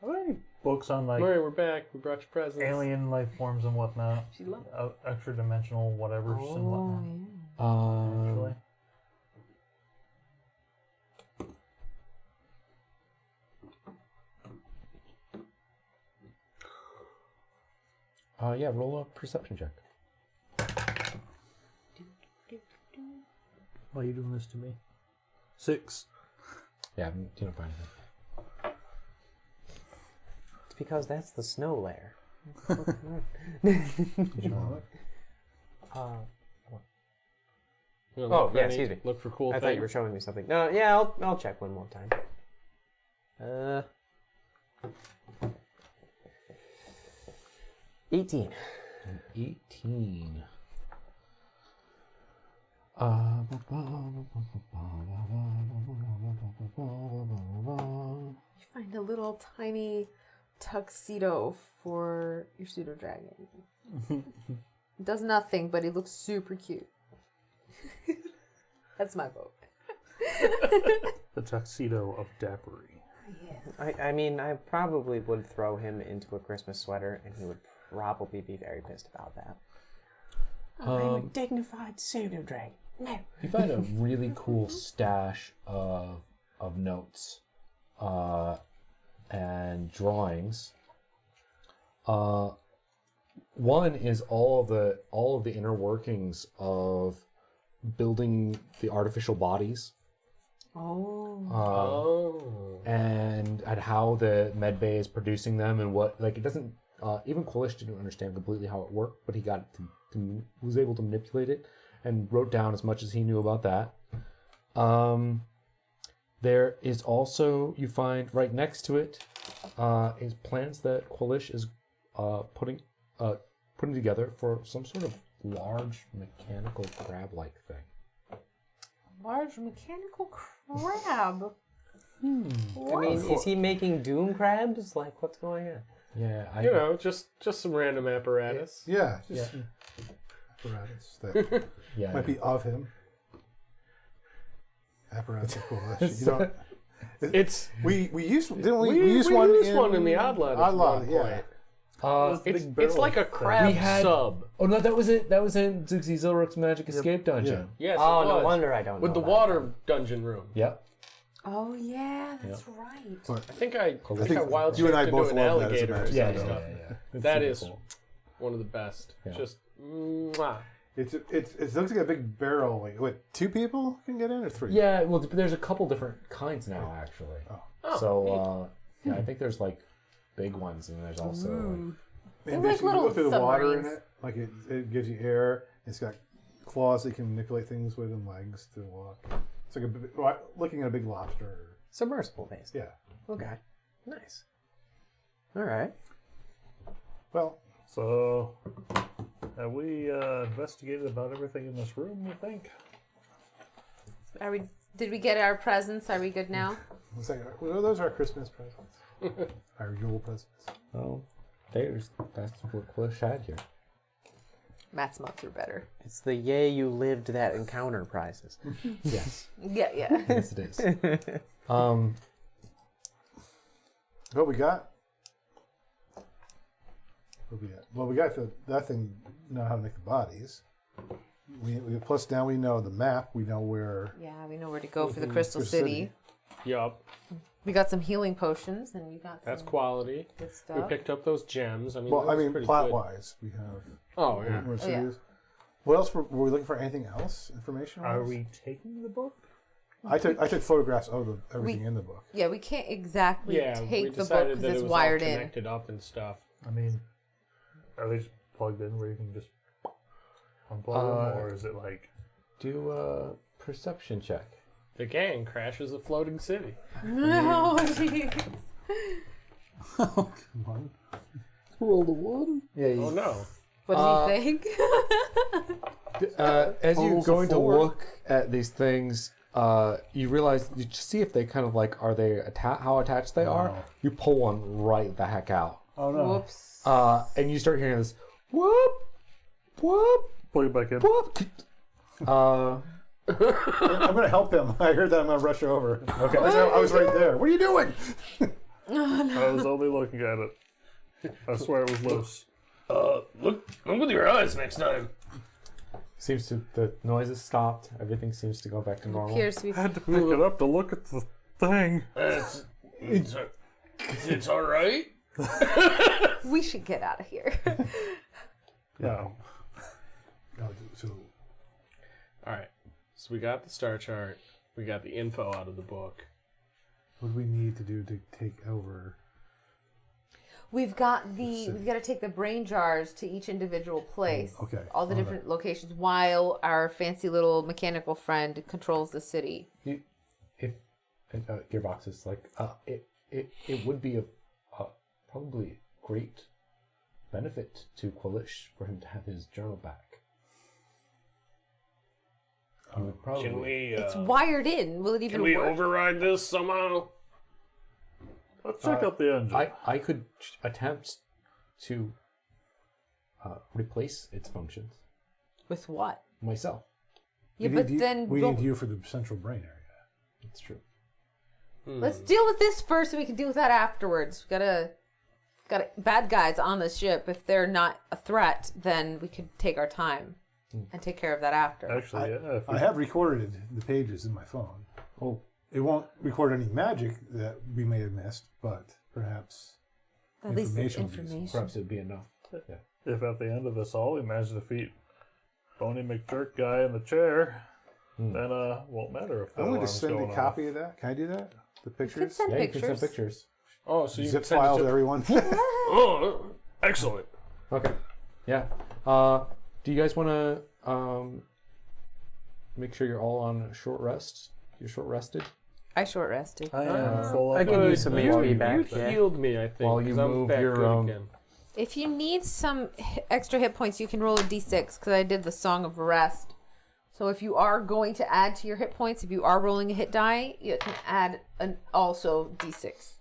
[SPEAKER 1] Are there any books on like
[SPEAKER 3] Murray, we're back. We brought you presents.
[SPEAKER 1] alien life forms and whatnot?
[SPEAKER 2] She loves
[SPEAKER 1] Extra dimensional whatever and whatnot. Actually.
[SPEAKER 4] Yeah, roll a perception check.
[SPEAKER 1] Why are you doing this to me? 6.
[SPEAKER 4] Yeah, you don't find anything.
[SPEAKER 5] It's because that's the snow layer.
[SPEAKER 3] Oh,
[SPEAKER 5] yeah, excuse me.
[SPEAKER 3] Look for cool
[SPEAKER 5] I
[SPEAKER 3] things.
[SPEAKER 5] thought you were showing me something. No, yeah, I'll check one more time. 18.
[SPEAKER 4] 18.
[SPEAKER 2] You find a little tiny tuxedo for your pseudo dragon. Does nothing, but it looks super cute. That's my vote.
[SPEAKER 1] The tuxedo of dappery.
[SPEAKER 5] I mean, I probably would throw him into a Christmas sweater, and he would probably be very pissed about that. I'm a dignified pseudo dragon. No.
[SPEAKER 4] You find a really cool stash of notes and drawings. One is all of the inner workings of building the artificial bodies. And how the med bay is producing them and what, like, it doesn't, even Quilish didn't understand completely how it worked, but he got was able to manipulate it and wrote down as much as he knew about that. There is also, you find right next to it, is plans that Quilish is putting together for some sort of large mechanical crab-like thing.
[SPEAKER 2] Large mechanical crab.
[SPEAKER 5] I mean, is he making doom crabs? Like, what's going on?
[SPEAKER 4] Yeah,
[SPEAKER 3] just some random apparatus.
[SPEAKER 6] Yeah, just apparatus that might be of him. Apparatus of Quilish. You know,
[SPEAKER 3] It's
[SPEAKER 6] we used didn't we?
[SPEAKER 3] we
[SPEAKER 6] used
[SPEAKER 3] used
[SPEAKER 6] one
[SPEAKER 3] one in the Odd Lot.
[SPEAKER 6] Odd Lot, yeah.
[SPEAKER 3] It's like a crab sub.
[SPEAKER 4] Oh no, that was it. That was in Zuxi Zilric's Magic Escape Dungeon.
[SPEAKER 3] Yes,
[SPEAKER 5] Oh,
[SPEAKER 3] it
[SPEAKER 5] no
[SPEAKER 3] was.
[SPEAKER 5] wonder I don't
[SPEAKER 3] With
[SPEAKER 5] know
[SPEAKER 3] the
[SPEAKER 5] about
[SPEAKER 3] water dungeon room.
[SPEAKER 4] Yep.
[SPEAKER 2] Oh yeah, that's right.
[SPEAKER 6] But
[SPEAKER 3] I think I wild
[SPEAKER 6] you and I
[SPEAKER 3] shaped
[SPEAKER 6] both
[SPEAKER 3] into an
[SPEAKER 6] love that as a
[SPEAKER 3] alligator or
[SPEAKER 6] magic
[SPEAKER 3] some
[SPEAKER 6] stuff.
[SPEAKER 3] stuff.
[SPEAKER 4] It's
[SPEAKER 3] That
[SPEAKER 4] super
[SPEAKER 3] is
[SPEAKER 4] cool.
[SPEAKER 3] one of the best.
[SPEAKER 4] Yeah.
[SPEAKER 3] Just mwah.
[SPEAKER 6] it looks like a big barrel. Like, what, 2 people can get in or 3?
[SPEAKER 4] Yeah, well, there's a couple different kinds now, actually.
[SPEAKER 3] Oh,
[SPEAKER 4] So, I think there's like big ones, and there's also
[SPEAKER 6] And
[SPEAKER 2] They're like
[SPEAKER 6] basically you
[SPEAKER 2] little
[SPEAKER 6] go through the water in
[SPEAKER 2] submarines.
[SPEAKER 6] it. Like it gives you air. It's got claws that you can manipulate things with and legs to walk. It's like looking at a big lobster.
[SPEAKER 5] Submersible based.
[SPEAKER 6] Yeah.
[SPEAKER 5] Okay. Nice. All right.
[SPEAKER 6] Well,
[SPEAKER 1] So, have we investigated about everything in this room, you think?
[SPEAKER 2] Did we get our presents? Are we good now?
[SPEAKER 6] it's like, well, those are our Christmas presents. Our Yule presents.
[SPEAKER 4] that's what Quilish had here.
[SPEAKER 2] Matt's mugs are better.
[SPEAKER 5] It's the yay you lived that encounter prizes.
[SPEAKER 4] Yes.
[SPEAKER 2] Yeah.
[SPEAKER 4] Yes, it is.
[SPEAKER 6] What we got? Well, we got that thing. Know how to make the bodies. We plus now we know the map. We know where.
[SPEAKER 2] Yeah, we know where to go for the Crystal City.
[SPEAKER 3] Yup.
[SPEAKER 2] We got some healing potions, and we got some
[SPEAKER 3] That's quality.
[SPEAKER 2] good
[SPEAKER 3] We
[SPEAKER 2] stuff.
[SPEAKER 3] picked up those gems. I mean,
[SPEAKER 6] Well,
[SPEAKER 3] that
[SPEAKER 6] I
[SPEAKER 3] was
[SPEAKER 6] mean,
[SPEAKER 3] pretty
[SPEAKER 6] plot
[SPEAKER 3] good.
[SPEAKER 6] wise, we have.
[SPEAKER 3] Oh yeah.
[SPEAKER 6] More
[SPEAKER 2] Oh, yeah.
[SPEAKER 6] cities. What else were we looking for? Anything else? Information?
[SPEAKER 1] Are we taking the book?
[SPEAKER 6] I took photographs of everything in the book.
[SPEAKER 2] Yeah, we can't exactly
[SPEAKER 3] Yeah, we
[SPEAKER 2] take the book
[SPEAKER 3] decided
[SPEAKER 2] because
[SPEAKER 3] that it
[SPEAKER 2] it's
[SPEAKER 3] was
[SPEAKER 2] wired
[SPEAKER 3] all
[SPEAKER 2] in.
[SPEAKER 3] connected up and stuff.
[SPEAKER 1] I mean, are they just plugged in where you can just unplug them, or is it like...
[SPEAKER 4] Do a perception check.
[SPEAKER 3] The gang crashes a floating city.
[SPEAKER 2] No, jeez.
[SPEAKER 6] Oh, come on.
[SPEAKER 4] Roll the 1. Yeah.
[SPEAKER 3] Oh no.
[SPEAKER 2] What do you think?
[SPEAKER 4] As you're
[SPEAKER 1] Rolls a
[SPEAKER 4] going to
[SPEAKER 1] 4.
[SPEAKER 4] look at these things, you realize you see if they kind of like are they how attached they are. You pull one right the heck out,
[SPEAKER 6] Oh, no.
[SPEAKER 2] Whoops.
[SPEAKER 4] and you start hearing this whoop, whoop,
[SPEAKER 1] Plug it back in.
[SPEAKER 4] whoop.
[SPEAKER 6] I'm going to help him. I heard that. I'm going to rush over. Okay. I was right there. What are you doing?
[SPEAKER 1] I was only looking at it. I swear it was loose.
[SPEAKER 3] Look with your eyes next time.
[SPEAKER 4] Seems to the noise has stopped. Everything seems to go back to normal.
[SPEAKER 2] Appears to be.
[SPEAKER 1] I had to pick it up to look at the thing.
[SPEAKER 3] It's all right.
[SPEAKER 2] We should get out of here.
[SPEAKER 1] Yeah.
[SPEAKER 6] So,
[SPEAKER 3] All right. So we got the star chart. We got the info out of the book.
[SPEAKER 6] what do we need to do to take over?
[SPEAKER 2] We've got to take the brain jars to each individual place.
[SPEAKER 6] Okay.
[SPEAKER 2] All the different locations while our fancy little mechanical friend controls the city.
[SPEAKER 4] If Gearbox is like, it would be a probably great benefit to Quilish for him to have his journal back. He would probably.
[SPEAKER 3] Can we?
[SPEAKER 2] It's wired in. Will it even
[SPEAKER 3] Can we
[SPEAKER 2] work?
[SPEAKER 3] override this somehow?
[SPEAKER 1] Let's check out the engine.
[SPEAKER 4] I could attempt to replace its functions
[SPEAKER 2] With what?
[SPEAKER 4] myself.
[SPEAKER 2] Yeah,
[SPEAKER 6] We
[SPEAKER 2] but
[SPEAKER 6] need
[SPEAKER 2] then
[SPEAKER 6] we need you for the central brain area.
[SPEAKER 4] That's true.
[SPEAKER 2] let's deal with this first, and we can deal with that afterwards. We gotta bad guys on the ship. If they're not a threat, then we could take our time and take care of that after.
[SPEAKER 1] Actually, yeah. If we,
[SPEAKER 6] I have recorded the pages in my phone.
[SPEAKER 4] Oh,
[SPEAKER 6] It won't record any magic that we may have missed, but perhaps
[SPEAKER 2] At least it's
[SPEAKER 6] information would be useful.
[SPEAKER 2] information.
[SPEAKER 4] perhaps it would be enough. Yeah.
[SPEAKER 1] if at the end of this all we manage to defeat Boney McJerk guy in the chair, then won't matter if the
[SPEAKER 6] I'm going to
[SPEAKER 1] alarm's
[SPEAKER 6] send
[SPEAKER 1] going
[SPEAKER 6] a
[SPEAKER 1] off.
[SPEAKER 6] copy of that. Can I do that? The
[SPEAKER 2] You can
[SPEAKER 6] pictures?
[SPEAKER 2] send
[SPEAKER 4] Yeah, you can
[SPEAKER 2] pictures.
[SPEAKER 4] send pictures.
[SPEAKER 3] Oh, so you
[SPEAKER 6] Zip
[SPEAKER 3] can send it
[SPEAKER 6] file to
[SPEAKER 3] to
[SPEAKER 6] everyone.
[SPEAKER 3] Oh, excellent.
[SPEAKER 4] Okay. Yeah. Do you guys want to make sure you're all on short rest? You're short rested?
[SPEAKER 2] I short rested.
[SPEAKER 1] I am full
[SPEAKER 5] I
[SPEAKER 1] of
[SPEAKER 5] can
[SPEAKER 1] it.
[SPEAKER 5] use some
[SPEAKER 3] You
[SPEAKER 5] HP back. Yeah.
[SPEAKER 3] healed me, I think.
[SPEAKER 4] While you
[SPEAKER 3] 'cause I'm
[SPEAKER 4] move
[SPEAKER 3] back
[SPEAKER 4] your,
[SPEAKER 3] good again.
[SPEAKER 2] If you need some extra hit points, you can roll a d6 because I did the Song of Rest. So if you are going to add to your hit points, if you are rolling a hit die, you can add an also d6.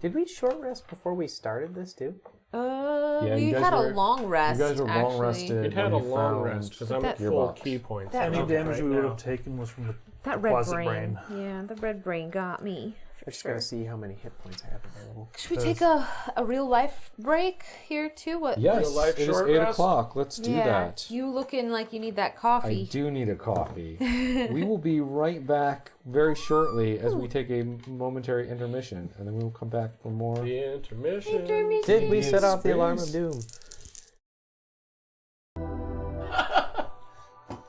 [SPEAKER 5] Did we short rest before we started this too?
[SPEAKER 4] Yeah,
[SPEAKER 2] We
[SPEAKER 4] you guys
[SPEAKER 2] had
[SPEAKER 4] were-
[SPEAKER 2] a long rest.
[SPEAKER 4] You guys are
[SPEAKER 2] actually.
[SPEAKER 4] long rested.
[SPEAKER 3] It had
[SPEAKER 4] when
[SPEAKER 3] a
[SPEAKER 4] you
[SPEAKER 3] long
[SPEAKER 4] found
[SPEAKER 3] rest because I'm at
[SPEAKER 2] that-
[SPEAKER 3] full
[SPEAKER 4] Gearbox.
[SPEAKER 3] key points.
[SPEAKER 2] That-
[SPEAKER 1] Any
[SPEAKER 3] Right
[SPEAKER 1] damage we would
[SPEAKER 3] now.
[SPEAKER 1] have taken was from the
[SPEAKER 2] That red
[SPEAKER 1] Quasi
[SPEAKER 2] brain.
[SPEAKER 1] brain.
[SPEAKER 2] Yeah, the red brain got me.
[SPEAKER 5] I just gotta see how many hit points I have available.
[SPEAKER 2] Should we take a real life break here too? What?
[SPEAKER 4] Yes,
[SPEAKER 3] Real life
[SPEAKER 4] it is
[SPEAKER 3] short
[SPEAKER 4] 8
[SPEAKER 3] rest?
[SPEAKER 4] o'clock. Let's do that.
[SPEAKER 2] You looking like you need that
[SPEAKER 4] I
[SPEAKER 2] coffee.
[SPEAKER 4] do need a coffee. We will be right back very shortly as we take a momentary intermission, and then we will come back for more.
[SPEAKER 3] The intermission.
[SPEAKER 5] Did we set off the alarm of
[SPEAKER 4] Space.
[SPEAKER 5] doom?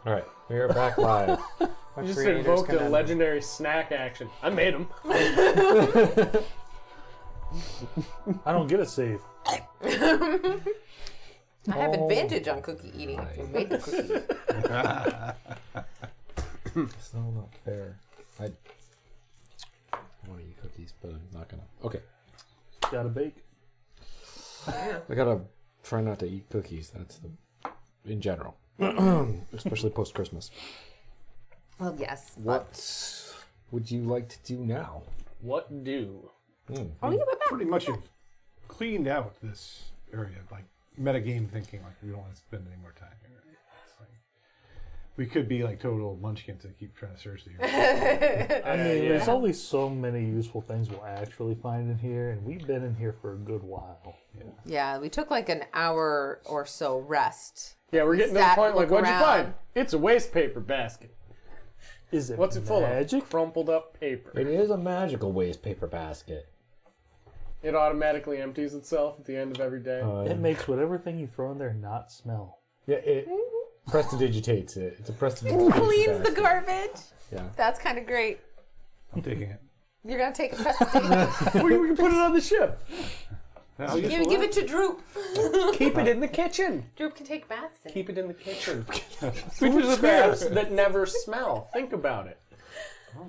[SPEAKER 4] All right, we are back live.
[SPEAKER 5] My
[SPEAKER 3] You just
[SPEAKER 5] creators
[SPEAKER 3] invoked a
[SPEAKER 5] conundrum.
[SPEAKER 3] legendary snack action. I made him.
[SPEAKER 1] I don't get a save.
[SPEAKER 2] I have advantage on cookie eating. If you made the cookies.
[SPEAKER 4] It's not fair. I want to eat cookies, but I'm not gonna. Okay,
[SPEAKER 1] Gotta bake.
[SPEAKER 4] I gotta try not to eat cookies. That's in general, especially post Christmas.
[SPEAKER 2] Well, yes.
[SPEAKER 4] What would you like to do now?
[SPEAKER 3] What do?
[SPEAKER 2] Oh, yeah, we're back.
[SPEAKER 6] Pretty much have cleaned out this area, like metagame thinking, like we don't want to spend any more time here. It's like, we could be like total munchkins and keep trying to search the area.
[SPEAKER 1] I mean, there's only so many useful things we'll actually find in here, and we've been in here for a good while.
[SPEAKER 2] Yeah, we took like an hour or so rest.
[SPEAKER 3] Yeah, we're getting to the
[SPEAKER 2] Sat,
[SPEAKER 3] point like,
[SPEAKER 2] look
[SPEAKER 3] what'd you
[SPEAKER 2] around.
[SPEAKER 3] find? It's a waste paper basket.
[SPEAKER 1] Is it
[SPEAKER 3] What's it full
[SPEAKER 1] magic?
[SPEAKER 3] of? Crumpled up paper.
[SPEAKER 4] It is a magical waste paper basket.
[SPEAKER 3] It automatically empties itself at the end of every day.
[SPEAKER 1] It makes whatever thing you throw in there not smell.
[SPEAKER 4] Yeah, it prestidigitates it. It's a prestidigitation
[SPEAKER 2] Cleans the
[SPEAKER 4] basket.
[SPEAKER 2] garbage.
[SPEAKER 4] Yeah.
[SPEAKER 2] That's kind of great.
[SPEAKER 6] I'm taking it.
[SPEAKER 2] You're gonna take it. Press the table.
[SPEAKER 3] We can put it on the ship.
[SPEAKER 6] I'll use
[SPEAKER 2] Give it to Droop.
[SPEAKER 3] Keep it in the kitchen.
[SPEAKER 2] Droop can take baths in it.
[SPEAKER 3] Keep it in the kitchen. Food scraps that never smell. Think about it.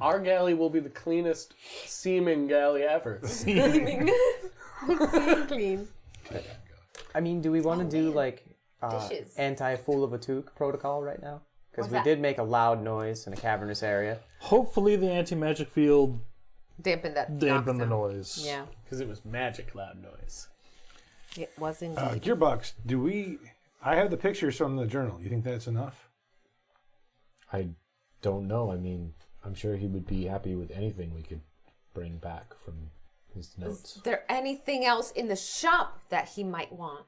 [SPEAKER 3] Our galley will be the cleanest seeming galley ever.
[SPEAKER 2] Clean.
[SPEAKER 5] I mean, do we want to do like
[SPEAKER 2] Dishes.
[SPEAKER 5] anti-fool of a toque protocol right now? Because
[SPEAKER 2] What's
[SPEAKER 5] we
[SPEAKER 2] that?
[SPEAKER 5] did make a loud noise in a cavernous area.
[SPEAKER 1] Hopefully the anti-magic field
[SPEAKER 2] Dampen
[SPEAKER 1] dampened the noise.
[SPEAKER 2] Yeah,
[SPEAKER 3] Because it was magic loud noise.
[SPEAKER 2] it was indeed.
[SPEAKER 6] Gearbox, I have the pictures from the journal. You think that's enough?
[SPEAKER 4] I don't know. I mean, I'm sure he would be happy with anything we could bring back from his
[SPEAKER 2] Is
[SPEAKER 4] notes.
[SPEAKER 2] there anything else in the shop that he might want?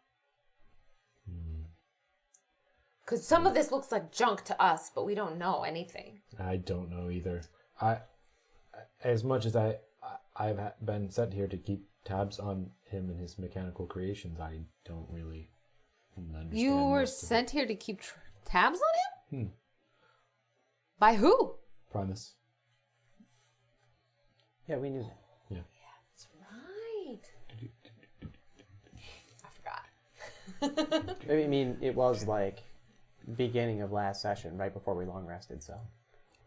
[SPEAKER 2] Because some of this looks like junk to us, but we don't know anything.
[SPEAKER 4] I don't know either. As much as I've been sent here to keep tabs on him and his mechanical creations, I don't really understand.
[SPEAKER 2] You were
[SPEAKER 4] most of it.
[SPEAKER 2] sent here to keep tabs on him? By who?
[SPEAKER 4] Primus.
[SPEAKER 5] Yeah, we knew that.
[SPEAKER 4] Yeah.
[SPEAKER 2] That's right. I forgot.
[SPEAKER 5] I mean, it was like beginning of last session, right before we long rested. So,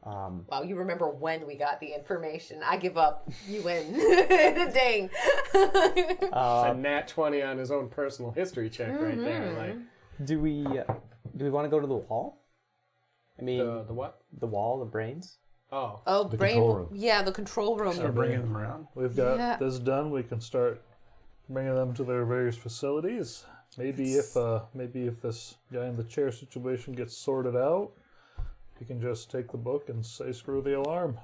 [SPEAKER 2] Wow, you remember when we got the information. I give up. You win. Dang.
[SPEAKER 3] It's a nat 20 on his own personal history check right there. Like
[SPEAKER 5] do we want to go to the wall? I mean,
[SPEAKER 3] the what?
[SPEAKER 5] the wall, the brains.
[SPEAKER 3] Oh.
[SPEAKER 2] Oh,
[SPEAKER 4] The
[SPEAKER 2] brain.
[SPEAKER 4] control room.
[SPEAKER 2] Yeah, the control room.
[SPEAKER 6] Start bringing them around.
[SPEAKER 1] We've got
[SPEAKER 2] Yeah.
[SPEAKER 1] this done. We can start bringing them to their various facilities. Maybe if this guy in the chair situation gets sorted out, you can just take the book and say screw the alarm.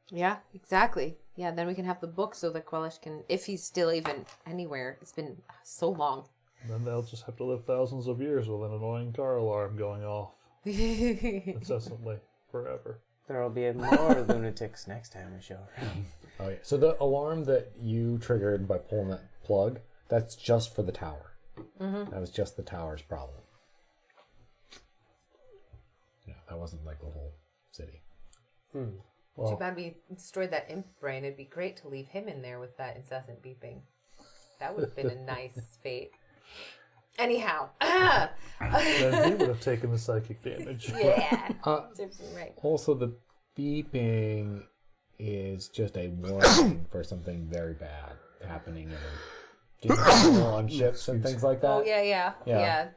[SPEAKER 2] Yeah, exactly. Yeah, then we can have the book so that Quellish can, if he's still even anywhere. It's been so long.
[SPEAKER 1] Then they'll just have to live thousands of years with an annoying car alarm going off incessantly forever.
[SPEAKER 5] There will be more lunatics next time we show around.
[SPEAKER 4] Oh yeah. So the alarm that you triggered by pulling that plug, that's just for the tower. That was just the tower's problem. Yeah, that wasn't like the whole city.
[SPEAKER 2] Too bad we destroyed that imp brain. It'd be great to leave him in there with that incessant beeping. That would have been a nice fate. Anyhow.
[SPEAKER 1] Then he would have taken the psychic damage.
[SPEAKER 2] Yeah. Right.
[SPEAKER 4] Also, the beeping is just a warning for something very bad happening on ships and things like that.
[SPEAKER 2] Oh, yeah.
[SPEAKER 4] Yeah.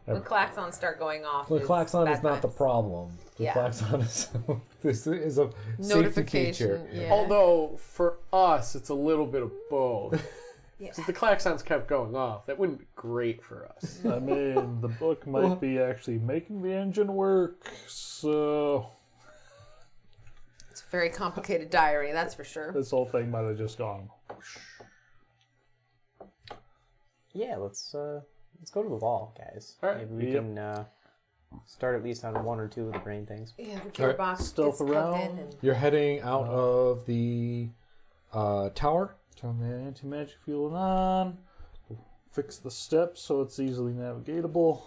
[SPEAKER 2] When klaxons start going off.
[SPEAKER 4] The
[SPEAKER 2] it's
[SPEAKER 4] klaxon
[SPEAKER 2] bad
[SPEAKER 4] is not the
[SPEAKER 2] times.
[SPEAKER 4] problem. The
[SPEAKER 2] Yeah.
[SPEAKER 4] klaxon is this is a safety
[SPEAKER 2] Notification.
[SPEAKER 4] feature.
[SPEAKER 2] Yeah.
[SPEAKER 3] Although, for us, it's a little bit of both.
[SPEAKER 2] Yeah.
[SPEAKER 3] If the klaxons kept going off, that wouldn't be great for us.
[SPEAKER 1] I mean, the book might be actually making the engine work, so
[SPEAKER 2] It's a very complicated diary, that's for sure.
[SPEAKER 1] this whole thing might have just gone.
[SPEAKER 5] Yeah, let's go to the wall, guys.
[SPEAKER 3] All right.
[SPEAKER 5] Maybe we can start at least on one or two of the brain things.
[SPEAKER 2] Yeah, the gearbox
[SPEAKER 1] Alright, stealth
[SPEAKER 2] gets plugged
[SPEAKER 1] around.
[SPEAKER 2] in and
[SPEAKER 4] You're heading out of the tower.
[SPEAKER 1] Turn the anti-magic field on. Fix the steps so it's easily navigatable.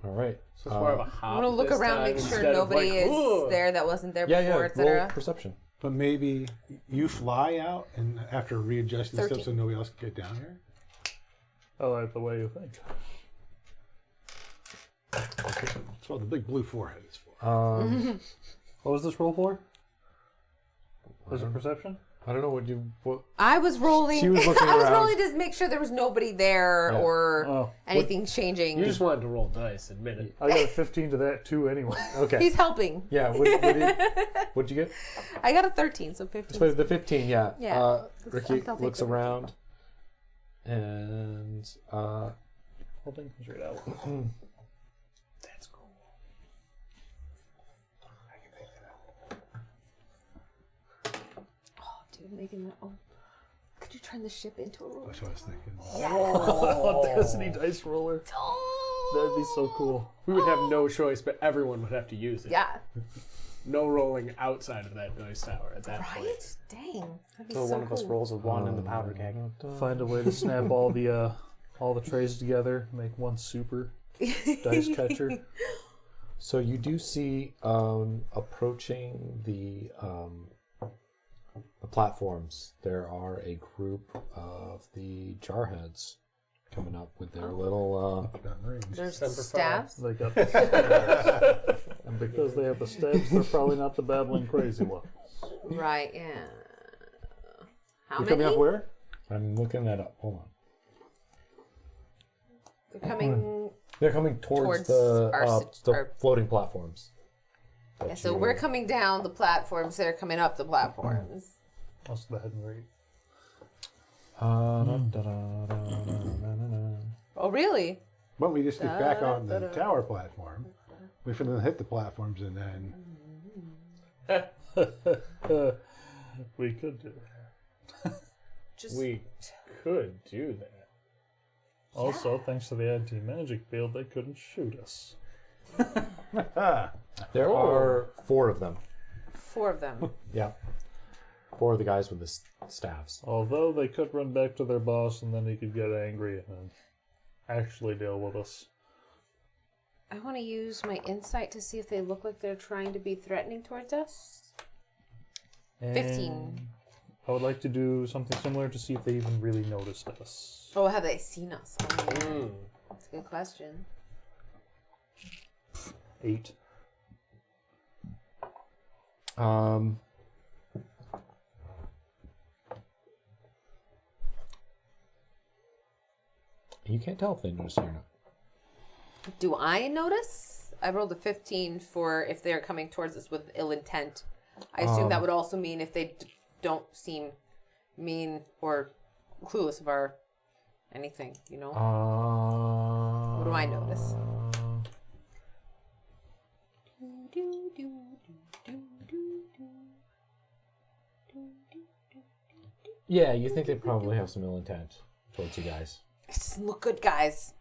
[SPEAKER 4] All right.
[SPEAKER 3] So it's more of a hop.
[SPEAKER 2] I want to look
[SPEAKER 3] this
[SPEAKER 2] around,
[SPEAKER 3] time
[SPEAKER 2] make sure
[SPEAKER 3] instead of
[SPEAKER 2] nobody
[SPEAKER 3] like,
[SPEAKER 2] is
[SPEAKER 3] "Ugh."
[SPEAKER 2] there that wasn't there
[SPEAKER 4] Yeah,
[SPEAKER 2] before,
[SPEAKER 4] roll
[SPEAKER 2] etc.
[SPEAKER 4] perception.
[SPEAKER 6] But maybe you fly out and after readjusting the
[SPEAKER 2] 13.
[SPEAKER 6] steps so nobody else can get down here?
[SPEAKER 1] I like the way you think.
[SPEAKER 6] That's what the big blue forehead is for.
[SPEAKER 1] What was this roll for? Was it perception?
[SPEAKER 4] I don't know what.
[SPEAKER 2] I was rolling.
[SPEAKER 4] She was looking
[SPEAKER 2] I was
[SPEAKER 4] around.
[SPEAKER 2] rolling to make sure there was nobody there
[SPEAKER 4] Yeah.
[SPEAKER 2] or
[SPEAKER 1] Oh.
[SPEAKER 2] anything changing.
[SPEAKER 3] You just wanted to roll dice, admit it.
[SPEAKER 1] I got a 15 to that too anyway.
[SPEAKER 4] Okay.
[SPEAKER 2] He's helping.
[SPEAKER 4] Yeah. What'd you get?
[SPEAKER 2] I got a 13, so 15.
[SPEAKER 4] So the 15. Yeah.
[SPEAKER 2] Yeah.
[SPEAKER 4] Ricky
[SPEAKER 2] I'll take
[SPEAKER 4] looks
[SPEAKER 2] the
[SPEAKER 4] around, and
[SPEAKER 1] Whole thing comes right out.
[SPEAKER 3] That's cool.
[SPEAKER 2] Oh, dude, making that. Oh, could you turn the ship into a roller?
[SPEAKER 6] That's what I was thinking.
[SPEAKER 1] Audacity dice roller. That'd be so cool.
[SPEAKER 3] We would have no choice, but everyone would have to use it.
[SPEAKER 2] Yeah.
[SPEAKER 3] No rolling outside of that dice tower at that
[SPEAKER 2] Right?
[SPEAKER 3] point.
[SPEAKER 2] Dang. That'd be
[SPEAKER 5] So
[SPEAKER 2] so
[SPEAKER 5] one of us
[SPEAKER 2] cool.
[SPEAKER 5] rolls a 1 in the powder keg.
[SPEAKER 1] Find a way to snap all the trays together, make one super dice catcher.
[SPEAKER 4] So you do see approaching the platforms. There are a group of the jarheads coming up with their little.
[SPEAKER 2] There's staffs.
[SPEAKER 1] They got the stabs. And because they have the stabs, they're probably not the babbling crazy one.
[SPEAKER 2] Right, yeah. How
[SPEAKER 6] You're
[SPEAKER 2] many?
[SPEAKER 6] coming up where?
[SPEAKER 4] I'm looking that up. Hold on.
[SPEAKER 2] They're coming.
[SPEAKER 4] They're coming towards the floating platforms.
[SPEAKER 2] Yeah, so we're coming down the platforms. They're coming up the platforms.
[SPEAKER 1] Let's go ahead and read.
[SPEAKER 2] Oh, really?
[SPEAKER 6] Well, we just get back on the tower platform. We for them to hit the platforms and then.
[SPEAKER 1] We could do that.
[SPEAKER 3] We could do that.
[SPEAKER 1] Also, thanks to the anti-magic field, they couldn't shoot us.
[SPEAKER 4] There are 4 of them.
[SPEAKER 2] 4 of them.
[SPEAKER 4] Yeah. 4 of the guys with the staffs.
[SPEAKER 1] Although they could run back to their boss and then he could get angry and then actually deal with us.
[SPEAKER 2] I want to use my insight to see if they look like they're trying to be threatening towards us. 15.
[SPEAKER 1] I would like to do something similar to see if they even really noticed us.
[SPEAKER 2] Oh, have they seen us? Oh, yeah. That's a good question.
[SPEAKER 1] 8.
[SPEAKER 4] You can't tell if they notice you or not.
[SPEAKER 2] Do I notice? I rolled a 15 for if they're coming towards us with ill intent. I assume that would also mean if they don't seem mean or clueless of our anything, you know? What do I notice?
[SPEAKER 4] Yeah, you think they probably have some ill intent towards you guys.
[SPEAKER 2] Look good, guys.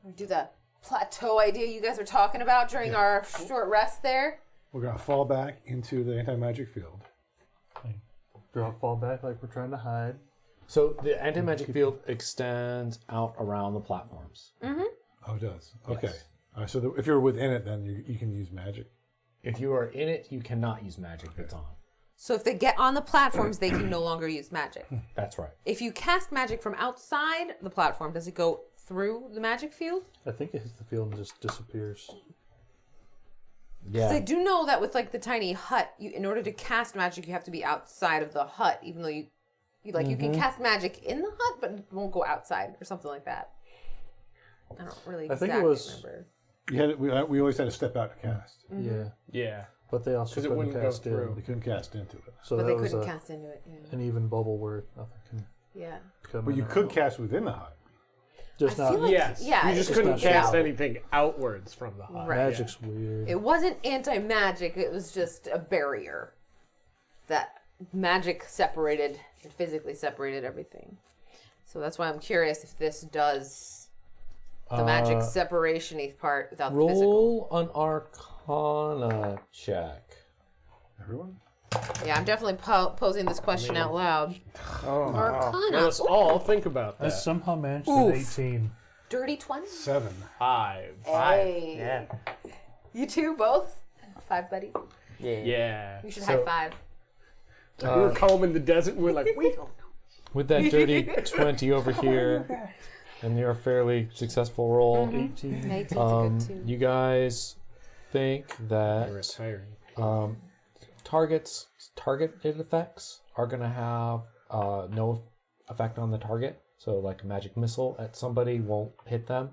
[SPEAKER 2] We do the plateau idea you guys were talking about during our short rest there.
[SPEAKER 6] We're going to fall back into the anti-magic field.
[SPEAKER 1] Fall back like we're trying to hide.
[SPEAKER 4] So the anti-magic field extends out around the platforms.
[SPEAKER 2] Mm-hmm.
[SPEAKER 6] Oh, it does? Okay.
[SPEAKER 4] Yes.
[SPEAKER 6] All right, so if you're within it, then you can use magic.
[SPEAKER 4] If you are in it, you cannot use magic if it's on.
[SPEAKER 2] So if they get on the platforms, they can no longer use magic.
[SPEAKER 4] That's right.
[SPEAKER 2] If you cast magic from outside the platform, does it go through the magic field?
[SPEAKER 1] I think it hits the field and just disappears.
[SPEAKER 4] Yeah.
[SPEAKER 2] Because I do know that with like the tiny hut, in order to cast magic, you have to be outside of the hut, even though you can cast magic in the hut, but it won't go outside or something like that. I don't really
[SPEAKER 1] I think
[SPEAKER 2] exactly
[SPEAKER 1] it was-
[SPEAKER 2] remember.
[SPEAKER 6] We always had to step out to cast.
[SPEAKER 1] Yeah.
[SPEAKER 3] Yeah.
[SPEAKER 1] But they also
[SPEAKER 3] 'Cause it
[SPEAKER 1] couldn't
[SPEAKER 3] wouldn't go
[SPEAKER 1] cast
[SPEAKER 3] through.
[SPEAKER 6] We couldn't cast into it.
[SPEAKER 1] So
[SPEAKER 2] But
[SPEAKER 1] that
[SPEAKER 2] they
[SPEAKER 1] was
[SPEAKER 2] couldn't cast into it. Yeah.
[SPEAKER 1] an even bubble where nothing can
[SPEAKER 2] Yeah.
[SPEAKER 1] come
[SPEAKER 6] But
[SPEAKER 1] in
[SPEAKER 6] you
[SPEAKER 1] or
[SPEAKER 6] could
[SPEAKER 1] out.
[SPEAKER 6] cast within the hut.
[SPEAKER 1] Just
[SPEAKER 2] I
[SPEAKER 1] not.
[SPEAKER 2] feel like-
[SPEAKER 3] Yes.
[SPEAKER 2] yeah,
[SPEAKER 3] You just
[SPEAKER 2] it's
[SPEAKER 3] couldn't
[SPEAKER 1] not
[SPEAKER 3] cast
[SPEAKER 1] out.
[SPEAKER 3] anything outwards from the hut.
[SPEAKER 2] Right.
[SPEAKER 1] Magic's weird.
[SPEAKER 2] It wasn't anti-magic, it was just a barrier. That magic separated and physically separated everything. So that's why I'm curious if this does the magic separation-y part without the physical.
[SPEAKER 4] Roll an Arcana check.
[SPEAKER 6] Everyone?
[SPEAKER 2] Yeah, I'm definitely posing this question out loud.
[SPEAKER 3] Oh,
[SPEAKER 2] Arcana.
[SPEAKER 3] Now let's all think about
[SPEAKER 1] I
[SPEAKER 3] that.
[SPEAKER 1] somehow managed an 18.
[SPEAKER 2] Dirty 20?
[SPEAKER 6] 7.
[SPEAKER 3] 5.
[SPEAKER 2] Hey.
[SPEAKER 5] Yeah.
[SPEAKER 2] You two, both? 5 buddies?
[SPEAKER 3] Yeah.
[SPEAKER 2] You should
[SPEAKER 4] So-
[SPEAKER 2] high five.
[SPEAKER 3] We were combing the desert and we're like, we don't know.
[SPEAKER 4] With that dirty 20 over here, and your fairly successful roll,
[SPEAKER 1] 18.
[SPEAKER 2] 18's a good too.
[SPEAKER 4] you guys think that
[SPEAKER 3] Retiring.
[SPEAKER 4] targeted effects are going to have no effect on the target. So like a magic missile at somebody won't hit them.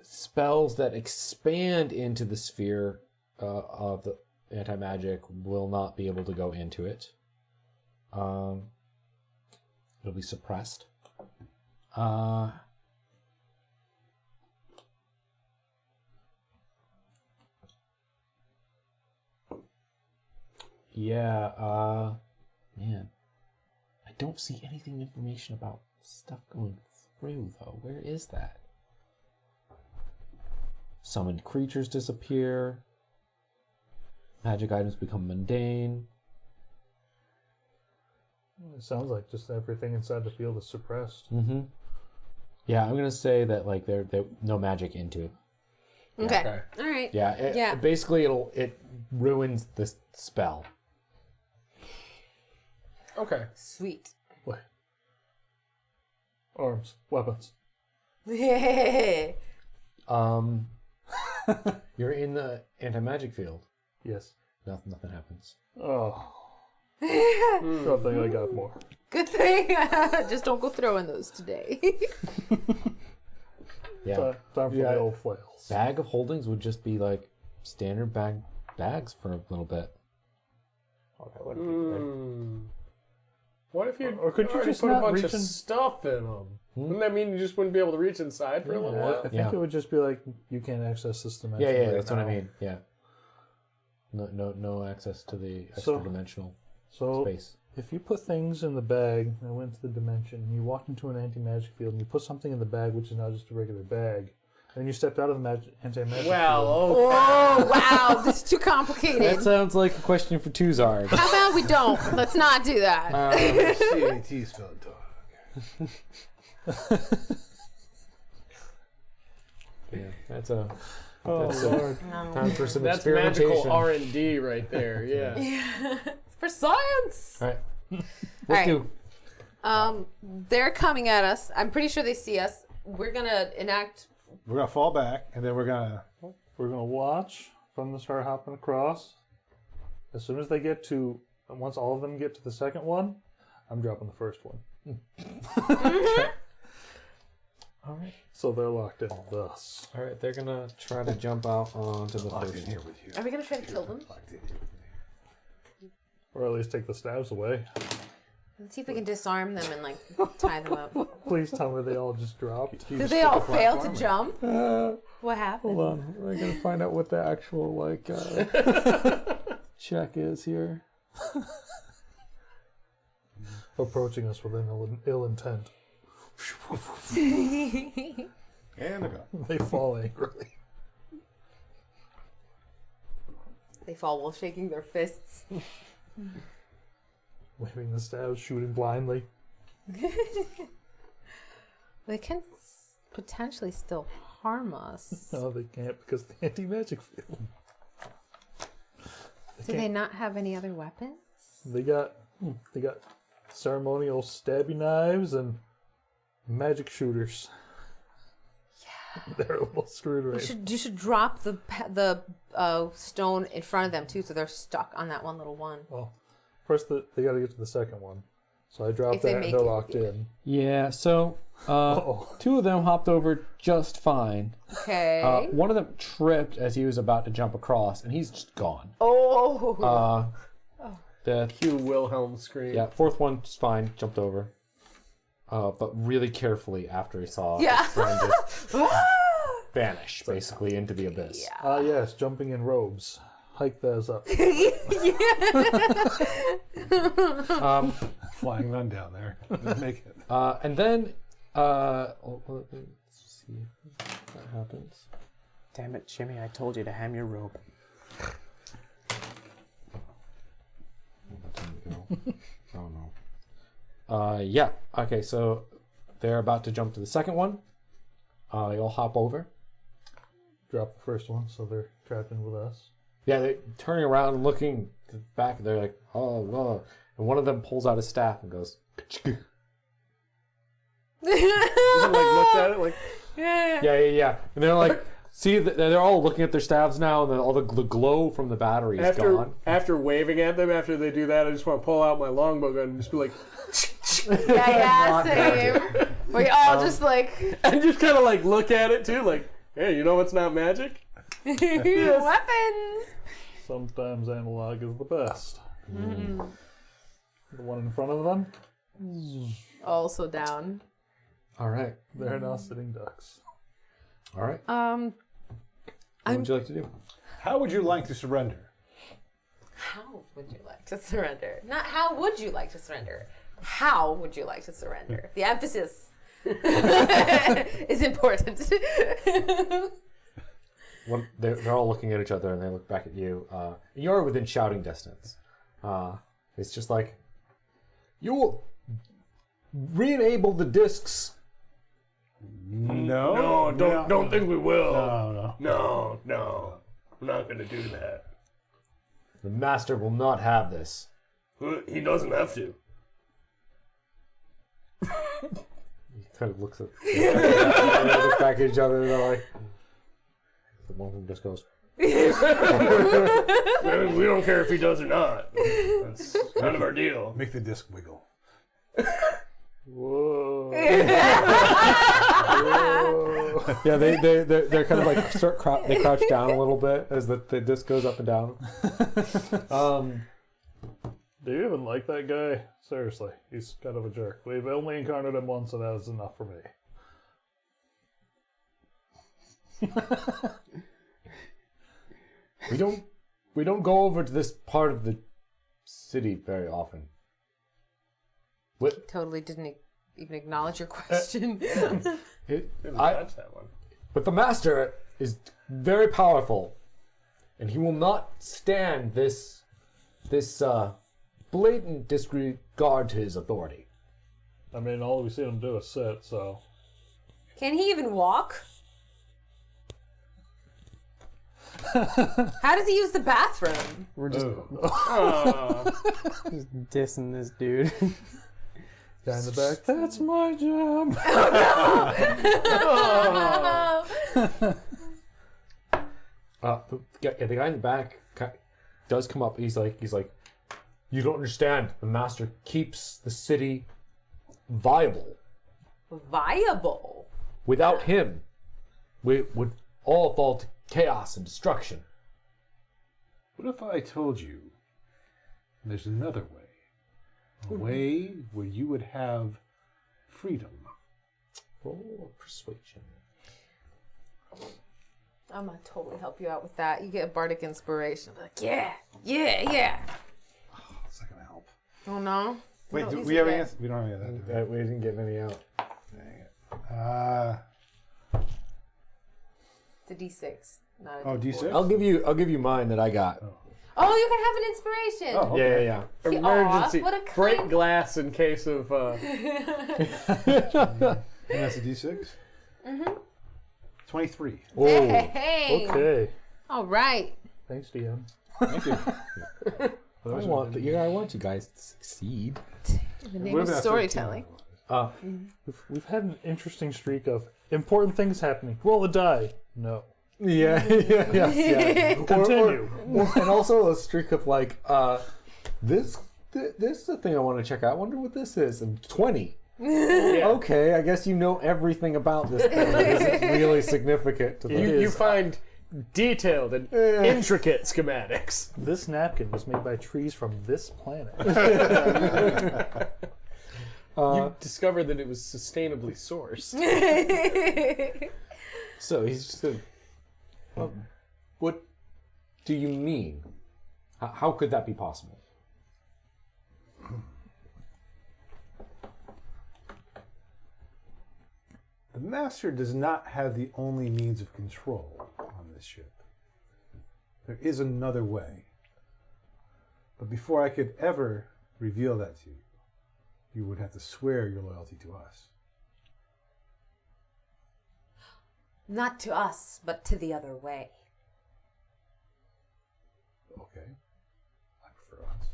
[SPEAKER 4] Spells that expand into the sphere of the anti-magic will not be able to go into it. It'll be suppressed. Man, I don't see anything information about stuff going through though. Where is that? Summoned creatures disappear. Magic items become mundane.
[SPEAKER 1] It sounds like just everything inside the field is suppressed.
[SPEAKER 4] Mm-hmm. Yeah, I'm gonna say that like they're no magic into it.
[SPEAKER 2] Okay. All right.
[SPEAKER 4] Yeah. Basically, it ruins the spell.
[SPEAKER 3] Okay.
[SPEAKER 2] Sweet.
[SPEAKER 1] Wait. Arms, weapons.
[SPEAKER 2] Yeah.
[SPEAKER 4] You're in the anti-magic field.
[SPEAKER 1] Yes.
[SPEAKER 4] Nothing happens.
[SPEAKER 1] Oh. Good thing I got more.
[SPEAKER 2] Good thing. Just don't go throwing those today.
[SPEAKER 4] Yeah.
[SPEAKER 1] Time for the old flails.
[SPEAKER 4] Bag of holdings would just be like standard bags for a little bit.
[SPEAKER 5] Oh, that wouldn't be good.
[SPEAKER 3] What if you
[SPEAKER 1] Or could you
[SPEAKER 3] already
[SPEAKER 1] just
[SPEAKER 3] put a
[SPEAKER 1] not
[SPEAKER 3] bunch
[SPEAKER 1] reach
[SPEAKER 3] of
[SPEAKER 1] in?
[SPEAKER 3] stuff in them? Wouldn't that mean you just wouldn't be able to reach inside for a little while?
[SPEAKER 1] I think
[SPEAKER 4] Yeah.
[SPEAKER 1] it would just be like you can't access this dimension.
[SPEAKER 4] Yeah,
[SPEAKER 1] right
[SPEAKER 4] that's what I
[SPEAKER 1] now.
[SPEAKER 4] mean. Yeah. No access to the extra dimensional
[SPEAKER 1] So
[SPEAKER 4] space.
[SPEAKER 1] if you put things in the bag and went to the dimension, and you walked into an anti-magic field, and you put something in the bag which is not just a regular bag, and you stepped out of the anti-magic field.
[SPEAKER 2] Oh, wow. This is too complicated.
[SPEAKER 4] That sounds like a question for Tuzard.
[SPEAKER 2] How about we don't? Let's not do that.
[SPEAKER 6] CAT spelled dog.
[SPEAKER 4] Yeah, that's a
[SPEAKER 1] Lord.
[SPEAKER 4] time for some
[SPEAKER 3] That's
[SPEAKER 4] experimentation.
[SPEAKER 3] magical R&D right there. Yeah.
[SPEAKER 2] For science.
[SPEAKER 4] All right.
[SPEAKER 2] All
[SPEAKER 4] Let's
[SPEAKER 2] right.
[SPEAKER 4] do.
[SPEAKER 2] They're coming at us. I'm pretty sure they see us. We're going to enact.
[SPEAKER 6] We're gonna fall back, and then we're gonna.
[SPEAKER 1] We're gonna watch from the start hopping across. As soon as they get to, once all of them get to the second one, I'm dropping the first one.
[SPEAKER 4] All right.
[SPEAKER 1] So they're locked in with us.
[SPEAKER 4] All right. They're gonna try to jump out onto the
[SPEAKER 6] Locked in
[SPEAKER 4] first.
[SPEAKER 6] here with you.
[SPEAKER 2] Are we going to try to kill them?
[SPEAKER 6] Locked in here with you.
[SPEAKER 1] Or at least take the stabs away.
[SPEAKER 2] Let's see if we can disarm them and, like, tie them up.
[SPEAKER 1] Please tell me they all just dropped.
[SPEAKER 2] Did they all fail to jump? What happened?
[SPEAKER 4] Hold on. We're gonna find out what the actual check is here.
[SPEAKER 1] Approaching us with an ill intent.
[SPEAKER 6] And they're gone.
[SPEAKER 1] They fall angrily.
[SPEAKER 2] They fall while shaking their fists.
[SPEAKER 1] Waving the stabs, shooting blindly.
[SPEAKER 2] They can potentially still harm us.
[SPEAKER 1] No, they can't because of the anti-magic field.
[SPEAKER 2] Do they not have any other weapons?
[SPEAKER 1] They got ceremonial stabby knives and magic shooters. Yeah. They're a little screwed right.
[SPEAKER 2] You should drop the stone in front of them too, so they're stuck on that one little one.
[SPEAKER 1] Well, first they got to get to the second one. So I dropped
[SPEAKER 2] If they
[SPEAKER 1] that and
[SPEAKER 2] make
[SPEAKER 1] they're
[SPEAKER 2] it,
[SPEAKER 1] locked in.
[SPEAKER 4] Yeah. So two of them hopped over just fine.
[SPEAKER 2] Okay.
[SPEAKER 4] One of them tripped as he was about to jump across, and he's just gone.
[SPEAKER 2] Oh.
[SPEAKER 4] The
[SPEAKER 3] Cue Wilhelm scream.
[SPEAKER 4] Yeah, fourth one just fine, jumped over. But really carefully after he saw
[SPEAKER 2] Yeah.
[SPEAKER 4] his friend just vanish, basically, into the abyss.
[SPEAKER 2] Yeah.
[SPEAKER 1] Yes, jumping in robes. Hike those up.
[SPEAKER 6] Flying none down there. Didn't make it.
[SPEAKER 4] And then, let's see if that happens.
[SPEAKER 5] Damn it, Jimmy, I told you to hem your robe.
[SPEAKER 4] Oh no. Yeah. Okay, so they're about to jump to the second one. You'll hop over.
[SPEAKER 1] Drop the first one, so they're trapped in with us.
[SPEAKER 4] Yeah, they're turning around and looking back. They're like, oh, whoa. And one of them pulls out his staff and goes,
[SPEAKER 3] Like looks at it like,
[SPEAKER 4] yeah. And they're like, see, they're all looking at their staves now, and then all the glow from the battery is gone.
[SPEAKER 3] after waving at them after they do that, I just want to pull out my longbow gun and just be like,
[SPEAKER 2] Yeah, same. We all just like
[SPEAKER 3] and just kind of like look at it too, like, hey, you know what's not magic?
[SPEAKER 2] weapons.
[SPEAKER 1] Sometimes analog is the best. The one in front of them,
[SPEAKER 2] Also down.
[SPEAKER 4] All right.
[SPEAKER 1] they're now sitting ducks.
[SPEAKER 4] All right.
[SPEAKER 2] Um,
[SPEAKER 4] What would you like to do?
[SPEAKER 6] How would you like to surrender?
[SPEAKER 2] how would you like to surrender? Not how would you like to surrender. How would you like to surrender? The emphasis is important.
[SPEAKER 4] They're all looking at each other, and they look back at you. You're within shouting distance. It's just like, You will re-enable the discs.
[SPEAKER 6] No,
[SPEAKER 3] don't think we will.
[SPEAKER 6] No.
[SPEAKER 3] I'm not gonna do that.
[SPEAKER 4] The master will not have this.
[SPEAKER 3] He doesn't have to.
[SPEAKER 4] He kind of looks at look back at each other and they're like, the one of them just goes,
[SPEAKER 3] We don't care if he does or not. That's none of our deal.
[SPEAKER 6] Make the disc wiggle.
[SPEAKER 1] Whoa.
[SPEAKER 4] yeah, they're kind of like they crouch down a little bit as the disc goes up and down.
[SPEAKER 1] Do you even like that guy? Seriously, he's kind of a jerk. We've only encountered him once, and that was enough for me.
[SPEAKER 4] We don't go over to this part of the city very often. What?
[SPEAKER 2] Totally didn't even acknowledge your question.
[SPEAKER 3] Didn't catch that one.
[SPEAKER 4] But the master is very powerful, and he will not stand this blatant disregard to his authority.
[SPEAKER 1] I mean, all we've seen him do is sit, so...
[SPEAKER 2] Can he even walk? How does he use the bathroom?
[SPEAKER 5] We're just dissing this dude.
[SPEAKER 1] Guy in the back, that's my job.
[SPEAKER 4] The guy in the back does come up. He's like, you don't understand. The master keeps the city viable.
[SPEAKER 2] Viable?
[SPEAKER 4] Without him, we would all fall to chaos and destruction.
[SPEAKER 6] What if I told you there's another way? A way where you would have freedom.
[SPEAKER 4] Roll persuasion.
[SPEAKER 2] I'm gonna totally help you out with that. You get a bardic inspiration. Like, yeah.
[SPEAKER 6] Oh, it's not going to help.
[SPEAKER 2] Oh no.
[SPEAKER 6] Wait,
[SPEAKER 2] don't
[SPEAKER 6] do
[SPEAKER 2] use
[SPEAKER 6] we
[SPEAKER 2] it
[SPEAKER 6] have
[SPEAKER 2] yet.
[SPEAKER 6] any answer? We don't have any of that, do we?
[SPEAKER 4] We didn't get any out.
[SPEAKER 6] Dang it.
[SPEAKER 2] It's a D6. Not a
[SPEAKER 6] Oh,
[SPEAKER 2] D4.
[SPEAKER 6] D6?
[SPEAKER 4] I'll give you mine that I got.
[SPEAKER 2] Oh, you can have an inspiration.
[SPEAKER 6] Oh, okay.
[SPEAKER 4] Yeah.
[SPEAKER 3] Emergency.
[SPEAKER 2] what a
[SPEAKER 3] Break
[SPEAKER 2] kind-
[SPEAKER 3] glass in case of.
[SPEAKER 6] And that's a D6? Mm-hmm. 23.
[SPEAKER 4] Whoa.
[SPEAKER 2] Hey.
[SPEAKER 1] Okay.
[SPEAKER 2] All right.
[SPEAKER 1] Thanks, DM.
[SPEAKER 6] Thank you.
[SPEAKER 4] I want you guys to succeed.
[SPEAKER 2] The name of storytelling.
[SPEAKER 1] We've had an interesting streak of important things happening. Roll a die. No.
[SPEAKER 4] Yeah.
[SPEAKER 1] Continue.
[SPEAKER 4] And also a streak of like, this is the thing I want to check out. I wonder what this is. And 20. Okay, I guess you know everything about this thing that isn't really significant to the
[SPEAKER 3] You find detailed and intricate schematics.
[SPEAKER 1] This napkin was made by trees from this planet.
[SPEAKER 3] You discovered that it was sustainably sourced.
[SPEAKER 4] So he's just going, what do you mean? How could that be possible?
[SPEAKER 6] The master does not have the only means of control on this ship. There is another way. But before I could ever reveal that to you, you would have to swear your loyalty to us.
[SPEAKER 2] Not to us, but to the other way.
[SPEAKER 6] Okay. I prefer us.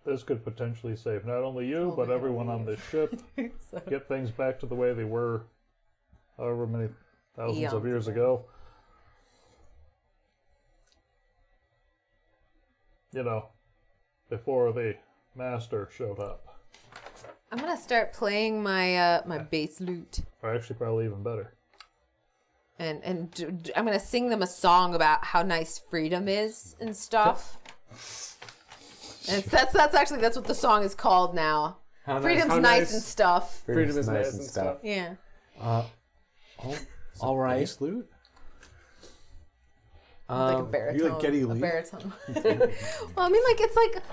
[SPEAKER 1] This could potentially save not only you, but everyone on this ship. Get things back to the way they were however many thousands of years ago. You know, before the master showed up.
[SPEAKER 2] I'm gonna start playing my my bass lute,
[SPEAKER 1] Or actually, probably even better.
[SPEAKER 2] and I'm gonna sing them a song about how nice freedom is and stuff. And that's what the song is called now. Freedom's
[SPEAKER 3] how
[SPEAKER 2] nice
[SPEAKER 3] nice-
[SPEAKER 2] and stuff.
[SPEAKER 3] Freedom is nice and stuff.
[SPEAKER 2] Yeah.
[SPEAKER 4] All right.
[SPEAKER 6] Bass lute?
[SPEAKER 2] Like a baritone.
[SPEAKER 6] you like Geddy Lee?
[SPEAKER 2] A baritone. Well, I mean, like it's like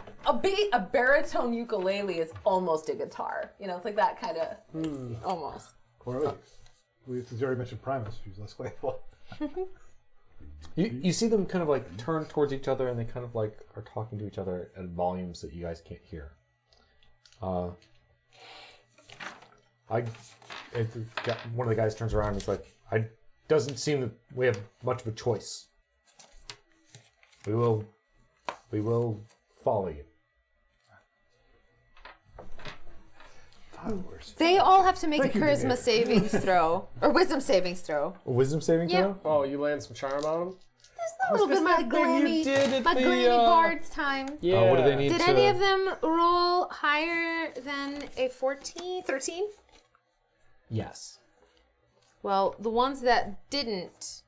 [SPEAKER 2] a baritone ukulele is almost a guitar. You know, it's like that kind of almost.
[SPEAKER 6] Or we've already mentioned Primus, who's less playful.
[SPEAKER 4] You see them kind of like turn towards each other and they kind of like are talking to each other at volumes that you guys can't hear. One of the guys turns around and is like, doesn't seem that we have much of a choice. We will follow you.
[SPEAKER 2] They all have to make a charisma savings throw or wisdom savings throw.
[SPEAKER 4] A wisdom saving throw?
[SPEAKER 3] Oh, you land some charm on them?
[SPEAKER 2] Just a little bit of my glammy bard's time.
[SPEAKER 3] Yeah.
[SPEAKER 4] What do they need
[SPEAKER 2] Did
[SPEAKER 4] to...
[SPEAKER 2] any of them roll higher than a 13?
[SPEAKER 4] Yes.
[SPEAKER 2] Well, the ones that didn't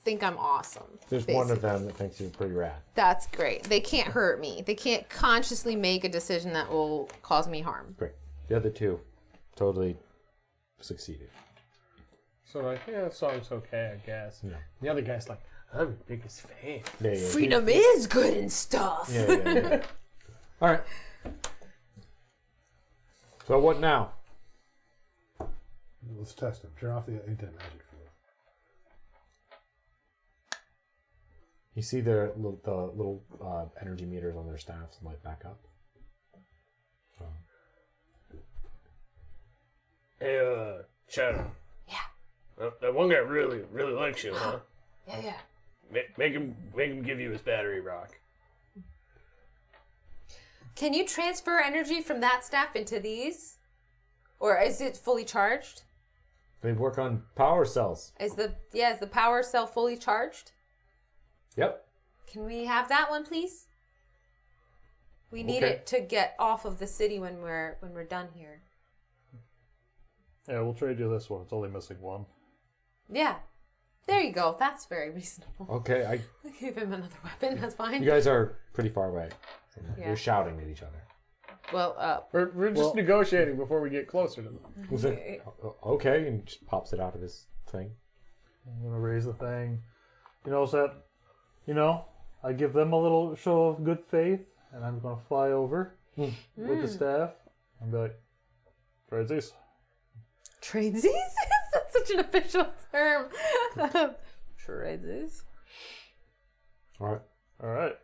[SPEAKER 2] think I'm awesome.
[SPEAKER 4] There's
[SPEAKER 2] basically.
[SPEAKER 4] one of them that thinks you're pretty rad.
[SPEAKER 2] That's great. They can't hurt me. They can't consciously make a decision that will cause me harm.
[SPEAKER 4] Great. The other two totally succeeded.
[SPEAKER 3] So like, yeah, the song's okay, I guess.
[SPEAKER 4] Yeah.
[SPEAKER 3] The other guy's like, I'm your biggest fan.
[SPEAKER 4] Yeah, yeah,
[SPEAKER 2] Freedom is good and stuff.
[SPEAKER 4] Yeah. All right. So what now?
[SPEAKER 6] Let's test them. Turn off the anti-magic field.
[SPEAKER 4] You see the little energy meters on their staffs light back up.
[SPEAKER 7] Hey, Shadow.
[SPEAKER 2] Yeah.
[SPEAKER 7] Well, that one guy really likes you, huh?
[SPEAKER 2] Yeah.
[SPEAKER 7] Make him give you his battery rock.
[SPEAKER 2] Can you transfer energy from that staff into these? Or is it fully charged?
[SPEAKER 4] They work on power cells.
[SPEAKER 2] Is the power cell fully charged?
[SPEAKER 4] Yep.
[SPEAKER 2] Can we have that one, please? We need
[SPEAKER 4] Okay.
[SPEAKER 2] it to get off of the city when we're done here.
[SPEAKER 1] Yeah, we'll trade you this one. It's only missing one.
[SPEAKER 2] Yeah. There you go. That's very reasonable.
[SPEAKER 4] Okay,
[SPEAKER 2] I'll give him another weapon. That's fine.
[SPEAKER 4] you guys are pretty far away.
[SPEAKER 2] Yeah.
[SPEAKER 4] You're shouting at each other.
[SPEAKER 2] Well,
[SPEAKER 3] We're just negotiating before we get closer to them.
[SPEAKER 4] He's like, okay, and just pops it out of his thing.
[SPEAKER 1] I'm gonna raise the thing. I give them a little show of good faith, and I'm gonna fly over with the staff and be like, "Tradesies."
[SPEAKER 2] tradesies? That's such an official term. Tradesies.
[SPEAKER 4] All
[SPEAKER 1] All right.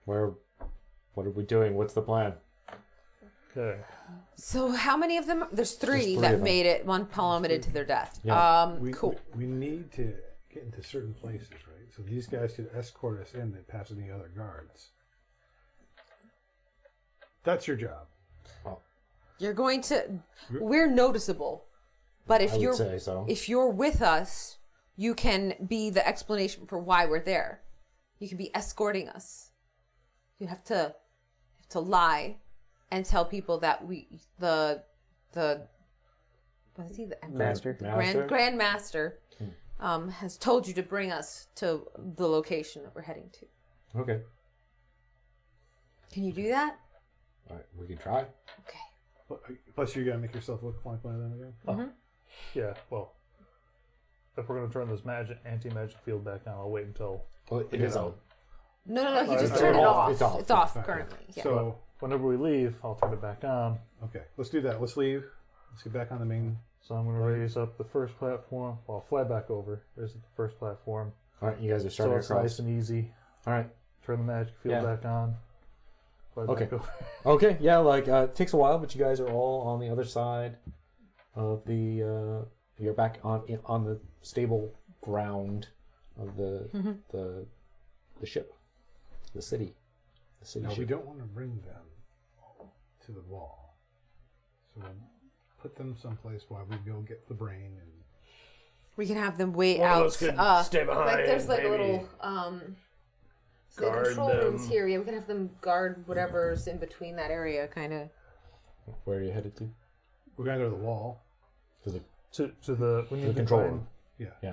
[SPEAKER 4] What are we doing? What's the plan?
[SPEAKER 1] Okay.
[SPEAKER 2] So how many of them? There's three
[SPEAKER 4] three
[SPEAKER 2] that
[SPEAKER 4] of them.
[SPEAKER 2] made it. One plummeted to their death.
[SPEAKER 4] Yeah.
[SPEAKER 2] Cool.
[SPEAKER 6] We need to get into certain places, right? So these guys could escort us in. They pass any other guards. That's your job.
[SPEAKER 2] You're going to. We're noticeable, but
[SPEAKER 4] I would say so.
[SPEAKER 2] if you're with us, you can be the explanation for why we're there. You can be escorting us. You have to lie and tell people that what is he, the Emperor?
[SPEAKER 5] Master.
[SPEAKER 2] Grand Master has told you to bring us to the location that we're heading to.
[SPEAKER 4] Okay.
[SPEAKER 2] Can you do that?
[SPEAKER 4] All right, we can try.
[SPEAKER 2] Okay.
[SPEAKER 6] Plus, you're gonna make yourself look like one of them again.
[SPEAKER 1] Yeah. Well, if we're gonna turn this anti-magic field back on, I'll wait until.
[SPEAKER 4] Well, it is on.
[SPEAKER 2] No. You
[SPEAKER 1] It's
[SPEAKER 2] just turn it off.
[SPEAKER 4] It's off.
[SPEAKER 2] It's off
[SPEAKER 6] Okay.
[SPEAKER 2] currently. Yeah.
[SPEAKER 6] So
[SPEAKER 1] Whenever we leave, I'll turn it back on.
[SPEAKER 6] okay, let's do that. Let's leave. Let's get back on the main.
[SPEAKER 1] So I'm gonna raise up the first platform. Well, I'll fly back over. Raise up the first platform.
[SPEAKER 4] All right, you guys are
[SPEAKER 1] So
[SPEAKER 4] starting
[SPEAKER 1] it's
[SPEAKER 4] across.
[SPEAKER 1] nice and easy.
[SPEAKER 4] All right.
[SPEAKER 1] Turn the magic field
[SPEAKER 4] Yeah.
[SPEAKER 1] back on. Fly
[SPEAKER 4] Okay.
[SPEAKER 1] back over.
[SPEAKER 4] Okay, yeah, it takes a while, but you guys are all on the other side of the. You're back on the stable ground of the ship, the city
[SPEAKER 6] No,
[SPEAKER 4] ship.
[SPEAKER 6] we don't want to bring them to the wall. So we'll put them someplace while we go get the brain and.
[SPEAKER 2] We can have them wait
[SPEAKER 7] One of
[SPEAKER 2] out.
[SPEAKER 7] us could stay behind.
[SPEAKER 2] Like there's like a
[SPEAKER 7] maybe
[SPEAKER 2] little so the
[SPEAKER 7] guard
[SPEAKER 2] control
[SPEAKER 7] them.
[SPEAKER 2] rooms here. Yeah, we can have them guard whatever's in between that area, kind of.
[SPEAKER 4] Where are you headed to?
[SPEAKER 6] We're gonna go to the wall.
[SPEAKER 4] To the
[SPEAKER 1] To the we need
[SPEAKER 4] the
[SPEAKER 1] to
[SPEAKER 4] control
[SPEAKER 1] find
[SPEAKER 4] room.
[SPEAKER 6] Yeah.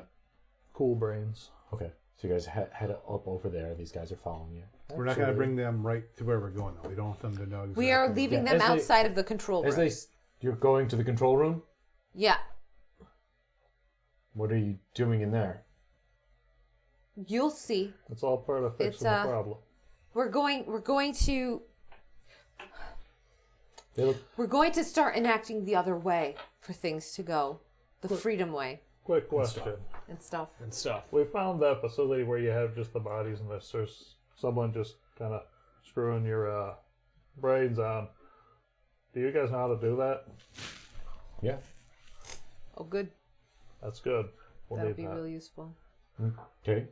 [SPEAKER 1] cool brains.
[SPEAKER 4] Okay, so you guys head up over there. These guys are following you.
[SPEAKER 6] We're not gonna bring them right to where we're going though. We don't want them to know. Exactly
[SPEAKER 2] We are
[SPEAKER 6] where
[SPEAKER 2] leaving
[SPEAKER 4] Yeah,
[SPEAKER 2] them
[SPEAKER 4] as they-
[SPEAKER 2] outside of the control room.
[SPEAKER 4] You're going to the control room.
[SPEAKER 2] Yeah,
[SPEAKER 4] What are you doing in there?
[SPEAKER 2] you'll see.
[SPEAKER 1] It's all part of fixing
[SPEAKER 2] It's,
[SPEAKER 1] the problem.
[SPEAKER 2] We're going to
[SPEAKER 4] They look.
[SPEAKER 2] We're going to start enacting the other way for things to go, the freedom way
[SPEAKER 1] Quick question.
[SPEAKER 2] and stuff.
[SPEAKER 3] And stuff.
[SPEAKER 1] We found that facility where you have just the bodies and there's someone just kind of screwing your brains on. Do you guys know how to do that?
[SPEAKER 4] Yeah.
[SPEAKER 2] Oh, good.
[SPEAKER 1] That's good. We'll
[SPEAKER 2] That would
[SPEAKER 1] need
[SPEAKER 2] be
[SPEAKER 1] that.
[SPEAKER 2] really useful.
[SPEAKER 4] Okay.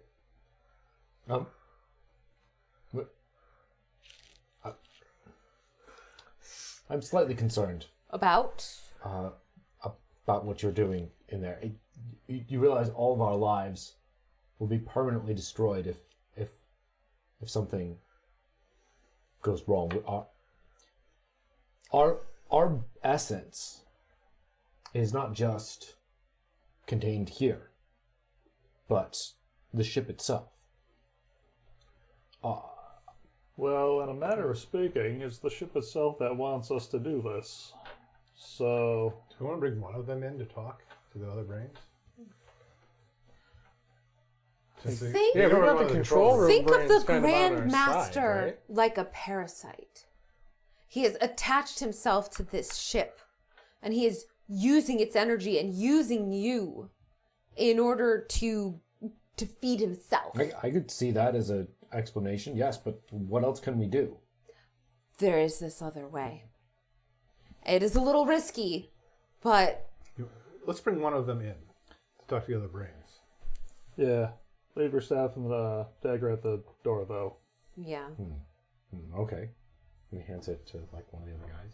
[SPEAKER 4] I'm slightly concerned
[SPEAKER 2] About?
[SPEAKER 4] about what you're doing in there. You realize all of our lives will be permanently destroyed if something goes wrong. Our essence is not just contained here, but the ship itself.
[SPEAKER 1] Well, in a matter of speaking, it's the ship itself that wants us to do this. So...
[SPEAKER 6] Do we want to bring one of them in to talk to the other brains?
[SPEAKER 2] Think,
[SPEAKER 3] Yeah, we got the control room.
[SPEAKER 2] think of
[SPEAKER 3] brains
[SPEAKER 2] the
[SPEAKER 3] kind of on our
[SPEAKER 2] Grand
[SPEAKER 3] side,
[SPEAKER 2] Master
[SPEAKER 3] right?
[SPEAKER 2] like a parasite. He has attached himself to this ship, and he is using its energy and using you in order to feed himself.
[SPEAKER 4] I could see that as an explanation, yes, but what else can we do?
[SPEAKER 2] There is this other way. It is a little risky, but
[SPEAKER 6] Let's bring one of them in to talk to the other brains.
[SPEAKER 1] Yeah. Leave your staff and the dagger at the door, though.
[SPEAKER 2] yeah.
[SPEAKER 4] Okay. He hands it to like one of the other guys.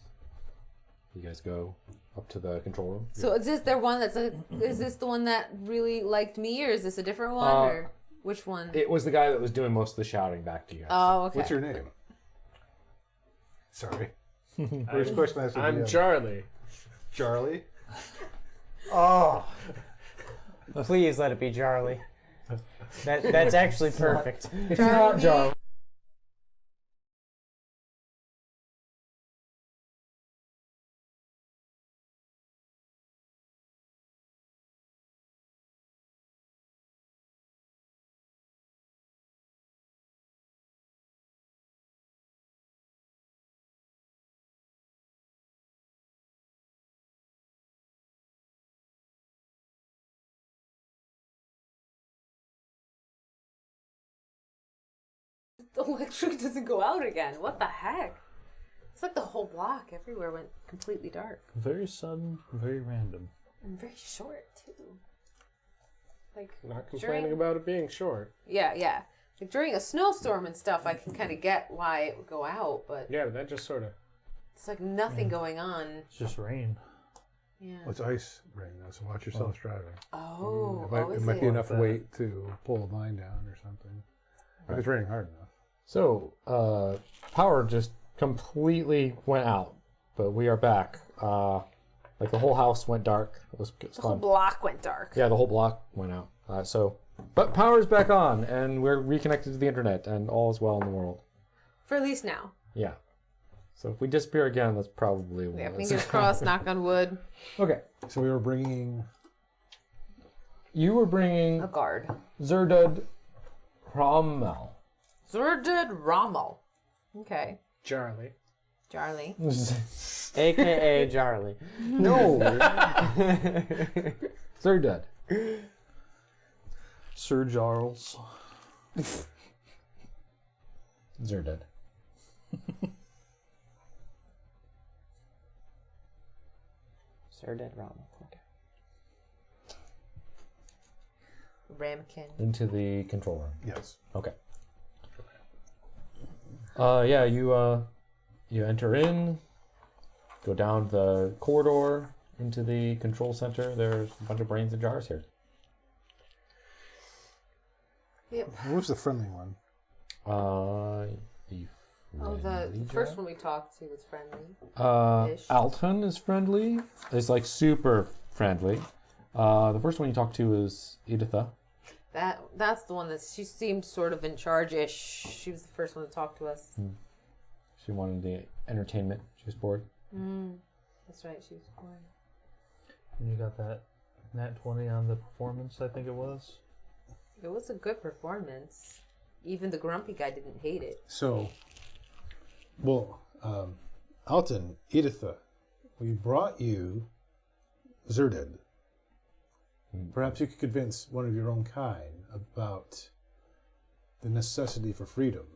[SPEAKER 4] You guys go up to the control room.
[SPEAKER 2] So is this their one that's is this the one that really liked me, or is this a different one, or which one?
[SPEAKER 4] It was the guy that was doing most of the shouting back to you guys.
[SPEAKER 2] Oh, okay.
[SPEAKER 6] What's your name? Sorry. First question has to be
[SPEAKER 3] I'm Charlie.
[SPEAKER 6] Charlie.
[SPEAKER 5] Oh. Please let it be Charlie. That's actually perfect.
[SPEAKER 4] It's not John.
[SPEAKER 2] The electric doesn't go out again. What the heck? It's like the whole block everywhere went completely dark.
[SPEAKER 1] Very sudden, very random.
[SPEAKER 2] And very short, too. Like,
[SPEAKER 3] Not complaining about it being short.
[SPEAKER 2] Yeah. Like, during a snowstorm and stuff, I can kind of get why it would go out, but
[SPEAKER 3] Yeah, but that just sort of...
[SPEAKER 2] it's like nothing going on.
[SPEAKER 1] It's just rain.
[SPEAKER 2] Yeah.
[SPEAKER 6] Well, it's ice rain, though, so watch yourself driving.
[SPEAKER 2] Oh,
[SPEAKER 6] It might be enough weight to pull a line down or something. If it's raining hard enough.
[SPEAKER 4] So, power just completely went out, but we are back. Like the whole house went dark. It was
[SPEAKER 2] The whole block went dark.
[SPEAKER 4] Yeah, the whole block went out. But power's back on, and we're reconnected to the internet, and all is well in the world.
[SPEAKER 2] For at least now.
[SPEAKER 4] Yeah. So if we disappear again, that's probably
[SPEAKER 2] Yeah,
[SPEAKER 4] one.
[SPEAKER 2] fingers crossed, knock on wood.
[SPEAKER 4] Okay.
[SPEAKER 6] So we were bringing...
[SPEAKER 4] You were bringing
[SPEAKER 2] A guard.
[SPEAKER 4] Zerdud Rommel.
[SPEAKER 2] Zerdud Rommel. Okay.
[SPEAKER 3] Charlie.
[SPEAKER 2] Charlie.
[SPEAKER 5] AKA Charlie.
[SPEAKER 4] No. Zerdud.
[SPEAKER 1] Sir Charles.
[SPEAKER 4] Zerdud.
[SPEAKER 5] Sir Dead Rommel. Okay.
[SPEAKER 2] Ramkin.
[SPEAKER 4] Into the control room.
[SPEAKER 6] Yes.
[SPEAKER 4] Okay. Yeah, you enter in, go down the corridor into the control center. There's a bunch of brains and jars here.
[SPEAKER 2] Yep.
[SPEAKER 6] What was the friendly one?
[SPEAKER 4] The
[SPEAKER 2] Oh, the
[SPEAKER 4] friendly
[SPEAKER 2] first
[SPEAKER 4] jar?
[SPEAKER 2] one we talked to was friendly. Ish.
[SPEAKER 4] Alton is friendly. It's like super friendly. The first one you talk to is Editha.
[SPEAKER 2] That's the one that she seemed sort of in charge-ish. She was the first one to talk to us.
[SPEAKER 4] She wanted the entertainment. She was bored.
[SPEAKER 2] That's right, she was born.
[SPEAKER 1] And you got that nat 20 on the performance, I think it was.
[SPEAKER 2] It was a good performance. Even the grumpy guy didn't hate it.
[SPEAKER 6] So, well, Alton, Editha, we brought you Zerded. Perhaps you could convince one of your own kind about the necessity for freedom.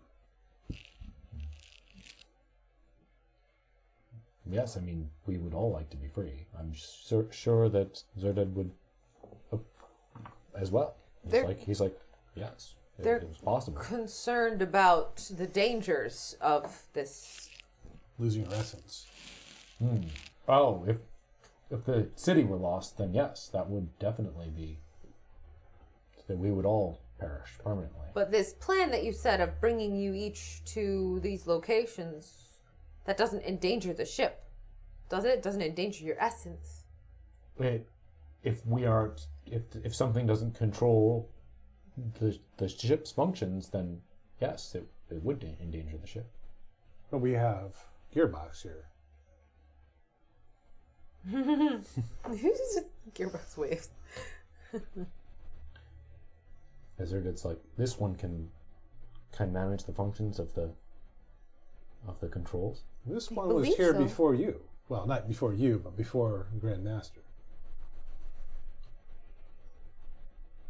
[SPEAKER 4] Yes, I mean, we would all like to be free. I'm sure that Zerded would as well. He's like, yes, it was possible.
[SPEAKER 2] Concerned about the dangers of this.
[SPEAKER 6] Losing your essence.
[SPEAKER 4] Oh, if the city were lost, then yes, that would definitely be that we would all perish permanently.
[SPEAKER 2] But this plan that you said of bringing you each to these locations, that doesn't endanger the ship, does it? It doesn't endanger your essence.
[SPEAKER 4] If something doesn't control the ship's functions, then yes, it would endanger the ship.
[SPEAKER 6] But we have Gearbox here.
[SPEAKER 2] Just gearbox waves.
[SPEAKER 4] It's like this one can manage the functions of the controls.
[SPEAKER 6] This one was here before you. Well, not before you, but before Grand Master.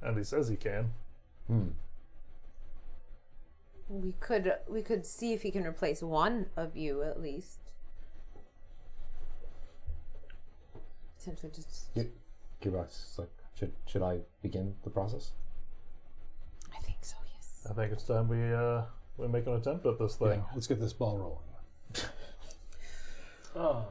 [SPEAKER 1] And he says he can.
[SPEAKER 2] We could see if he can replace one of you at least. Essentially, just.
[SPEAKER 4] Gearbox is like, should I begin the process?
[SPEAKER 2] I think so. Yes.
[SPEAKER 1] I think it's time we make an attempt at this thing.
[SPEAKER 6] Yeah, let's get this ball rolling. I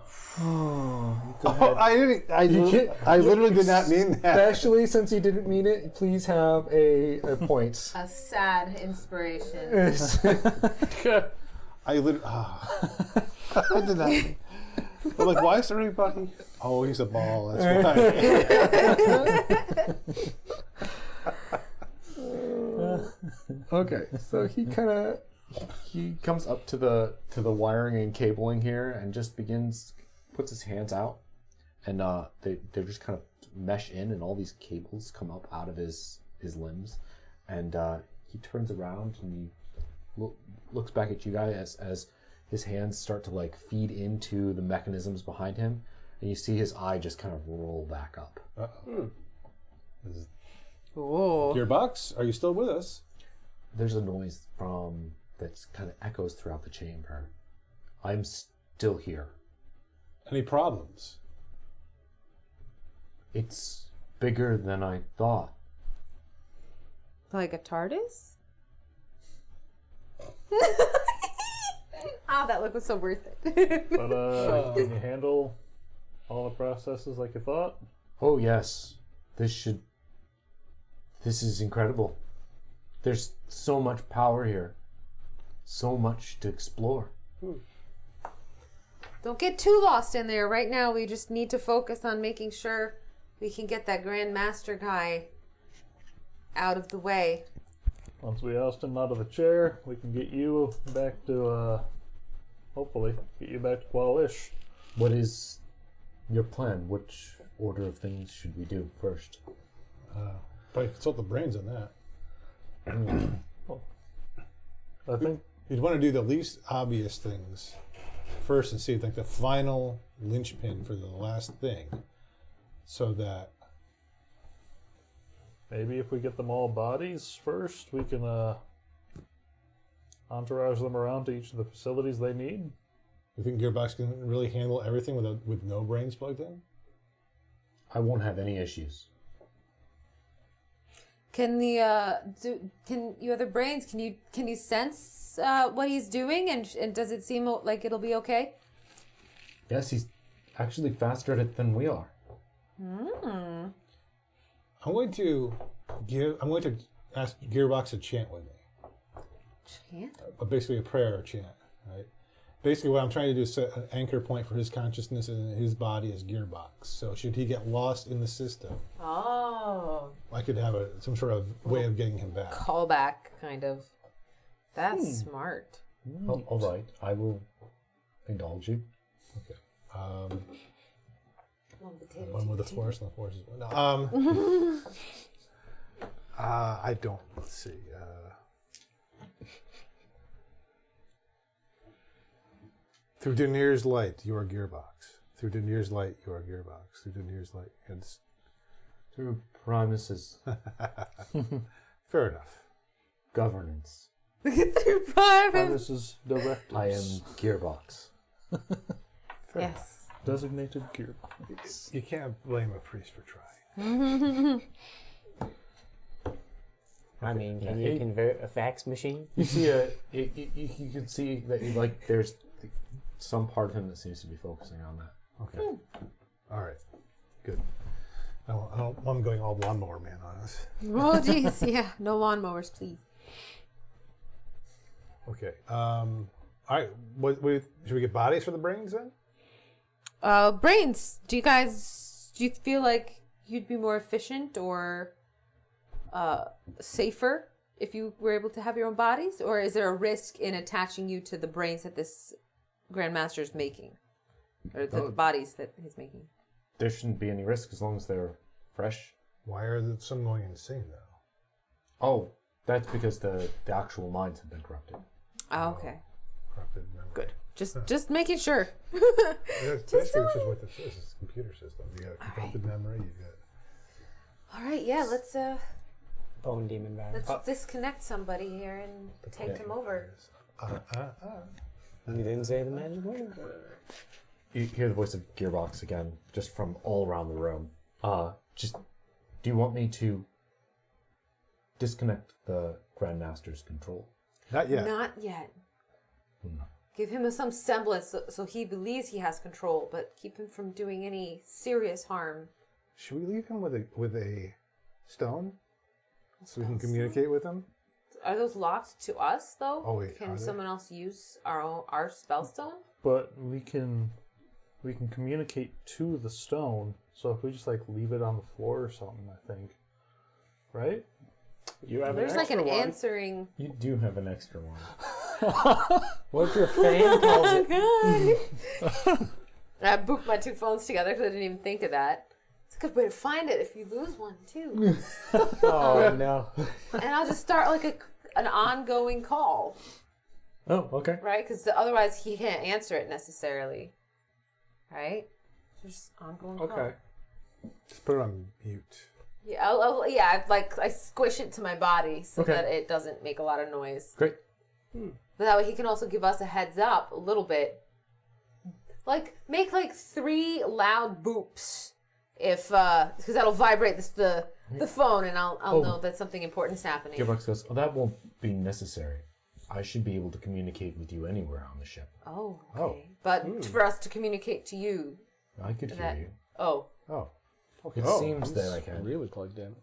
[SPEAKER 6] literally did not mean that.
[SPEAKER 4] Especially since you didn't mean it, please have a point.
[SPEAKER 2] A sad inspiration.
[SPEAKER 6] I literally. I did not. I'm like, why is everybody? Oh, he's a ball. That's right.
[SPEAKER 4] Okay, so he comes up to the wiring and cabling here and just puts his hands out, and they just kind of mesh in, and all these cables come up out of his limbs, and he turns around and he looks back at you guys as his hands start to like feed into the mechanisms behind him, and you see his eye just kind of roll back up.
[SPEAKER 2] Oh.
[SPEAKER 6] Gearbox, are you still with us?
[SPEAKER 4] There's a noise that kind of echoes throughout the chamber. I'm still here.
[SPEAKER 6] Any problems?
[SPEAKER 4] It's bigger than I thought.
[SPEAKER 2] Like a TARDIS? That look was so worth it.
[SPEAKER 1] But can you handle all the processes like you thought?
[SPEAKER 4] Oh yes. This is incredible. There's so much power here. So much to explore.
[SPEAKER 2] Don't get too lost in there. Right now, we just need to focus on making sure we can get that Grand Master guy out of the way.
[SPEAKER 1] Once we oust him out of the chair, we can get you back to, hopefully, get you back to Qualish.
[SPEAKER 4] What is your plan? Which order of things should we do first?
[SPEAKER 6] Probably consult the brains on that.
[SPEAKER 1] I think
[SPEAKER 6] you'd want to do the least obvious things first and see like the final linchpin for the last thing, so that
[SPEAKER 1] maybe if we get them all bodies first, we can entourage them around to each of the facilities they need.
[SPEAKER 6] You think Gearbox can really handle everything with no brains plugged in?
[SPEAKER 4] I won't have any issues.
[SPEAKER 2] Can you other brains? Can you sense what he's doing, and does it seem like it'll be okay?
[SPEAKER 4] Yes, he's actually faster at it than we are.
[SPEAKER 6] I'm going to ask Gearbox to chant with me.
[SPEAKER 2] Chant?
[SPEAKER 6] Basically a prayer chant, right? Basically what I'm trying to do is set an anchor point for his consciousness and his body as Gearbox. So should he get lost in the system, I could have some sort of way of getting him back.
[SPEAKER 2] Callback, kind of. That's smart.
[SPEAKER 4] Oh, all right, I will indulge you.
[SPEAKER 6] Okay. One with the force and the force is one. No, I don't. Let's see. Through Denir's light, you are Gearbox. Through Denir's light, you are Gearbox. Through Denir's light, it's
[SPEAKER 4] through Primus's
[SPEAKER 6] fair enough.
[SPEAKER 4] Governance.
[SPEAKER 2] Through Primus.
[SPEAKER 1] This is direct.
[SPEAKER 4] I am Gearbox.
[SPEAKER 6] Fair
[SPEAKER 2] Yes.
[SPEAKER 1] Designated gearbox.
[SPEAKER 6] You can't blame a priest for trying.
[SPEAKER 5] I mean, can you convert a fax machine?
[SPEAKER 4] You see you can see that like there's some part of him that seems to be focusing on that.
[SPEAKER 6] Okay. All right. Good. I don't want him going all lawnmower man on us.
[SPEAKER 2] Oh, jeez. Yeah. No lawnmowers, please.
[SPEAKER 6] Okay. All right. Should we get bodies for the brains then?
[SPEAKER 2] Brains. Do you feel like you'd be more efficient or safer if you were able to have your own bodies? Or is there a risk in attaching you to the brains that this Grandmaster is making? Or the bodies that he's making?
[SPEAKER 4] There shouldn't be any risk as long as they're fresh.
[SPEAKER 6] Why are some going insane though?
[SPEAKER 4] Oh, that's because the actual minds have been corrupted.
[SPEAKER 2] Oh, okay.
[SPEAKER 6] Corrupted memory.
[SPEAKER 2] Good. Just making sure.
[SPEAKER 6] That's basically just what this is. It's a computer system. You got corrupted memory. You got.
[SPEAKER 2] All right. Yeah. Let's
[SPEAKER 5] Bone demon virus.
[SPEAKER 2] let's disconnect somebody here and take them over.
[SPEAKER 5] You didn't say the magic word.
[SPEAKER 4] You hear the voice of Gearbox again, just from all around the room. Do you want me to disconnect the Grandmaster's control?
[SPEAKER 6] Not yet.
[SPEAKER 2] Not yet. Give him some semblance so he believes he has control, but keep him from doing any serious harm.
[SPEAKER 6] Should we leave him with a stone so we can communicate with him?
[SPEAKER 2] Are those locked to us though?
[SPEAKER 6] Oh, wait,
[SPEAKER 2] can
[SPEAKER 6] are they?
[SPEAKER 2] someone else use our spell stone?
[SPEAKER 1] But we can communicate to the stone. So if we just like leave it on the floor or something, I think, right?
[SPEAKER 3] You have
[SPEAKER 2] There's
[SPEAKER 3] an
[SPEAKER 2] like
[SPEAKER 3] extra
[SPEAKER 2] an
[SPEAKER 3] one.
[SPEAKER 2] answering.
[SPEAKER 4] You do have an extra one.
[SPEAKER 5] What if your fan calls it?
[SPEAKER 2] I booped my two phones together because I didn't even think of that. It's a good way to find it if you lose one too.
[SPEAKER 5] Oh no.
[SPEAKER 2] And I'll just start like an ongoing call,
[SPEAKER 4] Oh, okay.
[SPEAKER 2] right? Because otherwise he can't answer it necessarily, right? Just ongoing call.
[SPEAKER 3] Okay.
[SPEAKER 6] Just put it on mute.
[SPEAKER 2] Yeah, I squish it to my body so
[SPEAKER 4] Okay.
[SPEAKER 2] that it doesn't make a lot of noise.
[SPEAKER 4] Great.
[SPEAKER 2] But that way he can also give us a heads up a little bit. Like, make like 3 loud boops. If, because that'll vibrate the phone and I'll know that something important is happening.
[SPEAKER 4] Gearbox goes, oh, that won't be necessary. I should be able to communicate with you anywhere on the ship.
[SPEAKER 2] Oh, okay. But for us to communicate to you.
[SPEAKER 4] I could hear
[SPEAKER 2] That-
[SPEAKER 4] you.
[SPEAKER 2] Oh,
[SPEAKER 6] Oh.
[SPEAKER 4] It seems that I can.
[SPEAKER 3] Really plugged in.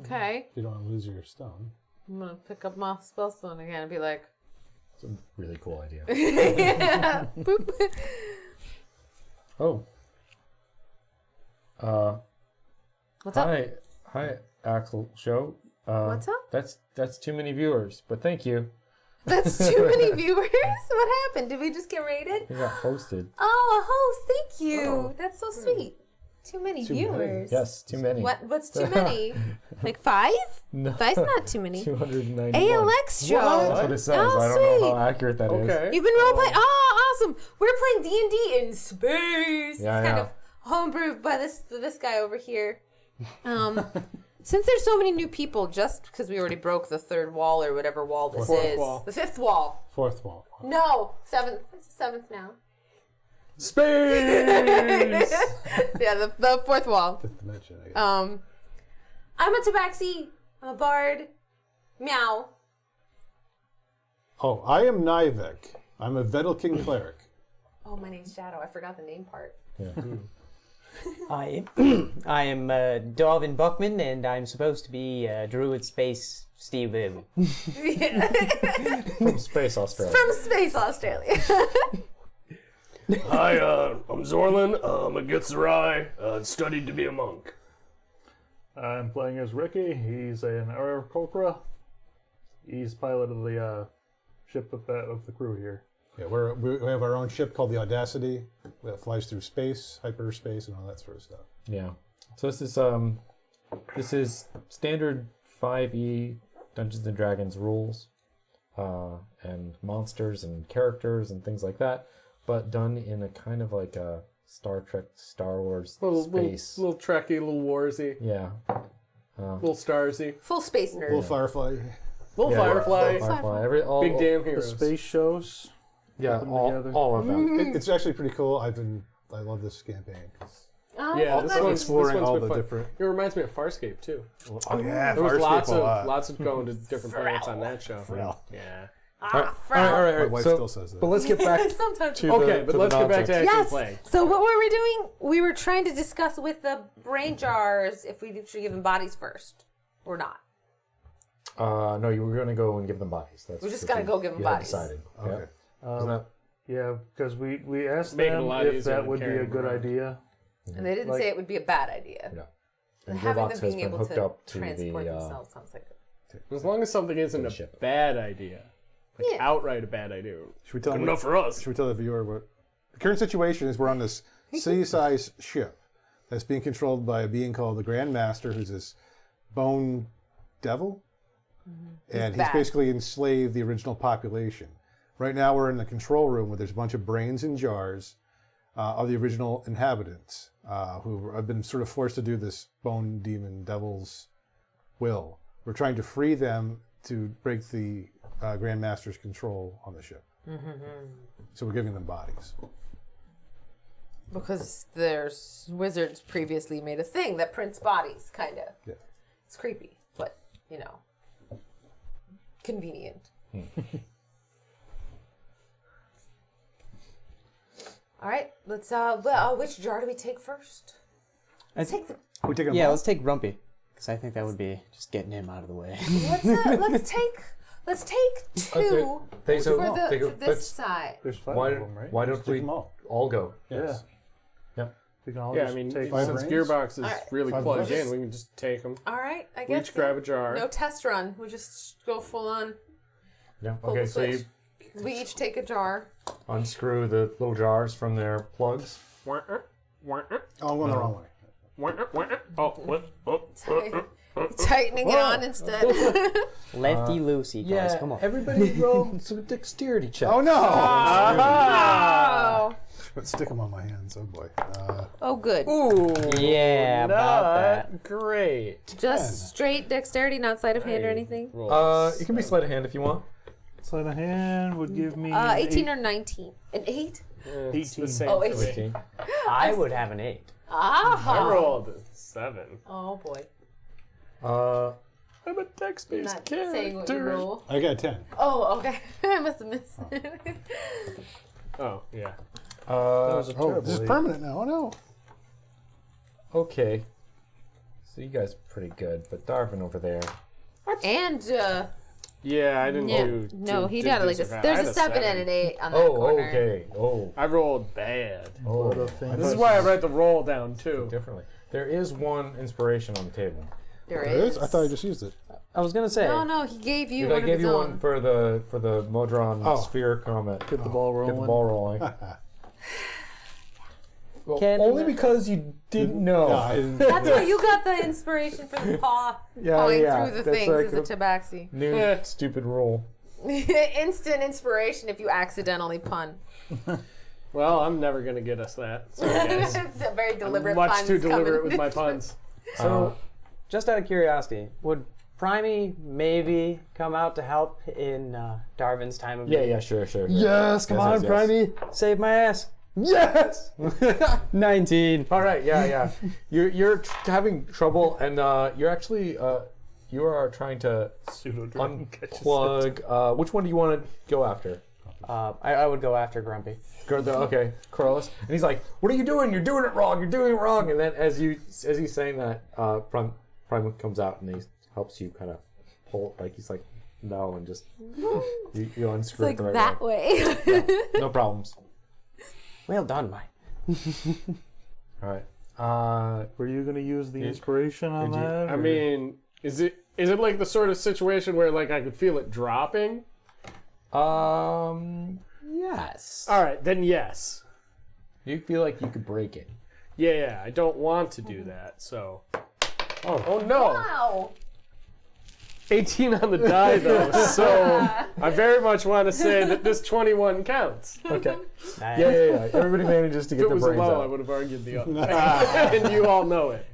[SPEAKER 2] okay.
[SPEAKER 6] You don't want to lose your stone.
[SPEAKER 2] I'm going to pick up my spell stone again and be like,
[SPEAKER 4] It's a really cool idea.
[SPEAKER 2] yeah, boop.
[SPEAKER 4] Oh.
[SPEAKER 2] What's up?
[SPEAKER 4] Hi, Axel Show.
[SPEAKER 2] What's up?
[SPEAKER 4] That's too many viewers, but thank you.
[SPEAKER 2] That's too many viewers. What happened? Did we just get raided?
[SPEAKER 4] You got hosted.
[SPEAKER 2] Oh, a host. Thank you. That's so sweet. Too many viewers.
[SPEAKER 4] Yes, too many.
[SPEAKER 2] What's too many? Like 5?
[SPEAKER 4] No.
[SPEAKER 2] 5's not too many.
[SPEAKER 4] 291.
[SPEAKER 2] ALX show.
[SPEAKER 4] That's what it says.
[SPEAKER 2] Oh,
[SPEAKER 4] I don't know
[SPEAKER 2] sweet.
[SPEAKER 4] how accurate that is.
[SPEAKER 3] Okay.
[SPEAKER 2] You've been role playing. Oh, awesome. We're playing D&D in space.
[SPEAKER 4] Yeah,
[SPEAKER 2] it's kind
[SPEAKER 4] yeah.
[SPEAKER 2] of homebrewed by this guy over here. Since there's so many new people, just because we already broke the 3rd wall or whatever wall this
[SPEAKER 3] Fourth
[SPEAKER 2] is.
[SPEAKER 3] wall.
[SPEAKER 2] The 5th wall.
[SPEAKER 6] 4th wall.
[SPEAKER 2] No, 7th. It's the 7th now.
[SPEAKER 3] Space!
[SPEAKER 2] Yeah, the 4th wall.
[SPEAKER 6] 5th dimension, I guess.
[SPEAKER 2] I'm a tabaxi. I'm a bard. Meow.
[SPEAKER 6] Oh, I am Nivek. I'm a Vedalkin cleric.
[SPEAKER 2] Oh, my name's Shadow. I forgot the name part.
[SPEAKER 4] Yeah.
[SPEAKER 5] I am Darwin Buckman, and I'm supposed to be Druid Space Steve Lilly.
[SPEAKER 4] From Space Australia.
[SPEAKER 2] From Space Australia.
[SPEAKER 7] Hi, I'm Zorlin. I'm a Gitzerai. Studied to be a monk.
[SPEAKER 1] I'm playing as Ricky. He's an Aarakocra. He's pilot of the ship of the crew here.
[SPEAKER 6] Yeah, we have our own ship called the Audacity that flies through space, hyperspace, and all that sort of stuff.
[SPEAKER 4] Yeah. So this is standard 5e Dungeons and Dragons rules, and monsters and characters and things like that, but done in a kind of like a Star Trek, Star Wars space.
[SPEAKER 3] Little Trekky, little Warsy,
[SPEAKER 4] Yeah.
[SPEAKER 3] little Starsy,
[SPEAKER 2] Full space nerd.
[SPEAKER 6] Little Firefly.
[SPEAKER 3] little
[SPEAKER 4] Yeah,
[SPEAKER 3] Firefly.
[SPEAKER 4] Firefly.
[SPEAKER 3] Big damn
[SPEAKER 1] The
[SPEAKER 3] heroes.
[SPEAKER 1] space shows
[SPEAKER 4] Yeah,
[SPEAKER 1] them together.
[SPEAKER 4] all of them.
[SPEAKER 6] It's actually pretty cool. I love this campaign.
[SPEAKER 2] Oh,
[SPEAKER 3] Yeah,
[SPEAKER 2] well,
[SPEAKER 3] this one's
[SPEAKER 6] Exploring all
[SPEAKER 3] been
[SPEAKER 6] the
[SPEAKER 3] fun.
[SPEAKER 6] different.
[SPEAKER 3] It reminds me of Farscape too.
[SPEAKER 6] Oh yeah,
[SPEAKER 3] There was
[SPEAKER 6] Farscape
[SPEAKER 3] lots of going to different planets on that show.
[SPEAKER 6] Frel.
[SPEAKER 3] Yeah.
[SPEAKER 4] All right.
[SPEAKER 6] My wife still says that.
[SPEAKER 4] But let's get back
[SPEAKER 2] Sometimes.
[SPEAKER 4] to
[SPEAKER 3] Okay,
[SPEAKER 4] the,
[SPEAKER 3] but
[SPEAKER 4] to
[SPEAKER 3] let's
[SPEAKER 4] the
[SPEAKER 3] get back to
[SPEAKER 4] nonsense.
[SPEAKER 3] actually
[SPEAKER 2] Yes.
[SPEAKER 3] playing.
[SPEAKER 2] So what were we doing? We were trying to discuss with the brain jars if we should give them bodies first or not.
[SPEAKER 4] No, you were going to go and give them bodies. That's
[SPEAKER 2] We're just
[SPEAKER 4] what
[SPEAKER 2] gonna go give them
[SPEAKER 4] you had
[SPEAKER 2] bodies.
[SPEAKER 4] Decided.
[SPEAKER 6] Okay.
[SPEAKER 4] Isn't that-
[SPEAKER 1] Yeah, because we asked
[SPEAKER 3] Make it a
[SPEAKER 1] them
[SPEAKER 3] lot
[SPEAKER 1] if
[SPEAKER 3] easier
[SPEAKER 1] that
[SPEAKER 3] to
[SPEAKER 1] would be
[SPEAKER 3] carry
[SPEAKER 1] a
[SPEAKER 3] them
[SPEAKER 1] good
[SPEAKER 3] around.
[SPEAKER 1] idea.
[SPEAKER 2] And they didn't
[SPEAKER 1] Like-
[SPEAKER 2] say it would be a bad idea.
[SPEAKER 4] Yeah. And
[SPEAKER 2] Having
[SPEAKER 4] Gearbox
[SPEAKER 2] them
[SPEAKER 4] has
[SPEAKER 2] being
[SPEAKER 4] been
[SPEAKER 2] able
[SPEAKER 4] hooked
[SPEAKER 2] to
[SPEAKER 4] up to
[SPEAKER 2] transport
[SPEAKER 4] the
[SPEAKER 2] themselves sounds like it.
[SPEAKER 3] As long as something isn't a
[SPEAKER 4] ship.
[SPEAKER 3] bad idea, like
[SPEAKER 2] Yeah.
[SPEAKER 3] outright a bad idea.
[SPEAKER 6] Should we tell
[SPEAKER 7] Good
[SPEAKER 6] them
[SPEAKER 7] enough for us.
[SPEAKER 6] Should we tell the viewer what the current situation is? We're on this city-sized ship that's being controlled by a being called the Grand Master, who's this bone devil, and he's
[SPEAKER 2] bad.
[SPEAKER 6] basically enslaved the original population. Right now, we're in the control room where there's a bunch of brains in jars of the original inhabitants who have been sort of forced to do this bone demon devil's will. We're trying to free them to break the Grand Master's control on the ship. So we're giving them bodies.
[SPEAKER 2] Because there's wizards previously made a thing that prints bodies, kind of.
[SPEAKER 6] Yeah.
[SPEAKER 2] It's creepy, but, convenient. All right, let's, which jar do we take first?
[SPEAKER 5] I
[SPEAKER 2] Take the,
[SPEAKER 6] We take them
[SPEAKER 5] Yeah,
[SPEAKER 6] all?
[SPEAKER 5] let's take Grumpy. Because I think that would be just getting him out of the way.
[SPEAKER 2] let's take two
[SPEAKER 4] They- so-
[SPEAKER 2] for
[SPEAKER 4] they go-
[SPEAKER 2] for this
[SPEAKER 4] let's-
[SPEAKER 2] side.
[SPEAKER 1] There's 5
[SPEAKER 4] Why,
[SPEAKER 1] of them, right?
[SPEAKER 4] why don't
[SPEAKER 6] Take
[SPEAKER 4] we
[SPEAKER 6] them all.
[SPEAKER 4] all go?
[SPEAKER 1] Yeah.
[SPEAKER 4] Yep.
[SPEAKER 1] We can all
[SPEAKER 3] Yeah, I
[SPEAKER 1] just
[SPEAKER 3] mean,
[SPEAKER 1] take
[SPEAKER 6] five
[SPEAKER 3] since
[SPEAKER 6] brains?
[SPEAKER 3] Gearbox is
[SPEAKER 2] Alright.
[SPEAKER 3] really
[SPEAKER 6] Five
[SPEAKER 3] plugged
[SPEAKER 6] brains?
[SPEAKER 3] in, we can just take them.
[SPEAKER 2] All right, I
[SPEAKER 3] We
[SPEAKER 2] guess.
[SPEAKER 3] each grab a jar.
[SPEAKER 2] No test run. We just go full on.
[SPEAKER 4] Yeah.
[SPEAKER 2] Pull
[SPEAKER 4] Okay,
[SPEAKER 2] the
[SPEAKER 4] so you
[SPEAKER 2] switch. We each take a jar.
[SPEAKER 4] unscrew the little jars from their plugs.
[SPEAKER 3] Oh,
[SPEAKER 6] Oh, I'm going the wrong way.
[SPEAKER 7] what?
[SPEAKER 2] Tightening it on instead.
[SPEAKER 5] Lefty loosey, guys. Come on.
[SPEAKER 4] Everybody roll some dexterity checks.
[SPEAKER 6] Oh, no!
[SPEAKER 2] Oh.
[SPEAKER 6] But stick them on my hands. Oh, boy.
[SPEAKER 2] Oh, good.
[SPEAKER 3] Ooh,
[SPEAKER 5] Yeah, about that.
[SPEAKER 3] not great.
[SPEAKER 2] Just straight dexterity, not sleight of hand or anything.
[SPEAKER 4] It can be sleight of hand if you want.
[SPEAKER 1] Sleight of hand would give me
[SPEAKER 2] 18 or 19. An 8?
[SPEAKER 3] It's the same
[SPEAKER 2] Oh,
[SPEAKER 3] for
[SPEAKER 2] 18.
[SPEAKER 3] me.
[SPEAKER 5] I would have an 8.
[SPEAKER 2] Ah.
[SPEAKER 3] I rolled a 7.
[SPEAKER 2] Oh, boy.
[SPEAKER 3] I'm a text-based
[SPEAKER 2] Not saying what you
[SPEAKER 3] character.
[SPEAKER 2] roll.
[SPEAKER 6] I got 10.
[SPEAKER 2] Oh, okay. I must have missed it.
[SPEAKER 3] Oh, yeah.
[SPEAKER 1] That was a
[SPEAKER 6] Oh,
[SPEAKER 1] terrible
[SPEAKER 6] this is
[SPEAKER 1] eight.
[SPEAKER 6] permanent now. Oh, no.
[SPEAKER 4] Okay. So you guys are pretty good, but Darvin over there.
[SPEAKER 2] And,
[SPEAKER 3] Yeah, I didn't
[SPEAKER 2] yeah.
[SPEAKER 3] do.
[SPEAKER 2] No, he
[SPEAKER 3] did
[SPEAKER 2] got like
[SPEAKER 3] this
[SPEAKER 2] a.
[SPEAKER 3] right.
[SPEAKER 2] There's
[SPEAKER 3] I
[SPEAKER 2] a
[SPEAKER 3] had
[SPEAKER 2] 7 and an 8 on that
[SPEAKER 4] Oh,
[SPEAKER 2] corner.
[SPEAKER 4] okay. Oh,
[SPEAKER 3] I rolled bad.
[SPEAKER 1] Blood
[SPEAKER 4] oh.
[SPEAKER 1] of things.
[SPEAKER 3] This is why I write the roll down too.
[SPEAKER 4] Differently. There is one inspiration on the table.
[SPEAKER 2] There
[SPEAKER 6] There is?
[SPEAKER 2] is.
[SPEAKER 6] I thought I just used it.
[SPEAKER 5] I was going to say.
[SPEAKER 2] No, he gave you
[SPEAKER 4] I
[SPEAKER 2] one of
[SPEAKER 4] gave
[SPEAKER 2] his
[SPEAKER 4] you
[SPEAKER 2] own.
[SPEAKER 4] one for the Modron
[SPEAKER 6] Oh.
[SPEAKER 4] sphere comment.
[SPEAKER 1] Get the ball rolling.
[SPEAKER 4] Get the ball rolling. Well,
[SPEAKER 5] Can-
[SPEAKER 4] only because you didn't know.
[SPEAKER 6] No, I didn't.
[SPEAKER 2] That's where you got the inspiration for the paw pawing through the
[SPEAKER 4] That's
[SPEAKER 2] things
[SPEAKER 4] like
[SPEAKER 2] as a
[SPEAKER 4] a
[SPEAKER 2] tabaxi.
[SPEAKER 4] new stupid rule.
[SPEAKER 2] Instant inspiration if you accidentally pun.
[SPEAKER 3] Well, I'm never gonna get us that. Sorry, guys.
[SPEAKER 2] It's a very deliberate
[SPEAKER 3] Much
[SPEAKER 2] puns
[SPEAKER 3] too deliberate
[SPEAKER 2] coming.
[SPEAKER 3] with my puns.
[SPEAKER 5] So, just out of curiosity, would Primey maybe come out to help in Darvin's time of need?
[SPEAKER 4] Yeah, sure.
[SPEAKER 5] Yes, come on,
[SPEAKER 4] yes.
[SPEAKER 5] Primey. Save my ass. Yes! 19.
[SPEAKER 4] All right, yeah. You're having trouble, and you're actually you are trying to
[SPEAKER 1] Pseudo-dragon catches it.
[SPEAKER 4] unplug. Which one do you want to go after?
[SPEAKER 5] I would go after Grumpy.
[SPEAKER 4] Okay, Carlos, and he's like, "What are you doing? You're doing it wrong. You're doing it wrong." And then as he's saying that, Prime comes out and he helps you kind of pull, like he's like, "No," and just you unscrew
[SPEAKER 2] It's
[SPEAKER 4] it
[SPEAKER 2] like
[SPEAKER 4] the right way.
[SPEAKER 2] that way.
[SPEAKER 4] Yeah, no problems.
[SPEAKER 5] Well done, Mike.
[SPEAKER 4] All right.
[SPEAKER 1] Were you going to use the inspiration on
[SPEAKER 4] Did you-
[SPEAKER 1] that?
[SPEAKER 3] I
[SPEAKER 1] or-
[SPEAKER 3] mean, is it like the sort of situation where like I could feel it dropping?
[SPEAKER 4] Yes.
[SPEAKER 3] All right, then yes.
[SPEAKER 4] You feel like you could break it.
[SPEAKER 3] Yeah. I don't want to do that. So. Oh no.
[SPEAKER 2] Wow.
[SPEAKER 3] 18 on the die though. So I very much want to say that this 21 counts.
[SPEAKER 4] Okay.
[SPEAKER 5] Nice.
[SPEAKER 4] Yeah. Everybody manages to
[SPEAKER 3] If
[SPEAKER 4] get
[SPEAKER 3] it
[SPEAKER 4] their
[SPEAKER 3] was
[SPEAKER 4] brains
[SPEAKER 3] low, I
[SPEAKER 4] out.
[SPEAKER 3] would have argued the other. And you all know it.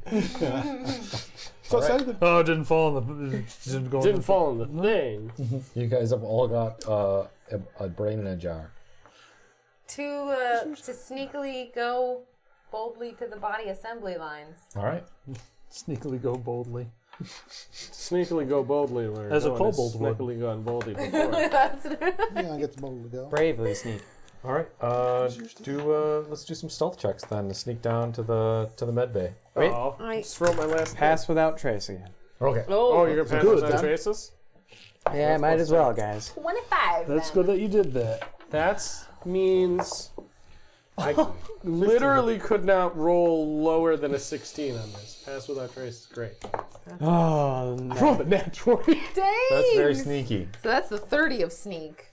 [SPEAKER 6] So say the
[SPEAKER 1] Oh, it didn't fall in the. Didn't go in
[SPEAKER 3] Didn't
[SPEAKER 1] the,
[SPEAKER 3] fall in the thing.
[SPEAKER 4] You guys have all got a brain in a jar.
[SPEAKER 2] to sneakily go boldly to the body assembly lines.
[SPEAKER 4] All right.
[SPEAKER 1] Sneakily go boldly.
[SPEAKER 3] Sneakily go boldly. Where
[SPEAKER 1] As a
[SPEAKER 3] no one has
[SPEAKER 1] kobold would.
[SPEAKER 3] Sneakily gone boldly before.
[SPEAKER 8] Yeah, I get the bold to go.
[SPEAKER 5] Bravely sneak.
[SPEAKER 4] All right. Let's do some stealth checks then to sneak down to the med bay.
[SPEAKER 5] Wait.
[SPEAKER 3] Oh,
[SPEAKER 2] I-
[SPEAKER 3] just throw my last
[SPEAKER 5] Pass without trace again.
[SPEAKER 4] Okay.
[SPEAKER 3] Oh, you're gonna pass
[SPEAKER 1] good,
[SPEAKER 3] without
[SPEAKER 1] huh?
[SPEAKER 3] traces?
[SPEAKER 5] Yeah, might as well, guys.
[SPEAKER 2] 25.
[SPEAKER 1] That's
[SPEAKER 2] then.
[SPEAKER 1] good that you did that.
[SPEAKER 3] That means I literally could not roll lower than a 16 on this. Pass without trace is great.
[SPEAKER 5] Oh, no.
[SPEAKER 3] Roll a nat 20.
[SPEAKER 2] Dang!
[SPEAKER 4] That's very sneaky.
[SPEAKER 2] So that's the 30 of sneak.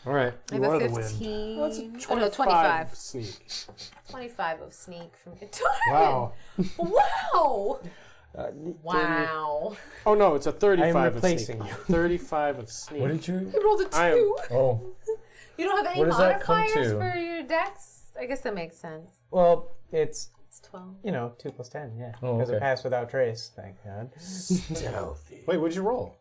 [SPEAKER 4] All right.
[SPEAKER 2] I have
[SPEAKER 1] You
[SPEAKER 2] a
[SPEAKER 1] are the wind.
[SPEAKER 2] 15.
[SPEAKER 3] That's a
[SPEAKER 2] Oh, no, 25.
[SPEAKER 3] sneak.
[SPEAKER 2] 25 of sneak from
[SPEAKER 6] Wow.
[SPEAKER 2] Wow! Wow.
[SPEAKER 3] Oh no, it's a 35
[SPEAKER 5] I'm
[SPEAKER 3] of
[SPEAKER 5] replacing
[SPEAKER 3] sneak.
[SPEAKER 5] you.
[SPEAKER 3] 35 of sneak.
[SPEAKER 4] What did you?
[SPEAKER 2] You rolled a 2.
[SPEAKER 3] I am-
[SPEAKER 4] Oh.
[SPEAKER 2] You don't have any
[SPEAKER 4] What does that come
[SPEAKER 2] modifiers
[SPEAKER 4] to?
[SPEAKER 2] for your dex? I guess that makes sense.
[SPEAKER 5] Well, it's,
[SPEAKER 2] It's 12.
[SPEAKER 5] 2 plus 10, yeah.
[SPEAKER 4] Oh,
[SPEAKER 5] Because
[SPEAKER 4] okay.
[SPEAKER 5] it passed without trace, thank God.
[SPEAKER 6] Wait, what'd you roll?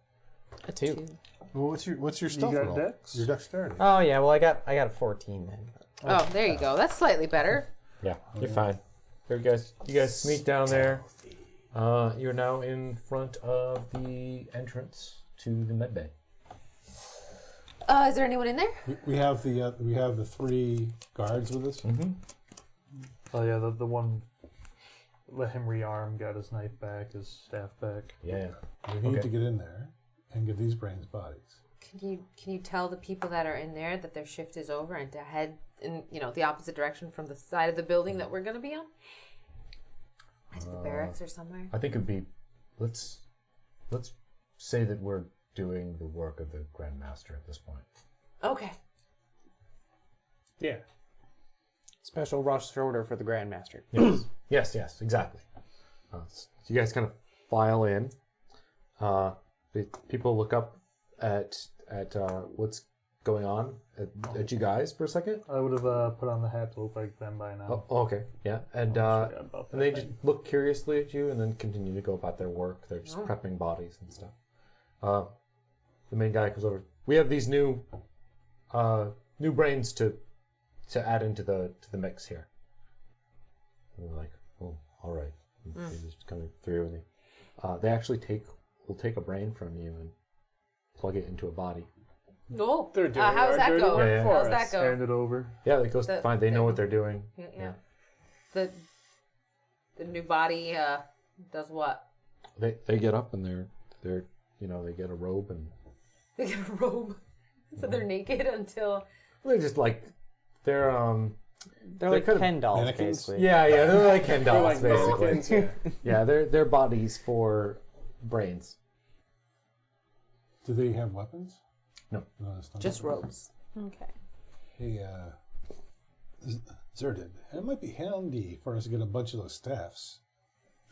[SPEAKER 5] A 2.
[SPEAKER 6] Well, what's your stealth
[SPEAKER 1] got
[SPEAKER 6] roll?
[SPEAKER 1] dex?
[SPEAKER 6] Your dexterity.
[SPEAKER 5] Oh, yeah, well, I got a 14 then.
[SPEAKER 2] Oh, there you go. That's slightly better.
[SPEAKER 4] Yeah, you're fine. There, you guys sneak down there. You're now in front of the entrance to the med bay.
[SPEAKER 2] Is there anyone in there?
[SPEAKER 6] We have the 3 guards with us.
[SPEAKER 4] Mm-hmm.
[SPEAKER 1] Oh yeah, the one. Let him rearm, got his knife back, his staff back.
[SPEAKER 4] Yeah.
[SPEAKER 6] We need
[SPEAKER 4] Okay.
[SPEAKER 6] to get in there and give these brains bodies.
[SPEAKER 2] Can you tell the people that are in there that their shift is over and to head in the opposite direction from the side of the building that we're gonna be on? Into the barracks or somewhere.
[SPEAKER 4] I think it'd be. Let's say that we're doing the work of the Grand Master at this point.
[SPEAKER 2] Okay.
[SPEAKER 3] Yeah.
[SPEAKER 5] Special rush order for the Grandmaster.
[SPEAKER 4] Yes. yes, exactly. So you guys kind of file in. People look up at what's going on at you guys for a second.
[SPEAKER 1] I would have put on the hat to look like them by now.
[SPEAKER 4] Oh, okay, yeah, and
[SPEAKER 1] Forgot about
[SPEAKER 4] and
[SPEAKER 1] that
[SPEAKER 4] they
[SPEAKER 1] thing.
[SPEAKER 4] just look curiously at you and then continue to go about their work. They're just prepping bodies and stuff. The main guy comes over. We have these new brains to add into the mix here. And we're like, oh, all right. They're just coming through, and they actually will take a brain from you and plug it into a body.
[SPEAKER 2] Oh,
[SPEAKER 3] They're doing
[SPEAKER 2] how's
[SPEAKER 3] our
[SPEAKER 2] that
[SPEAKER 3] dirty
[SPEAKER 2] go?
[SPEAKER 3] work
[SPEAKER 4] Yeah,
[SPEAKER 3] for
[SPEAKER 2] How's
[SPEAKER 3] us.
[SPEAKER 2] that go?
[SPEAKER 1] Hand it over.
[SPEAKER 4] Yeah, it goes
[SPEAKER 2] The-
[SPEAKER 4] fine. They know what they're doing.
[SPEAKER 2] Yeah. The new body does what?
[SPEAKER 4] They get up and they're they get a robe and
[SPEAKER 2] They get a robe, so they're naked until.
[SPEAKER 4] they're just like they're
[SPEAKER 5] They're like
[SPEAKER 4] kind of
[SPEAKER 5] Ken dolls,
[SPEAKER 6] mannequins?
[SPEAKER 5] basically.
[SPEAKER 4] yeah they're like Ken
[SPEAKER 3] They're
[SPEAKER 4] dolls
[SPEAKER 3] like
[SPEAKER 4] basically.
[SPEAKER 3] mannequins, yeah.
[SPEAKER 4] Yeah, they're bodies for brains.
[SPEAKER 6] Do they have weapons?
[SPEAKER 4] No.
[SPEAKER 6] It's not
[SPEAKER 2] Just
[SPEAKER 6] weapons.
[SPEAKER 2] robes. Okay.
[SPEAKER 6] Hey, Zerdib, it might be handy for us to get a bunch of those staffs.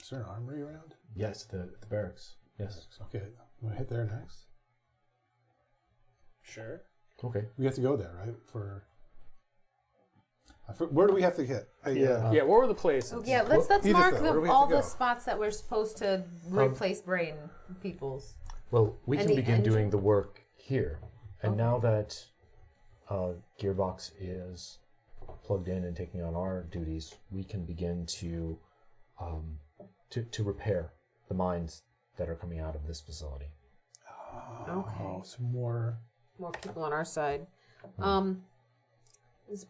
[SPEAKER 6] Is there an armory around?
[SPEAKER 4] Yes, the barracks. Yes.
[SPEAKER 6] Okay, want to hit there next?
[SPEAKER 3] Sure.
[SPEAKER 4] Okay.
[SPEAKER 6] We have to go there, right? Where do we have to hit?
[SPEAKER 1] Yeah.
[SPEAKER 3] Yeah, what were the places?
[SPEAKER 2] Oh, yeah, let's
[SPEAKER 6] Edith,
[SPEAKER 2] mark
[SPEAKER 6] though, where do we have
[SPEAKER 2] all
[SPEAKER 6] to
[SPEAKER 2] the
[SPEAKER 6] go?
[SPEAKER 2] spots that we're supposed to replace brain people's.
[SPEAKER 4] Well, we
[SPEAKER 2] And
[SPEAKER 4] can
[SPEAKER 2] the
[SPEAKER 4] begin doing
[SPEAKER 2] engine?
[SPEAKER 4] the work here, and now that Gearbox is plugged in and taking on our duties, we can begin to repair the mines that are coming out of this facility.
[SPEAKER 2] Okay.
[SPEAKER 6] Some more.
[SPEAKER 2] More people on our side.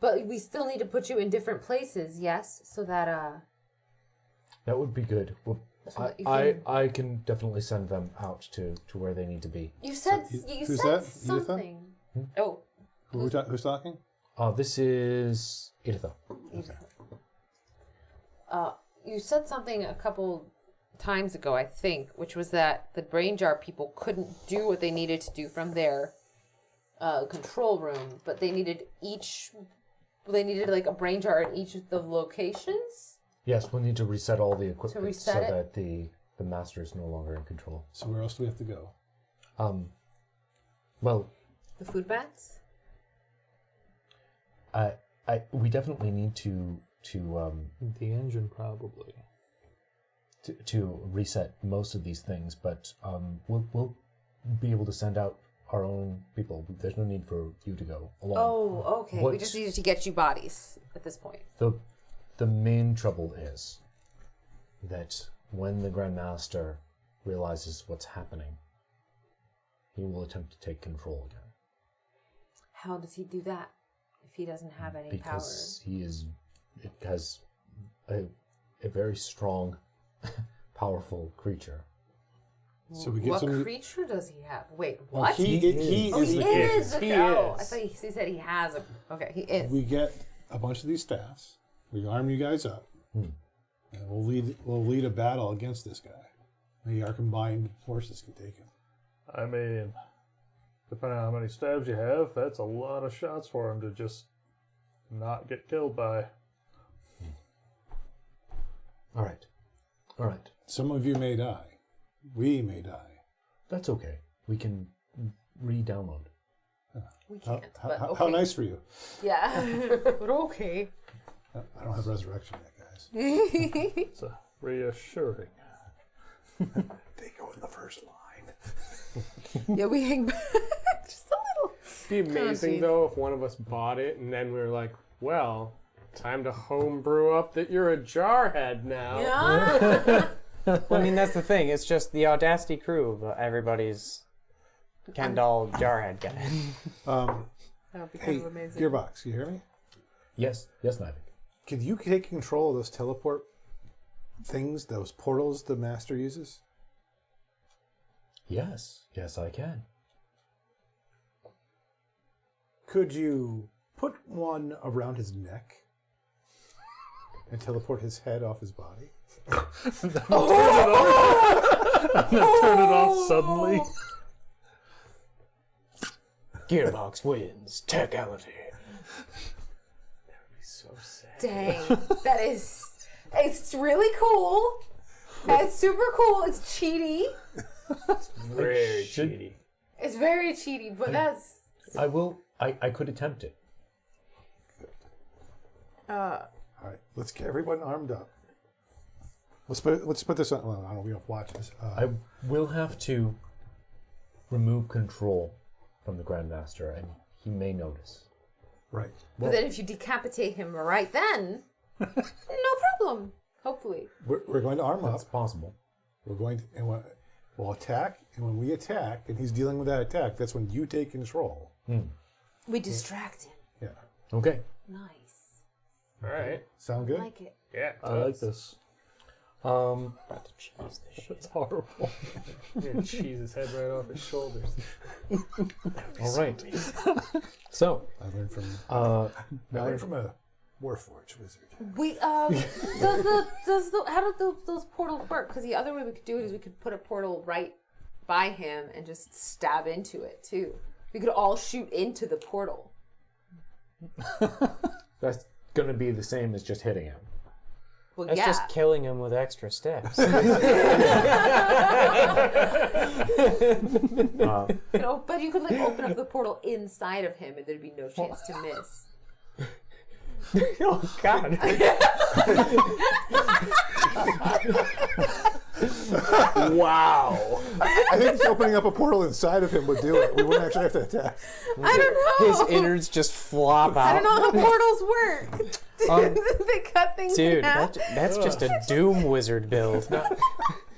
[SPEAKER 2] But we still need to put you in different places, yes, so that
[SPEAKER 4] That would be good. Well,
[SPEAKER 2] So that you
[SPEAKER 4] I can definitely send them out to where they need to be.
[SPEAKER 2] you said
[SPEAKER 6] who's
[SPEAKER 2] said
[SPEAKER 6] that?
[SPEAKER 2] something. Oh,
[SPEAKER 6] Who's talking?
[SPEAKER 4] This is Editha.
[SPEAKER 2] you said something a couple times ago, I think, which was that the brain jar people couldn't do what they needed to do from their control room, but they needed like a brain jar in each of the locations.
[SPEAKER 4] Yes, we'll need to reset all the equipment
[SPEAKER 2] reset
[SPEAKER 4] so
[SPEAKER 2] it?
[SPEAKER 4] that the master is no longer in control.
[SPEAKER 6] So where else do we have to go?
[SPEAKER 4] Well,
[SPEAKER 2] The food bats.
[SPEAKER 4] we definitely need to
[SPEAKER 1] The engine probably.
[SPEAKER 4] reset most of these things, but we'll be able to send out our own people. There's no need for you to go alone.
[SPEAKER 2] Oh, okay. We just needed to get you bodies at this point.
[SPEAKER 4] The main trouble is that when the Grand Master realizes what's happening, he will attempt to take control again.
[SPEAKER 2] How does he do that if he doesn't have any
[SPEAKER 4] Because he has a very strong, powerfll creature.
[SPEAKER 6] So we get
[SPEAKER 2] what
[SPEAKER 6] some.
[SPEAKER 2] creature does he have? Wait,
[SPEAKER 6] Well,
[SPEAKER 2] what?
[SPEAKER 6] he is the
[SPEAKER 2] is.
[SPEAKER 6] kid.
[SPEAKER 3] He
[SPEAKER 2] Oh,
[SPEAKER 3] is.
[SPEAKER 2] I thought he said he has a. Okay, he is.
[SPEAKER 6] We get a bunch of these staffs. We arm you guys up, and we'll lead a battle against this guy. Maybe our combined forces can take him.
[SPEAKER 1] I mean, depending on how many stabs you have, that's a lot of shots for him to just not get killed by.
[SPEAKER 4] All right.
[SPEAKER 6] Some of you may die. We may die.
[SPEAKER 4] That's okay. We can re-download.
[SPEAKER 2] We can't. But
[SPEAKER 6] How
[SPEAKER 2] okay.
[SPEAKER 6] nice for you.
[SPEAKER 2] Yeah, but okay.
[SPEAKER 6] I don't have resurrection yet, guys.
[SPEAKER 1] It's reassuring.
[SPEAKER 6] They go in the first line.
[SPEAKER 2] Yeah, we hang back just a little.
[SPEAKER 3] It'd be amazing
[SPEAKER 2] geez.
[SPEAKER 3] though if one of us bought it and then we were like, well, time to homebrew up that you're a jarhead now.
[SPEAKER 2] Yeah.
[SPEAKER 5] Well, I mean, that's the thing. It's just the Audacity crew of everybody's Kendall Jarhead guy.
[SPEAKER 2] That would be kind
[SPEAKER 6] Hey,
[SPEAKER 2] of amazing.
[SPEAKER 6] Gearbox, you hear me?
[SPEAKER 4] Yes, Nivek.
[SPEAKER 6] Can you take control of those teleport things, those portals the master uses?
[SPEAKER 4] Yes, I can.
[SPEAKER 6] Could you put one around his neck and teleport his head off his body?
[SPEAKER 1] Turn it off suddenly.
[SPEAKER 5] Gearbox wins. Techality.
[SPEAKER 3] So sad.
[SPEAKER 2] Dang, that is. It's really cool. It's super cool. It's cheaty.
[SPEAKER 3] Very cheaty.
[SPEAKER 2] It's very cheaty, but that's.
[SPEAKER 4] I could attempt it.
[SPEAKER 6] All right, let's get everyone armed up. Let's put this on. Well, I don't know. We don't watch this.
[SPEAKER 4] I will have to remove control from the Grandmaster, and he may notice.
[SPEAKER 6] Right.
[SPEAKER 2] But then if you decapitate him right then, no problem. Hopefully.
[SPEAKER 6] We're going to arm up.
[SPEAKER 4] That's possible.
[SPEAKER 6] We're going to, and we'll attack. And when we attack, and he's dealing with that attack, that's when you take control.
[SPEAKER 2] We distract him.
[SPEAKER 6] Yeah.
[SPEAKER 4] Okay.
[SPEAKER 2] Nice.
[SPEAKER 3] All right.
[SPEAKER 6] Sound
[SPEAKER 2] I
[SPEAKER 6] good?
[SPEAKER 2] like it.
[SPEAKER 3] Yeah.
[SPEAKER 1] I like this.
[SPEAKER 5] About to cheese this shit.
[SPEAKER 1] It's horrible.
[SPEAKER 3] Yeah, cheese his head right off his shoulders.
[SPEAKER 4] All right. So,
[SPEAKER 6] I learned from a Warforged wizard.
[SPEAKER 2] We how do those portals work? Because the other way we could do it is we could put a portal right by him and just stab into it too. We could all shoot into the portal.
[SPEAKER 4] that's going to be the same as just hitting him.
[SPEAKER 2] Well,
[SPEAKER 5] That's
[SPEAKER 2] yeah.
[SPEAKER 5] just killing him with extra steps.
[SPEAKER 2] You know, but you could like open up the portal inside of him, and there'd be no chance to miss.
[SPEAKER 5] Oh, God.
[SPEAKER 3] Wow.
[SPEAKER 6] I think just opening up a portal inside of him would do it. We wouldn't actually have to attack.
[SPEAKER 2] I don't know.
[SPEAKER 5] His innards just flop out.
[SPEAKER 2] I don't know how portals work. They cut things
[SPEAKER 5] Dude,
[SPEAKER 2] in half.
[SPEAKER 5] that's just a Doom Wizard build.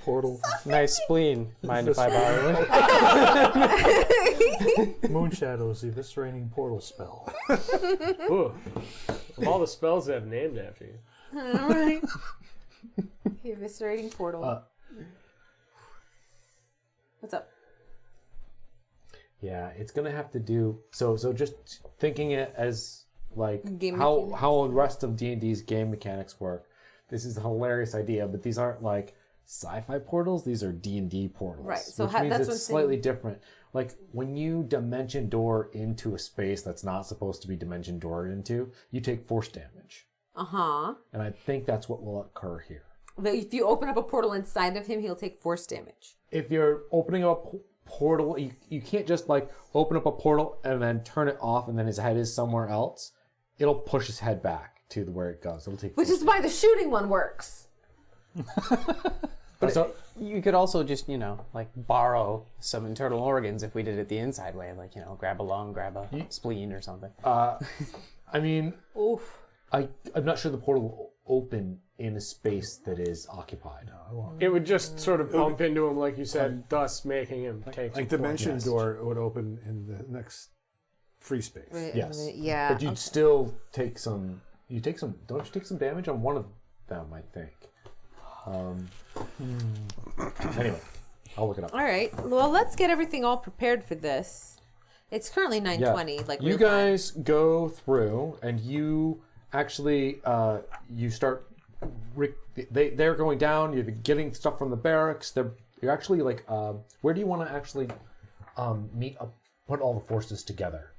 [SPEAKER 1] Portal.
[SPEAKER 5] Nice spleen. Mind if I borrow it?
[SPEAKER 1] Moonshadow's eviscerating portal spell.
[SPEAKER 3] Ooh. Of all the spells that have named after you.
[SPEAKER 2] Right. The eviscerating portal. What's up?
[SPEAKER 4] Yeah, it's going to have to do... So just thinking it as like
[SPEAKER 2] Game
[SPEAKER 4] how
[SPEAKER 2] mechanics.
[SPEAKER 4] how the rest of D&D's game mechanics work. This is a hilarious idea, but these aren't like sci-fi portals. These are D&D portals.
[SPEAKER 2] Right, so
[SPEAKER 4] which
[SPEAKER 2] how-
[SPEAKER 4] means
[SPEAKER 2] that's
[SPEAKER 4] it's
[SPEAKER 2] what's
[SPEAKER 4] slightly
[SPEAKER 2] in-
[SPEAKER 4] different. Like when you dimension door into a space that's not supposed to be dimension door into, you take force damage.
[SPEAKER 2] Uh-huh.
[SPEAKER 4] And I think that's what will occur here.
[SPEAKER 2] If you open up a portal inside of him, he'll take force damage.
[SPEAKER 4] If you're opening up a portal, you can't just like open up a portal and then turn it off and then his head is somewhere else. It'll push his head back to where it goes. It'll take
[SPEAKER 2] Which is why the shooting one works.
[SPEAKER 5] But you could also just, like borrow some internal organs if we did it the inside way, like, grab a lung, grab a spleen or something.
[SPEAKER 4] I mean,
[SPEAKER 2] Oof.
[SPEAKER 4] I'm not sure the portal will open in a space that is occupied.
[SPEAKER 6] No, I won't.
[SPEAKER 3] It would just sort of bump into him, like you said, thus making him take some
[SPEAKER 6] dimension
[SPEAKER 4] Yes.
[SPEAKER 6] door would open in the next free space.
[SPEAKER 4] Yes.
[SPEAKER 2] Yeah.
[SPEAKER 4] But you'd still take some. Don't you take some damage on one of them? I think. Anyway, I'll look it up.
[SPEAKER 2] All right. Well, let's get everything all prepared for this. It's currently 9:20. Like
[SPEAKER 4] you
[SPEAKER 2] real time.
[SPEAKER 4] guys go through, and you actually you start. They're going down. You're getting stuff from the barracks. You're actually like, where do you want to actually meet up? Put all the forces together.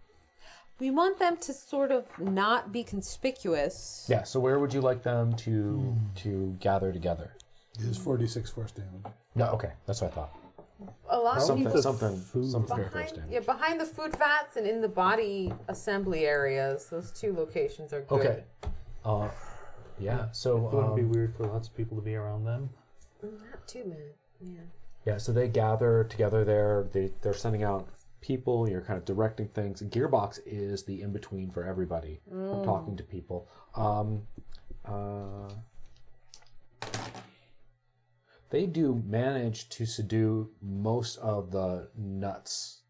[SPEAKER 2] We want them to sort of not be conspicuous.
[SPEAKER 4] Yeah. So where would you like them to gather together?
[SPEAKER 6] It is 4d6 force damage.
[SPEAKER 4] No. Okay. That's what I thought.
[SPEAKER 2] A lot of
[SPEAKER 4] Something
[SPEAKER 2] people
[SPEAKER 4] force
[SPEAKER 2] behind,
[SPEAKER 4] damage.
[SPEAKER 2] behind the food vats and in the body assembly areas. Those two locations are good.
[SPEAKER 4] Okay. Yeah. So
[SPEAKER 1] It wouldn't be weird for lots of people to be around them.
[SPEAKER 2] Not too bad. Yeah.
[SPEAKER 4] yeah. So they gather together there. They're sending out people. You're kind of directing things. Gearbox is the in between for everybody. From talking to people. They do manage to subdue most of the nuts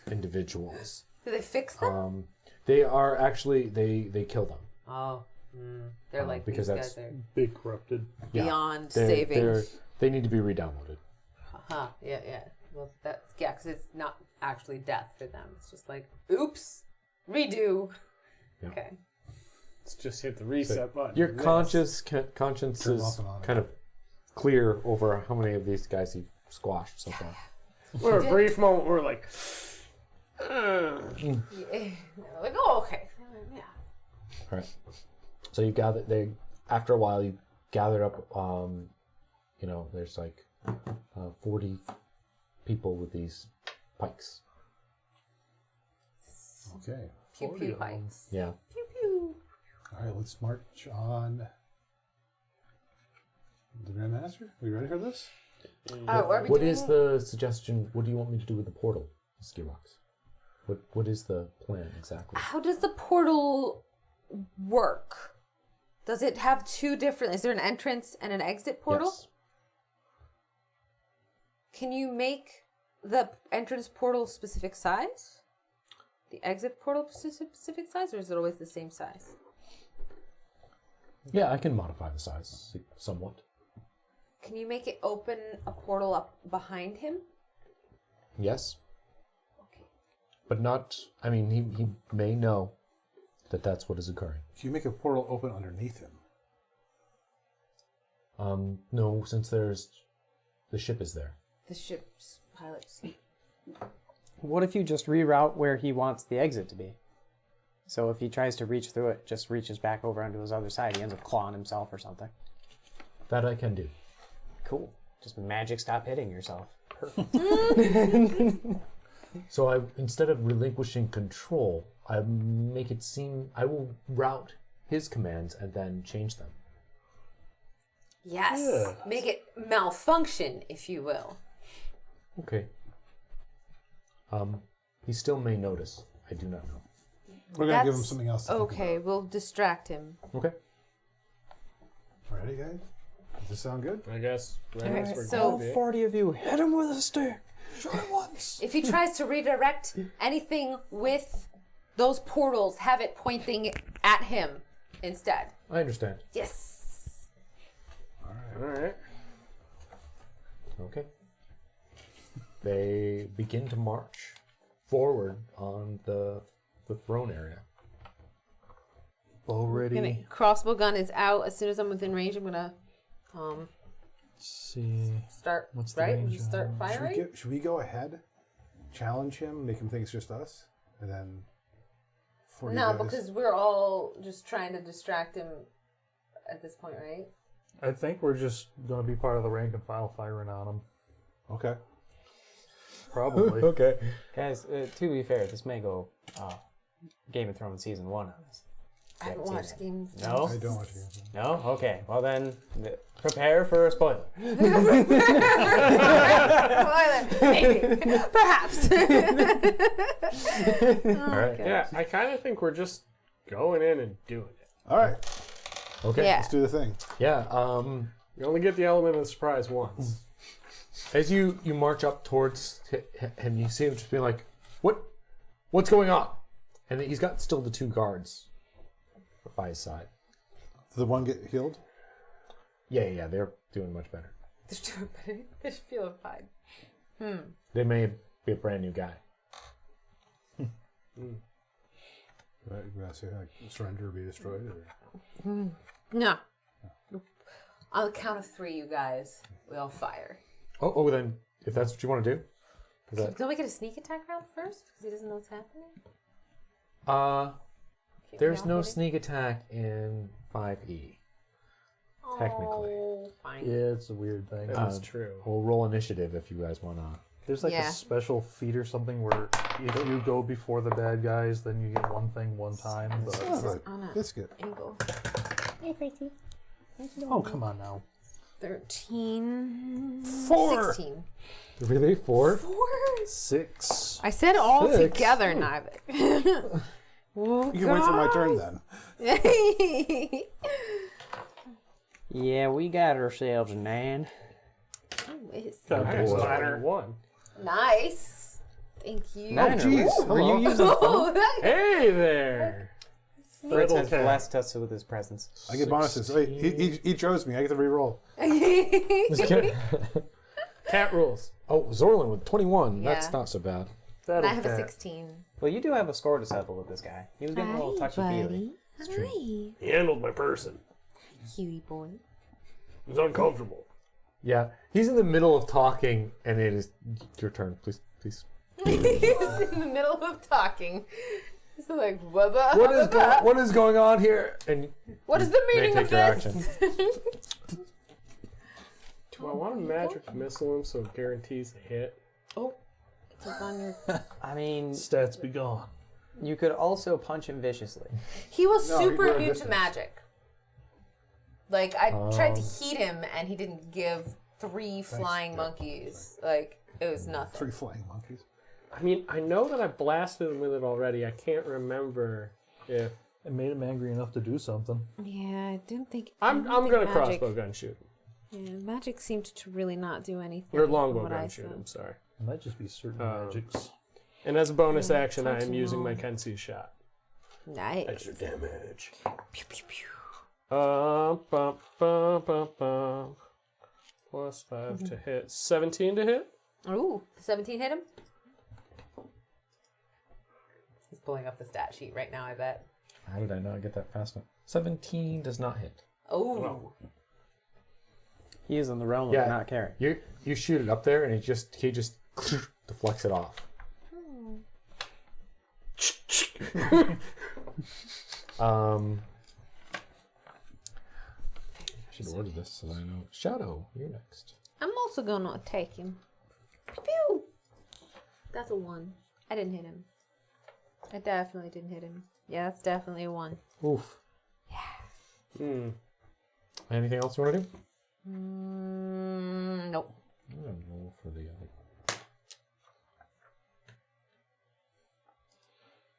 [SPEAKER 4] individuals.
[SPEAKER 2] Do they fix them?
[SPEAKER 4] They are actually they kill them.
[SPEAKER 2] Oh. They're like
[SPEAKER 4] because
[SPEAKER 2] these
[SPEAKER 4] that's-
[SPEAKER 2] guys are
[SPEAKER 1] Big corrupted.
[SPEAKER 4] Yeah.
[SPEAKER 2] beyond
[SPEAKER 4] They're-
[SPEAKER 2] saving.
[SPEAKER 4] They need to be re-downloaded.
[SPEAKER 2] Yeah. Well, that's because it's not actually death for them. It's just like, oops, redo.
[SPEAKER 4] Yeah.
[SPEAKER 2] Okay.
[SPEAKER 3] Let's just hit the reset button.
[SPEAKER 4] Your
[SPEAKER 3] Yes.
[SPEAKER 4] conscience
[SPEAKER 6] Turn
[SPEAKER 4] is
[SPEAKER 6] off and on.
[SPEAKER 4] kind of clear over how many of these guys you've squashed so far.
[SPEAKER 3] For a brief moment, we're like,
[SPEAKER 2] Yeah. Like, oh, okay. Yeah.
[SPEAKER 4] All right. So you gather. After a while, you gathered up. There's like 40 people with these pikes.
[SPEAKER 6] Okay.
[SPEAKER 2] Pew pew pikes.
[SPEAKER 4] Yeah.
[SPEAKER 2] Pew pew.
[SPEAKER 6] All right, let's march on. The Grandmaster? We ready for this?
[SPEAKER 2] Are we
[SPEAKER 4] What
[SPEAKER 2] doing...
[SPEAKER 4] is the suggestion? What do you want me to do with the portal, Skirox? What is the plan exactly?
[SPEAKER 2] How does the portal work? Does it have two different... Is there an entrance and an exit portal?
[SPEAKER 4] Yes.
[SPEAKER 2] Can you make the entrance portal specific size? The exit portal specific size? Or is it always the same size?
[SPEAKER 4] Yeah, I can modify the size somewhat.
[SPEAKER 2] Can you make it open a portal up behind him?
[SPEAKER 4] Yes.
[SPEAKER 2] Okay.
[SPEAKER 4] But not... I mean, he may know that that's what is occurring.
[SPEAKER 6] Can you make a portal open underneath him?
[SPEAKER 4] No, since the ship is there.
[SPEAKER 2] The ship's pilot's...
[SPEAKER 5] What if you just reroute where he wants the exit to be? So if he tries to reach through it, just reaches back over onto his other side, he ends up clawing himself or something.
[SPEAKER 4] That I can do.
[SPEAKER 5] Cool. Just magic stop hitting yourself. Perfect.
[SPEAKER 4] So instead of relinquishing control, I make it seem I will route his commands and then change them.
[SPEAKER 2] Yes.
[SPEAKER 1] Yeah.
[SPEAKER 2] Make it malfunction, if you will.
[SPEAKER 4] Okay. He still may notice. I do not know.
[SPEAKER 6] We're going to give him
[SPEAKER 2] That's
[SPEAKER 6] something else to think
[SPEAKER 2] okay,
[SPEAKER 6] about.
[SPEAKER 2] we'll distract him.
[SPEAKER 4] Okay.
[SPEAKER 6] Ready, guys? Does this sound good?
[SPEAKER 3] I guess.
[SPEAKER 2] Alright,
[SPEAKER 3] we're
[SPEAKER 2] so-
[SPEAKER 3] gonna be-
[SPEAKER 5] 40 of you, hit him with a stick. Shoot him once.
[SPEAKER 2] If he tries to redirect anything with those portals, have it pointing at him instead.
[SPEAKER 4] I understand.
[SPEAKER 2] Yes.
[SPEAKER 3] All right.
[SPEAKER 4] Okay. They begin to march forward on the throne area.
[SPEAKER 1] Already.
[SPEAKER 2] Crossbow gun is out. As soon as I'm within range, I'm gonna
[SPEAKER 1] See.
[SPEAKER 2] start.
[SPEAKER 1] What's the
[SPEAKER 2] Right?
[SPEAKER 1] range
[SPEAKER 2] Just start
[SPEAKER 1] on-
[SPEAKER 2] firing.
[SPEAKER 6] Should we go ahead, challenge him, make him think it's just us, and then... 40
[SPEAKER 2] No,
[SPEAKER 6] guys-
[SPEAKER 2] because we're all just trying to distract him at this point, right?
[SPEAKER 1] I think we're just going to be part of the rank and file firing on them.
[SPEAKER 6] Okay.
[SPEAKER 1] Probably.
[SPEAKER 4] Okay.
[SPEAKER 5] Guys, to be fair, this may go Game of Thrones Season 1 on this.
[SPEAKER 2] I haven't watched games.
[SPEAKER 5] No?
[SPEAKER 6] I don't watch games.
[SPEAKER 5] No? Okay. Well then, prepare for a spoiler.
[SPEAKER 2] Spoiler. Maybe. Perhaps.
[SPEAKER 4] All right.
[SPEAKER 3] Yeah, I kind of think we're just going in and doing it.
[SPEAKER 6] All right,
[SPEAKER 4] Okay.
[SPEAKER 2] Yeah.
[SPEAKER 6] let's do the thing.
[SPEAKER 4] Yeah.
[SPEAKER 3] You only get the element of surprise once.
[SPEAKER 4] As you march up towards him, you see him just being like, "What's going on?" And he's got still the 2 guards by his side.
[SPEAKER 6] Did the one get healed?
[SPEAKER 4] Yeah, they're doing much better.
[SPEAKER 2] They're feeling fine.
[SPEAKER 4] They may be a brand new guy.
[SPEAKER 6] Right, you gonna say like surrender or be destroyed? Or?
[SPEAKER 2] No. On the count of 3, you guys, we all fire.
[SPEAKER 4] Oh, then if that's what you want to do, is that
[SPEAKER 2] Don't we get a sneak attack round first? Because he doesn't know what's happening?
[SPEAKER 4] there's no sneak attack in 5e. Technically.
[SPEAKER 2] Oh, fine.
[SPEAKER 1] Yeah, it's a weird thing.
[SPEAKER 3] That's true.
[SPEAKER 4] We'll roll initiative if you guys want to.
[SPEAKER 1] There's like
[SPEAKER 2] Yeah.
[SPEAKER 1] a special feat or something where if you go before the bad guys, then you get one thing one time. But
[SPEAKER 6] Oh,
[SPEAKER 2] On a
[SPEAKER 6] biscuit.
[SPEAKER 2] angle.
[SPEAKER 1] oh, come on now.
[SPEAKER 2] 13.
[SPEAKER 1] 4.
[SPEAKER 2] 16.
[SPEAKER 4] Really? 4?
[SPEAKER 2] 4?
[SPEAKER 1] 6.
[SPEAKER 2] I said all
[SPEAKER 4] 6.
[SPEAKER 2] together, Nivik.
[SPEAKER 6] You can wait for my turn then.
[SPEAKER 5] Yeah, we got ourselves a 9.
[SPEAKER 3] Okay, so I won.
[SPEAKER 2] Nice. Thank you.
[SPEAKER 6] Oh, jeez.
[SPEAKER 5] Were you using the phone?
[SPEAKER 2] Oh, that-
[SPEAKER 3] Hey there!
[SPEAKER 5] Fritz has
[SPEAKER 1] cat.
[SPEAKER 5] blessed us with his presence.
[SPEAKER 6] I get bonuses. Wait, he chose me. I get to re-roll.
[SPEAKER 3] Cat rules.
[SPEAKER 4] Oh, Zorlin with 21.
[SPEAKER 2] Yeah.
[SPEAKER 4] That's not so bad.
[SPEAKER 2] I have a 16.
[SPEAKER 5] Well, you do have a score to settle with this guy. He was getting a little touchy-feely.
[SPEAKER 2] Hi,
[SPEAKER 7] He handled my person.
[SPEAKER 2] cutie boy.
[SPEAKER 7] It was uncomfortable.
[SPEAKER 4] Yeah, he's in the middle of talking, and it is your turn. Please.
[SPEAKER 2] He's in the middle of talking. He's like, what
[SPEAKER 4] What is going on here? And
[SPEAKER 2] What is the
[SPEAKER 4] may
[SPEAKER 2] meaning
[SPEAKER 4] take
[SPEAKER 2] of
[SPEAKER 4] your
[SPEAKER 2] this?
[SPEAKER 4] action.
[SPEAKER 3] Do I want to magic missile him so it guarantees a hit?
[SPEAKER 2] Oh, it's on your.
[SPEAKER 5] I mean,
[SPEAKER 1] Stats be gone.
[SPEAKER 5] you could also punch him viciously.
[SPEAKER 2] He was
[SPEAKER 6] No,
[SPEAKER 2] super
[SPEAKER 6] we're
[SPEAKER 2] immune to
[SPEAKER 6] distance.
[SPEAKER 2] magic. Like I tried to heat him, and he didn't give 3 flying monkeys. Like it was nothing.
[SPEAKER 6] 3 flying monkeys.
[SPEAKER 3] I mean, I know that I blasted him with it already. I can't remember if...
[SPEAKER 1] It made him angry enough to do something.
[SPEAKER 2] Yeah, I didn't think.
[SPEAKER 3] I'm going to crossbow gun shoot him.
[SPEAKER 2] Yeah, magic seemed to really not do anything.
[SPEAKER 3] Or
[SPEAKER 2] from
[SPEAKER 3] longbow
[SPEAKER 2] what I
[SPEAKER 3] gun shoot
[SPEAKER 2] saw.
[SPEAKER 3] him, sorry.
[SPEAKER 1] It might just be certain magics.
[SPEAKER 3] And as a bonus action, I am
[SPEAKER 2] touching
[SPEAKER 3] using my
[SPEAKER 2] all.
[SPEAKER 3] Kensi shot.
[SPEAKER 2] Nice.
[SPEAKER 7] Extra damage.
[SPEAKER 2] Pew, pew, pew.
[SPEAKER 3] Bum, bum. Plus 5 to hit. 17 to hit?
[SPEAKER 2] Ooh, 17 hit him? He's pulling up the stat sheet right now, I bet.
[SPEAKER 4] How did I not get that fast enough? 17 does not hit.
[SPEAKER 2] Oh.
[SPEAKER 5] He is in the realm
[SPEAKER 4] Yeah.
[SPEAKER 5] of not caring.
[SPEAKER 4] You shoot it up there, and he just deflects it off. I should have ordered this so that I know. Shadow, you're next.
[SPEAKER 2] I'm also gonna attack him. Pew, pew. That's a 1. I didn't hit him. I definitely didn't hit him. Yeah, that's definitely a 1.
[SPEAKER 4] Oof. Anything else you want to do?
[SPEAKER 2] Nope.
[SPEAKER 4] I'm gonna roll for the other.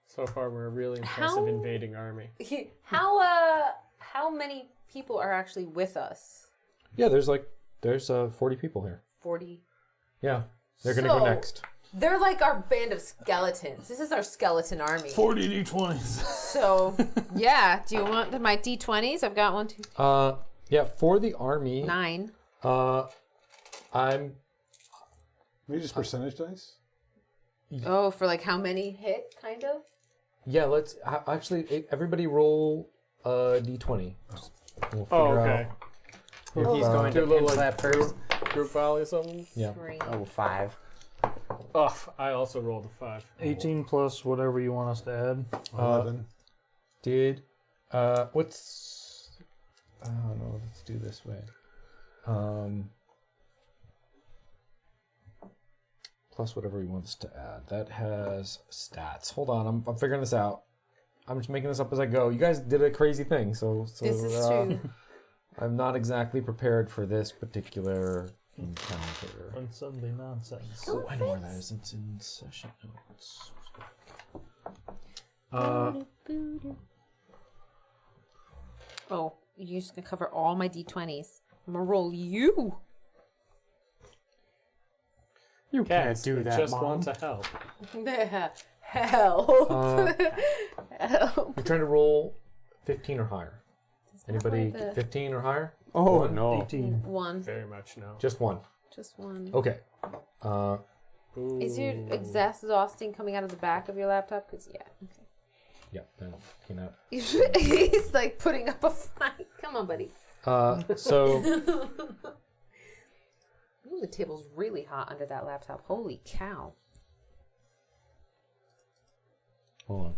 [SPEAKER 3] So far, we're a really impressive
[SPEAKER 2] How-
[SPEAKER 3] invading army.
[SPEAKER 2] How many people are actually with us?
[SPEAKER 4] Yeah, there's 40 people here.
[SPEAKER 2] 40.
[SPEAKER 4] Yeah, they're gonna go
[SPEAKER 2] So-
[SPEAKER 4] next.
[SPEAKER 2] They're like our band of skeletons. This is our skeleton army.
[SPEAKER 1] 40 d20s.
[SPEAKER 2] So, yeah. Do you want my d20s? I've got 1, 2, 3,
[SPEAKER 4] Yeah, for the army,
[SPEAKER 2] 9.
[SPEAKER 4] I'm
[SPEAKER 6] Maybe just percentage dice?
[SPEAKER 2] Oh, for like how many hit, kind of?
[SPEAKER 4] yeah. Let's actually everybody roll a d20. We'll figure
[SPEAKER 3] Oh, okay.
[SPEAKER 4] out.
[SPEAKER 5] He's going
[SPEAKER 3] Do
[SPEAKER 5] to
[SPEAKER 3] a little
[SPEAKER 5] pin
[SPEAKER 3] like
[SPEAKER 5] slap first.
[SPEAKER 3] group volley or something?
[SPEAKER 4] Yeah.
[SPEAKER 2] 3.
[SPEAKER 5] Oh, 5.
[SPEAKER 3] Oh, I also rolled a 5.
[SPEAKER 1] 18 plus whatever you want us to add.
[SPEAKER 6] 11.
[SPEAKER 4] What's? I don't know. Let's do this way. Plus whatever he wants to add. That has stats. Hold on, I'm figuring this out. I'm just making this up as I go. You guys did a crazy thing, so
[SPEAKER 2] This is true.
[SPEAKER 4] I'm not exactly prepared for this particular encounter.
[SPEAKER 1] Unsunday nonsense.
[SPEAKER 4] Oh, I know where that is. It's in session notes.
[SPEAKER 2] Oh, you're just gonna cover all my d20s. I'm gonna roll you.
[SPEAKER 5] You
[SPEAKER 3] Cats
[SPEAKER 5] can't do that,
[SPEAKER 3] just
[SPEAKER 5] Mom.
[SPEAKER 3] want to help.
[SPEAKER 2] Help. Help.
[SPEAKER 4] You're trying to roll 15 or higher. Anybody
[SPEAKER 2] like the-
[SPEAKER 4] 15 or higher?
[SPEAKER 5] Oh,
[SPEAKER 4] One?
[SPEAKER 5] no.
[SPEAKER 1] 18.
[SPEAKER 2] One.
[SPEAKER 3] Very much no.
[SPEAKER 4] Just one.
[SPEAKER 2] Just one.
[SPEAKER 4] Okay.
[SPEAKER 2] Is your exhausting coming out of the back of your laptop? Because, yeah. Okay.
[SPEAKER 4] Yeah. Then, you know.
[SPEAKER 2] He's like putting up a fight. Come on, buddy.
[SPEAKER 4] So
[SPEAKER 2] Ooh, the table's really hot under that laptop. Holy cow.
[SPEAKER 4] hold on.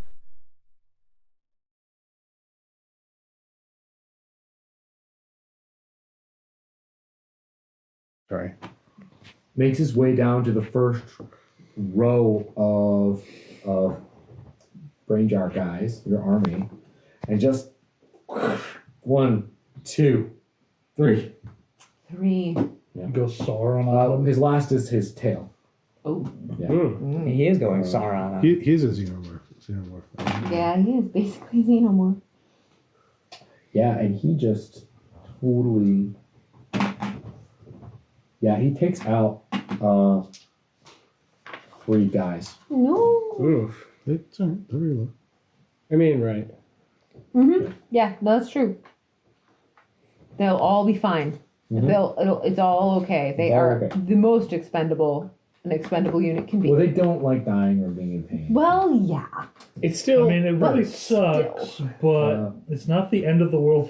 [SPEAKER 6] Sorry.
[SPEAKER 9] Makes his way down to the first row of brain jar guys, your army, and just 1, 2, 3.
[SPEAKER 10] 3.
[SPEAKER 1] Go Sauron.
[SPEAKER 9] His last is his tail.
[SPEAKER 10] Oh.
[SPEAKER 9] Yeah.
[SPEAKER 5] He is going Sauron.
[SPEAKER 6] He's a xenomorph.
[SPEAKER 10] Yeah, he is basically xenomorph.
[SPEAKER 9] Yeah, and he just totally. Yeah, he takes out 3 guys.
[SPEAKER 10] No.
[SPEAKER 3] Oof.
[SPEAKER 6] It's all right. They're very low.
[SPEAKER 3] I mean, right.
[SPEAKER 10] Yeah, no, that's true. They'll all be fine. It's all okay. They
[SPEAKER 9] It's all
[SPEAKER 10] are
[SPEAKER 9] okay.
[SPEAKER 10] the most expendable an expendable unit can be.
[SPEAKER 9] Well, they don't like dying or being in pain.
[SPEAKER 10] Well, yeah.
[SPEAKER 3] It's still.
[SPEAKER 1] I mean, it really
[SPEAKER 10] But
[SPEAKER 1] sucks,
[SPEAKER 10] still.
[SPEAKER 1] but it's not the end of the world,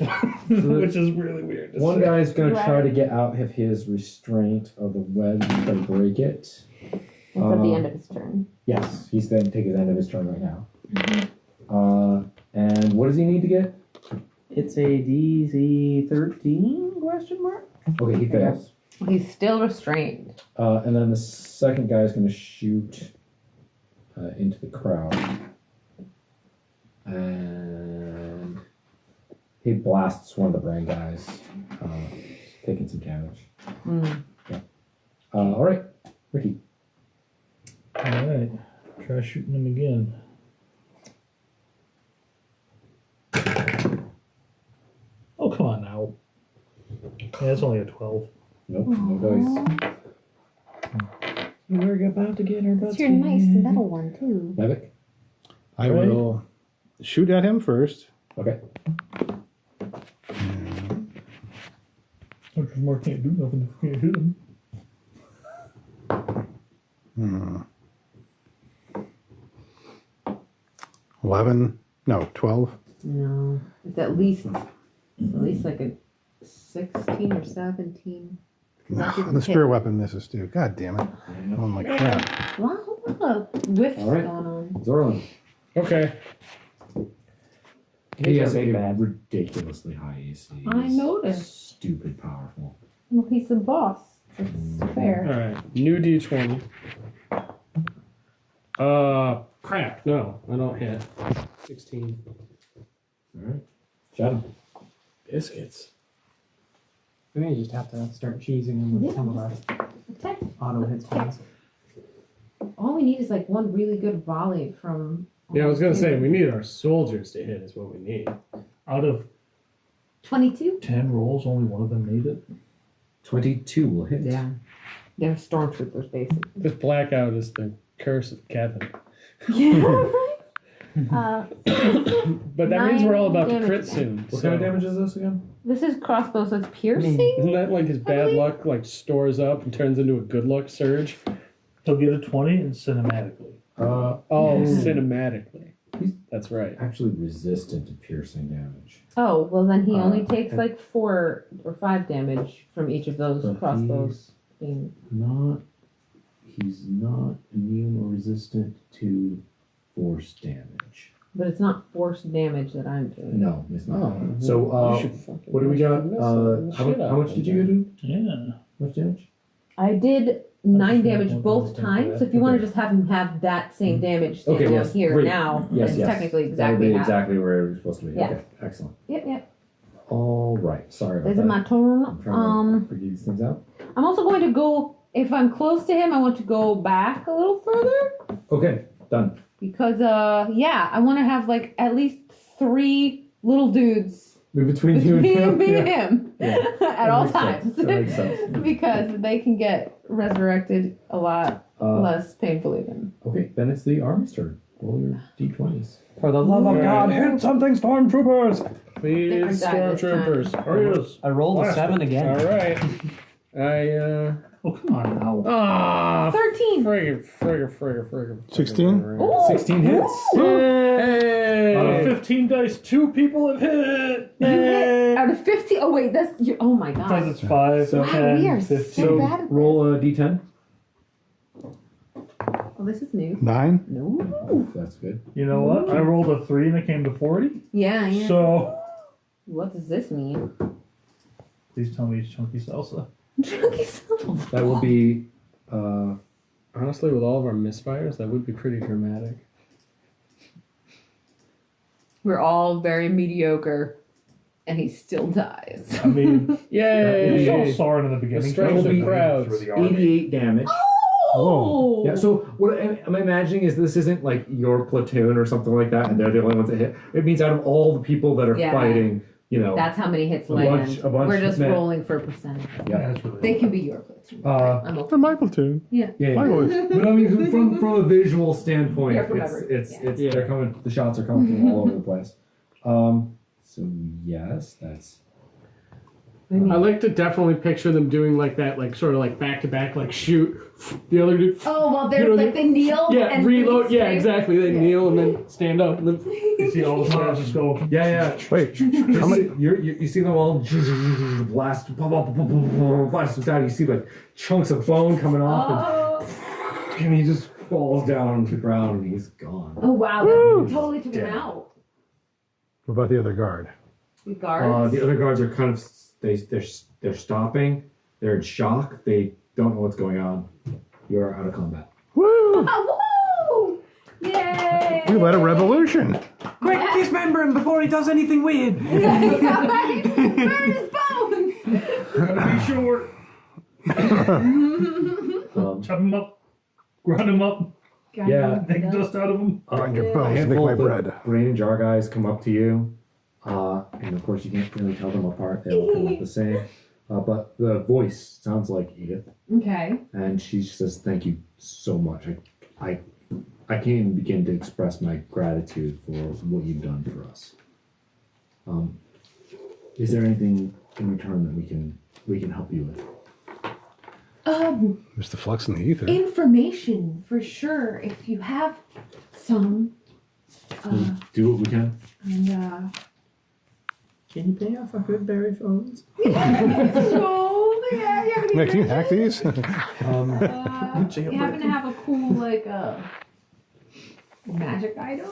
[SPEAKER 1] which is really weird. To
[SPEAKER 9] One
[SPEAKER 1] say.
[SPEAKER 9] guy's going to
[SPEAKER 10] Right.
[SPEAKER 9] try to get out of his restraint of the web and try to break it.
[SPEAKER 10] It's at the end of his turn.
[SPEAKER 9] Yes, he's going to take his end of his turn right now. And what does he need to get?
[SPEAKER 5] It's a DC 13 question mark?
[SPEAKER 9] Okay, he fails.
[SPEAKER 10] He's still restrained.
[SPEAKER 9] And then the second guy is going to shoot into the crowd. And he blasts one of the brain guys, taking some damage. Yeah. All right, Ricky.
[SPEAKER 1] All right, try shooting him again. Oh, come on now. Yeah, it's only a 12.
[SPEAKER 9] Nope, no dice.
[SPEAKER 5] We're about to get our butts
[SPEAKER 10] It's your nice metal one, too.
[SPEAKER 9] Levick.
[SPEAKER 6] I
[SPEAKER 1] Right.
[SPEAKER 6] will shoot at him first.
[SPEAKER 9] Okay.
[SPEAKER 1] Dr. Mark can't do nothing if we can't hit him.
[SPEAKER 6] 11. No, 12.
[SPEAKER 10] No. It's at least like a 16 or 17.
[SPEAKER 6] The spear weapon misses too. God damn it. Oh my crap.
[SPEAKER 10] Wow, what a whiff
[SPEAKER 9] All right.
[SPEAKER 10] going on.
[SPEAKER 9] Zorlin.
[SPEAKER 3] Okay.
[SPEAKER 9] He has a
[SPEAKER 5] big bad.
[SPEAKER 9] ridiculously high AC.
[SPEAKER 10] I
[SPEAKER 9] He's
[SPEAKER 10] noticed.
[SPEAKER 9] Stupid powerful.
[SPEAKER 10] Well, he's the boss. It's fair.
[SPEAKER 3] Alright. New D20. Crap. No, I don't hit. 16.
[SPEAKER 9] All right. Shot him.
[SPEAKER 3] Biscuits.
[SPEAKER 5] We may just have to start cheesing him with some of our
[SPEAKER 10] Attack.
[SPEAKER 5] auto hits.
[SPEAKER 10] All we need is like one really good volley from.
[SPEAKER 3] Yeah, I was gonna say, we need our soldiers to hit, is what we need.
[SPEAKER 1] Out of
[SPEAKER 10] 22?
[SPEAKER 1] 10 rolls, only one of them made it.
[SPEAKER 9] 22 will hit.
[SPEAKER 10] Yeah. They're stormtroopers, basically.
[SPEAKER 3] This blackout is the curse of Kevin.
[SPEAKER 10] Yeah.
[SPEAKER 3] But that means we're all about to
[SPEAKER 10] Nine
[SPEAKER 3] crit
[SPEAKER 10] damage.
[SPEAKER 3] soon.
[SPEAKER 1] What
[SPEAKER 3] so-
[SPEAKER 1] kind of damage is this again?
[SPEAKER 10] This is crossbow, so it's piercing.
[SPEAKER 3] Isn't that like his bad luck like stores up and turns into a good luck surge?
[SPEAKER 1] He'll get a 20 and cinematically.
[SPEAKER 3] Cinematically. That's right.
[SPEAKER 9] Actually resistant to piercing damage.
[SPEAKER 10] Oh, well then he only
[SPEAKER 9] Okay.
[SPEAKER 10] takes like 4 or 5 damage from each of those
[SPEAKER 9] But
[SPEAKER 10] crossbows. being-
[SPEAKER 9] He's not immune or resistant to force damage.
[SPEAKER 10] But it's not force damage that I'm doing.
[SPEAKER 9] No, it's not.
[SPEAKER 3] Oh,
[SPEAKER 9] So,
[SPEAKER 3] you should fucking
[SPEAKER 9] what do we got?
[SPEAKER 3] mess
[SPEAKER 9] How
[SPEAKER 3] the shit
[SPEAKER 9] much
[SPEAKER 3] out
[SPEAKER 9] did
[SPEAKER 3] of
[SPEAKER 9] you do?
[SPEAKER 1] Yeah.
[SPEAKER 9] How much damage?
[SPEAKER 10] I did 9 damage both times. So if you want to just have him have that same damage stand down
[SPEAKER 9] yes,
[SPEAKER 10] here
[SPEAKER 9] great.
[SPEAKER 10] now,
[SPEAKER 9] Yes,
[SPEAKER 10] it's
[SPEAKER 9] yes.
[SPEAKER 10] technically
[SPEAKER 9] That'll
[SPEAKER 10] exactly
[SPEAKER 9] be
[SPEAKER 10] half.
[SPEAKER 9] exactly where it's supposed to be.
[SPEAKER 10] Yeah.
[SPEAKER 9] Okay, excellent.
[SPEAKER 10] Yep.
[SPEAKER 9] All right, sorry about
[SPEAKER 10] Is
[SPEAKER 9] that.
[SPEAKER 10] it my turn?
[SPEAKER 9] I'm trying to figure these things out.
[SPEAKER 10] I'm also going to go, if I'm close to him, I want to go back a little further.
[SPEAKER 9] Okay, done.
[SPEAKER 10] Because, I want to have, like, at least 3 little dudes
[SPEAKER 9] Between you and him.
[SPEAKER 10] me and him
[SPEAKER 9] Yeah.
[SPEAKER 10] at all
[SPEAKER 9] makes sense.
[SPEAKER 10] times.
[SPEAKER 9] That makes sense.
[SPEAKER 10] Because they can get resurrected a lot less painfully than.
[SPEAKER 9] Okay, then it's the army's turn. Roll your d20s.
[SPEAKER 5] For the love of God, hit something, stormtroopers!
[SPEAKER 3] Please,
[SPEAKER 10] Different die this
[SPEAKER 3] stormtroopers.
[SPEAKER 1] Oh, yes.
[SPEAKER 5] I rolled a 7 again.
[SPEAKER 3] All right.
[SPEAKER 1] Oh, come on now.
[SPEAKER 3] Ah,
[SPEAKER 10] 13.
[SPEAKER 3] frigger.
[SPEAKER 6] 16?
[SPEAKER 10] Ooh.
[SPEAKER 9] 16 hits.
[SPEAKER 3] Hey!
[SPEAKER 1] Out of 15 dice, 2 people have hit.
[SPEAKER 10] You hit out of 50. Oh, wait, that's. Oh my
[SPEAKER 1] Because
[SPEAKER 10] god.
[SPEAKER 1] it's 5,
[SPEAKER 9] So-
[SPEAKER 10] Wow,
[SPEAKER 1] 10,
[SPEAKER 10] we are
[SPEAKER 1] 15.
[SPEAKER 10] so bad at
[SPEAKER 9] Roll a d10.
[SPEAKER 10] Oh, this is new.
[SPEAKER 6] 9?
[SPEAKER 10] No.
[SPEAKER 9] That's good.
[SPEAKER 1] You know what? I rolled a 3 and it came to 40.
[SPEAKER 10] Yeah.
[SPEAKER 1] So,
[SPEAKER 10] What does this mean?
[SPEAKER 1] please tell me it's chunky salsa.
[SPEAKER 9] That will be.
[SPEAKER 3] Honestly, with all of our misfires, that would be pretty dramatic.
[SPEAKER 10] We're all very mediocre, and he still dies.
[SPEAKER 1] I mean,
[SPEAKER 3] Yay!
[SPEAKER 1] we saw Sauron in the beginning.
[SPEAKER 3] strength
[SPEAKER 1] Chelsea
[SPEAKER 3] of crowds.
[SPEAKER 1] through the army.
[SPEAKER 9] 88 damage.
[SPEAKER 10] Oh!
[SPEAKER 9] Yeah, so what I'm imagining is this isn't like your platoon or something like that, and they're the only ones that hit. It means out of all the people that are
[SPEAKER 10] Yeah.
[SPEAKER 9] fighting, you know.
[SPEAKER 10] That's how many hits
[SPEAKER 9] A
[SPEAKER 10] land.
[SPEAKER 9] bunch
[SPEAKER 10] We're just
[SPEAKER 9] met.
[SPEAKER 10] rolling for percentage.
[SPEAKER 9] Yeah.
[SPEAKER 1] That's really
[SPEAKER 10] They can be your platoon. I'm okay.
[SPEAKER 6] They're my platoon.
[SPEAKER 9] Yeah,
[SPEAKER 6] My boys.
[SPEAKER 9] but I mean, from a visual standpoint,
[SPEAKER 10] Yeah, from
[SPEAKER 9] it's
[SPEAKER 10] every-
[SPEAKER 9] they're coming. The shots are coming from all over the place. So yes, that's.
[SPEAKER 3] I like to definitely picture them doing like that, like sort of like back to back, like shoot the other dude.
[SPEAKER 10] Oh, well, they're
[SPEAKER 3] You know,
[SPEAKER 10] like they kneel.
[SPEAKER 3] Yeah,
[SPEAKER 10] and
[SPEAKER 3] reload. Yeah,
[SPEAKER 10] straight.
[SPEAKER 3] exactly. They kneel and then stand up. And then
[SPEAKER 1] You see all the stars just go.
[SPEAKER 9] Yeah.
[SPEAKER 6] Wait,
[SPEAKER 9] You see them all blast out. You see like chunks of bone coming off, and he just falls down on the ground and he's gone.
[SPEAKER 10] Oh, wow. That totally took him out.
[SPEAKER 6] what about the other guard?
[SPEAKER 10] The guards.
[SPEAKER 9] The other guards are kind of they're stopping. They're in shock. They don't know what's going on. You're out of combat.
[SPEAKER 6] Woo!
[SPEAKER 10] Oh, woo! Yay!
[SPEAKER 6] We led a revolution.
[SPEAKER 5] Quick, dismember him before he does anything weird!
[SPEAKER 10] Right? Burn his bones!
[SPEAKER 1] Gotta be sure. Chop him up. Grind him up.
[SPEAKER 9] Yeah.
[SPEAKER 1] Take dust out of him.
[SPEAKER 6] Grind your
[SPEAKER 9] A
[SPEAKER 6] bones, make
[SPEAKER 9] handful
[SPEAKER 6] my
[SPEAKER 9] of the
[SPEAKER 6] bread.
[SPEAKER 9] brain and jar guys come up to you, and of course you can't really tell them apart. They all come up the same. But the voice sounds like Edith,
[SPEAKER 10] Okay.
[SPEAKER 9] and she says, "Thank you so much. I can't even begin to express my gratitude for what you've done for us. Is there anything in return that we can help you with?"
[SPEAKER 6] There's the flux in the ether.
[SPEAKER 10] Information for sure. If you have some.
[SPEAKER 9] We'll do what we can.
[SPEAKER 10] And
[SPEAKER 3] can you pay off our Goodberry phones?
[SPEAKER 10] so yeah,
[SPEAKER 6] Yeah, can you hack these?
[SPEAKER 10] you happen to have a cool like magic item?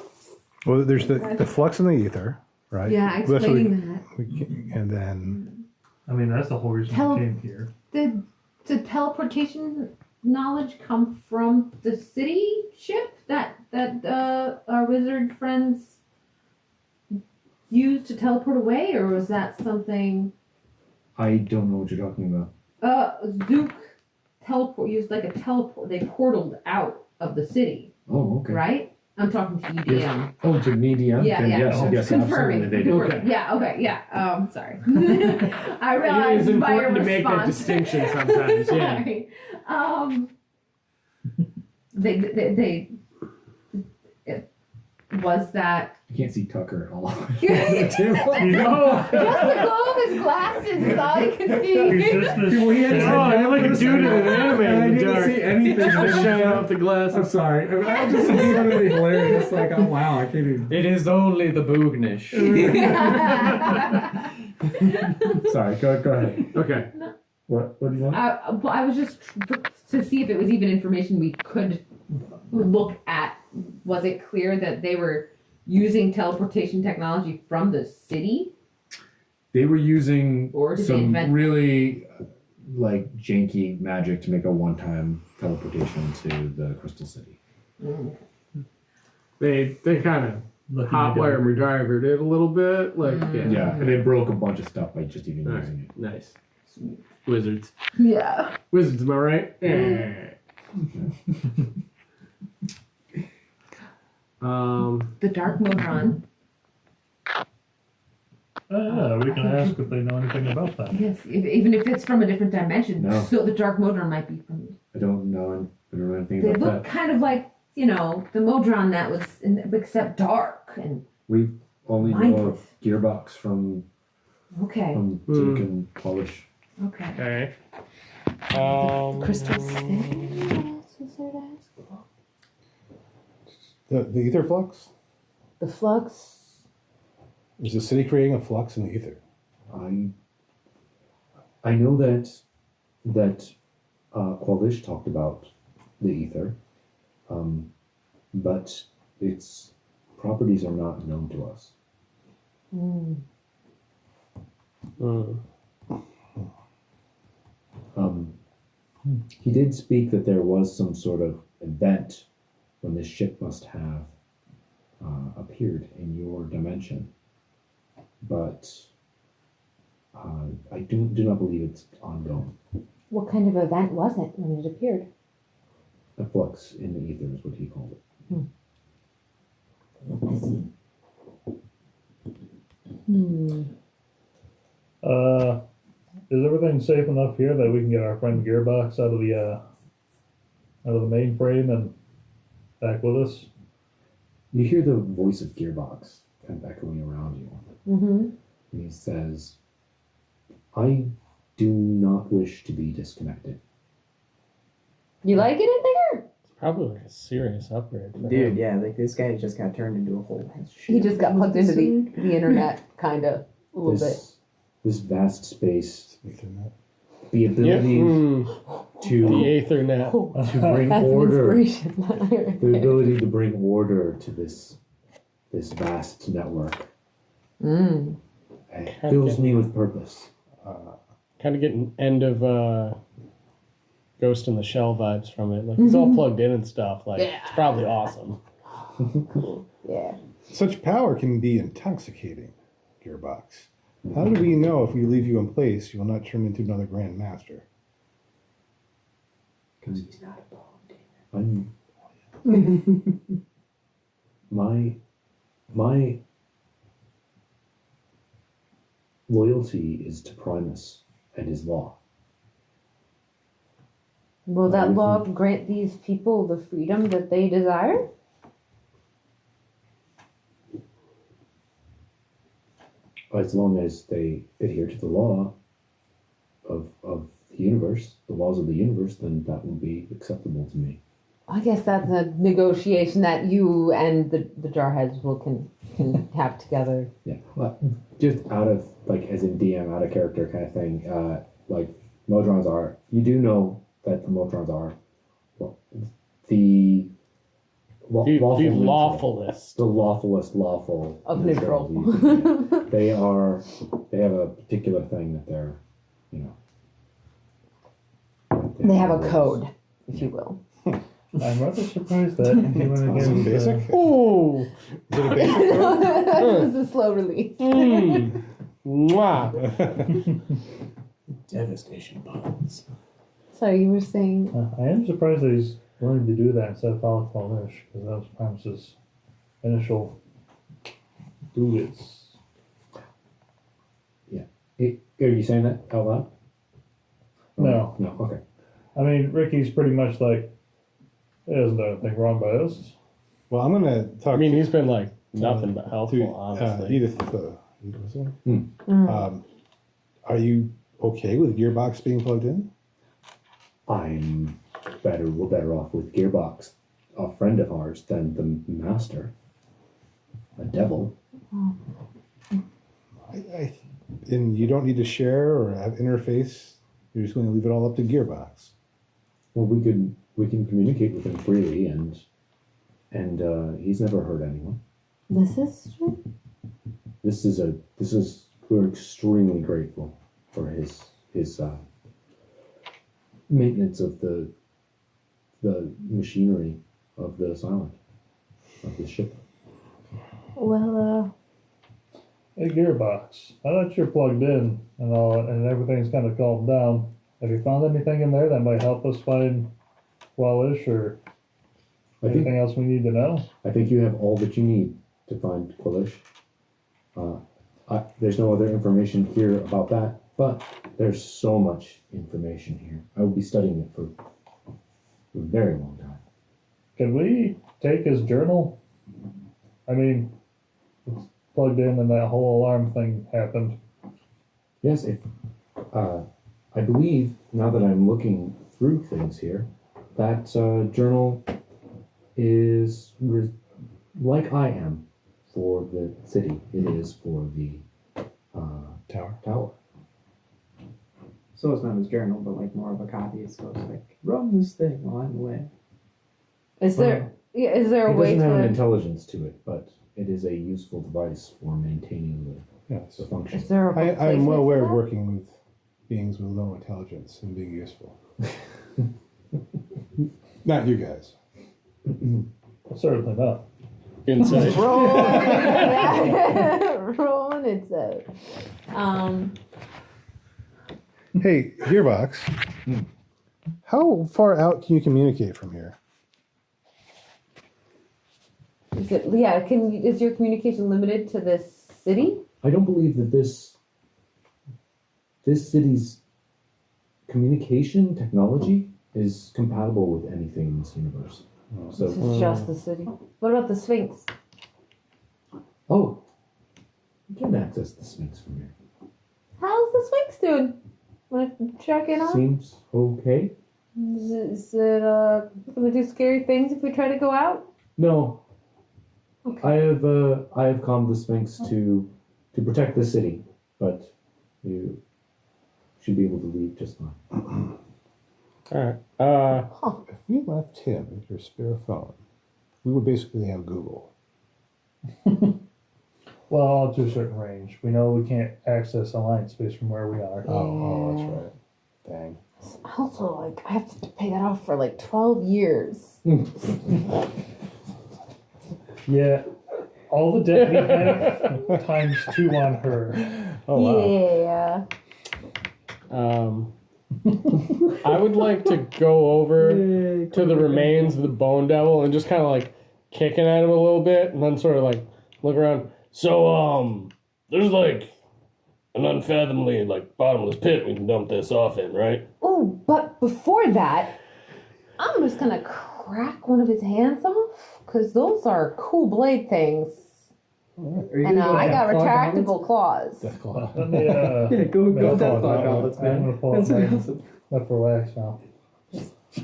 [SPEAKER 6] Well, there's the flux in the ether, right?
[SPEAKER 10] Yeah,
[SPEAKER 6] That's what
[SPEAKER 10] explaining that.
[SPEAKER 6] and then
[SPEAKER 1] I mean, that's the whole reason we came here.
[SPEAKER 10] Did the teleportation knowledge come from the city ship that our wizard friends used to teleport away, or was that something
[SPEAKER 9] I don't know what you're talking about.
[SPEAKER 10] Zook used like a teleport? They portaled out of the city,
[SPEAKER 9] Oh, okay.
[SPEAKER 10] right? I'm talking to you, DM.
[SPEAKER 9] Oh, to me, DM?
[SPEAKER 10] Yeah,
[SPEAKER 9] Then
[SPEAKER 10] yeah.
[SPEAKER 9] Yes,
[SPEAKER 10] Confirming.
[SPEAKER 9] absolutely, they do.
[SPEAKER 10] Confirming. Yeah, okay, yeah. Sorry. I
[SPEAKER 3] It
[SPEAKER 10] realized
[SPEAKER 3] is
[SPEAKER 10] by your
[SPEAKER 3] important to make that
[SPEAKER 10] response.
[SPEAKER 3] distinction sometimes. Yeah.
[SPEAKER 10] Sorry. They it was that
[SPEAKER 9] You can't see Tucker at all.
[SPEAKER 10] just the glow of his glasses is all you can see.
[SPEAKER 1] He's just this.
[SPEAKER 3] Oh, you're like a dude in an anime
[SPEAKER 9] I
[SPEAKER 3] in the
[SPEAKER 9] didn't
[SPEAKER 3] dark.
[SPEAKER 9] see anything.
[SPEAKER 3] Just shine off the
[SPEAKER 9] I'm
[SPEAKER 3] glasses.
[SPEAKER 9] sorry. I just think it's going to be hilarious. Like, oh wow, I can't even.
[SPEAKER 5] It is only the boognish.
[SPEAKER 9] Sorry, go ahead.
[SPEAKER 3] Okay.
[SPEAKER 9] What do you want?
[SPEAKER 10] I was just to see if it was even information we could look at. Was it clear that they were using teleportation technology from the city?
[SPEAKER 9] They were using
[SPEAKER 10] Or did they
[SPEAKER 9] some
[SPEAKER 10] invent-
[SPEAKER 9] really like janky magic to make a one-time teleportation to the Crystal City.
[SPEAKER 3] They kind of hotwire MacGyvered it a little bit, like
[SPEAKER 9] Yeah, and they broke a bunch of stuff by just even
[SPEAKER 3] All
[SPEAKER 9] using
[SPEAKER 3] right, nice. Wizards.
[SPEAKER 10] Yeah.
[SPEAKER 3] Wizards, am I right?
[SPEAKER 10] The Dark Modron.
[SPEAKER 1] We can ask if they know anything about that.
[SPEAKER 10] Yes, even if it's from a different dimension.
[SPEAKER 9] No.
[SPEAKER 10] So the Dark Modron might be from.
[SPEAKER 9] I don't know anything
[SPEAKER 10] They
[SPEAKER 9] about
[SPEAKER 10] look
[SPEAKER 9] that.
[SPEAKER 10] kind of like, the Modron that was, except dark and.
[SPEAKER 9] We only know of Gearbox from
[SPEAKER 10] Okay.
[SPEAKER 9] Jake and Polish.
[SPEAKER 10] Okay.
[SPEAKER 3] Okay.
[SPEAKER 2] Crystal City. What else is there to ask?
[SPEAKER 6] The Aetherflux?
[SPEAKER 2] The flux.
[SPEAKER 6] Is the city creating a flux in the ether?
[SPEAKER 9] I know that Qualish talked about the ether, but its properties are not known to us. He did speak that there was some sort of event when this ship must have appeared in your dimension, but I do not believe it's ongoing.
[SPEAKER 2] What kind of event was it when it appeared?
[SPEAKER 9] A flux in the ether is what he called it.
[SPEAKER 1] Is everything safe enough here that we can get our friend Gearbox out of the mainframe and back with us?
[SPEAKER 9] You hear the voice of Gearbox kind of echoing around you. And he says, I do not wish to be disconnected.
[SPEAKER 2] You like it in there?
[SPEAKER 3] Probably like a serious upgrade. For
[SPEAKER 5] Dude,
[SPEAKER 3] him.
[SPEAKER 5] yeah, like this guy just got turned into a whole bunch of shit.
[SPEAKER 2] He just got plugged into the internet, kind of, a little bit.
[SPEAKER 9] This vast space,
[SPEAKER 6] Ethernet.
[SPEAKER 9] the ability
[SPEAKER 3] The
[SPEAKER 9] to
[SPEAKER 3] Aethernet.
[SPEAKER 9] bring
[SPEAKER 2] That's an
[SPEAKER 9] order,
[SPEAKER 2] inspiration.
[SPEAKER 9] the ability to bring order to this vast network. It fills me with purpose.
[SPEAKER 3] Kind of getting end of Ghost in the Shell vibes from it. Like it's all plugged in and stuff. Like it's probably awesome.
[SPEAKER 2] Yeah.
[SPEAKER 6] Such power can be intoxicating, Gearbox. How do we know if we leave you in place, you will not turn into another Grand Master?
[SPEAKER 9] Because he's not a bone demon. My loyalty is to Primus and his law.
[SPEAKER 2] Will that law grant these people the freedom that they desire?
[SPEAKER 9] As long as they adhere to the law of the universe, the laws of the universe, then that will be acceptable to me.
[SPEAKER 2] I guess that's a negotiation that you and the Jarheads can have together.
[SPEAKER 9] Yeah, well, just out of, like, as in DM, out of character kind of thing, like, Modrons are, you do know that the Modrons are, well, the
[SPEAKER 3] lawfulest.
[SPEAKER 9] The lawfulest lawful
[SPEAKER 2] Of neutral.
[SPEAKER 9] They have a particular thing that they're,
[SPEAKER 2] They have a code, if you will.
[SPEAKER 1] I'm rather surprised that you went against
[SPEAKER 6] basic?
[SPEAKER 3] Ooh.
[SPEAKER 6] Is it a basic code?
[SPEAKER 2] This is a slow release.
[SPEAKER 3] Mwah.
[SPEAKER 5] Devastation bombs.
[SPEAKER 2] So you were saying
[SPEAKER 1] I am surprised that he's willing to do that instead of Falconish, because that was Primus's initial duets.
[SPEAKER 9] Yeah. Are you saying that out loud?
[SPEAKER 1] No.
[SPEAKER 9] No, okay.
[SPEAKER 1] I mean, Ricky's pretty much like, there's nothing wrong by this.
[SPEAKER 6] Well, I'm going to talk
[SPEAKER 3] I mean, he's been like nothing but helpful,
[SPEAKER 6] to
[SPEAKER 3] honestly.
[SPEAKER 6] Edith. Are you okay with Gearbox being plugged in?
[SPEAKER 9] We're better off with Gearbox, a friend of ours, than the master, a devil.
[SPEAKER 6] And you don't need to share or have interface. You're just going to leave it all up to Gearbox.
[SPEAKER 9] Well, we can communicate with him freely, and he's never hurt anyone.
[SPEAKER 2] this is true.
[SPEAKER 9] We're extremely grateful for his maintenance of the machinery of this island, of this ship.
[SPEAKER 2] Well,
[SPEAKER 1] Hey, Gearbox. Now that you're plugged in and all, and everything's kind of calmed down, have you found anything in there that might help us find Quellish or anything else we need to know?
[SPEAKER 9] I think you have all that you need to find Quellish. There's no other information here about that, but there's so much information here. I will be studying it for a very long time.
[SPEAKER 1] Can we take his journal? I mean, it's plugged in and that whole alarm thing happened.
[SPEAKER 9] Yes, if I believe, now that I'm looking through things here, that journal is like I am for the city. It is for the tower.
[SPEAKER 5] So it's not his journal, but like more of a copy. So it's like, run this thing while I'm away.
[SPEAKER 2] is there a
[SPEAKER 9] It
[SPEAKER 2] way
[SPEAKER 9] doesn't have an
[SPEAKER 2] to?
[SPEAKER 9] intelligence to it, but it is a useful device for maintaining the function.
[SPEAKER 2] Is there a
[SPEAKER 6] I'm
[SPEAKER 2] replacement
[SPEAKER 6] well
[SPEAKER 2] for
[SPEAKER 6] aware of
[SPEAKER 2] that?
[SPEAKER 6] working with beings with low intelligence and being useful. Not you guys.
[SPEAKER 1] Certainly not.
[SPEAKER 3] Insight.
[SPEAKER 2] Rolling insight.
[SPEAKER 6] Hey, Gearbox. How far out can you communicate from here?
[SPEAKER 2] Is it? Yeah. Is your communication limited to this city?
[SPEAKER 9] I don't believe that this city's communication technology is compatible with anything in this universe. So,
[SPEAKER 2] This is just the city. What about the Sphinx?
[SPEAKER 9] oh, you can access the Sphinx from here.
[SPEAKER 2] How's the Sphinx doing? Want to check in on?
[SPEAKER 9] Seems okay.
[SPEAKER 2] Is it gonna do scary things if we try to go out?
[SPEAKER 9] No,
[SPEAKER 2] Okay.
[SPEAKER 9] I have calmed the Sphinx to protect the city, but you should be able to leave just fine.
[SPEAKER 3] Alright.
[SPEAKER 6] If we left him your spare phone, we would basically have Google.
[SPEAKER 1] Well, to a certain range. We know we can't access Alliance space from where we are.
[SPEAKER 6] Oh, that's right. Dang.
[SPEAKER 2] Also, like, I have to pay that off for like 12 years.
[SPEAKER 1] Yeah. All the debt we have times 2 on her.
[SPEAKER 6] Oh, wow.
[SPEAKER 2] Yeah.
[SPEAKER 3] I would like to go over to the remains of the Bone Devil and just kind of like kicking at him a little bit, and then sort of like look around.
[SPEAKER 7] So, there's like an unfathomably like bottomless pit we can dump this off in, right?
[SPEAKER 2] Oh, but before that, I'm just gonna crack one of his hands off, because those are cool blade things. And I got retractable claws.
[SPEAKER 1] Let me,
[SPEAKER 5] Yeah, go
[SPEAKER 6] Death
[SPEAKER 5] Death
[SPEAKER 6] Claw
[SPEAKER 5] Claw
[SPEAKER 6] Gauntlet.
[SPEAKER 5] Gauntlets,
[SPEAKER 1] I'm
[SPEAKER 5] man.
[SPEAKER 1] gonna pull
[SPEAKER 5] That's
[SPEAKER 1] up my
[SPEAKER 5] awesome.
[SPEAKER 1] left relax now.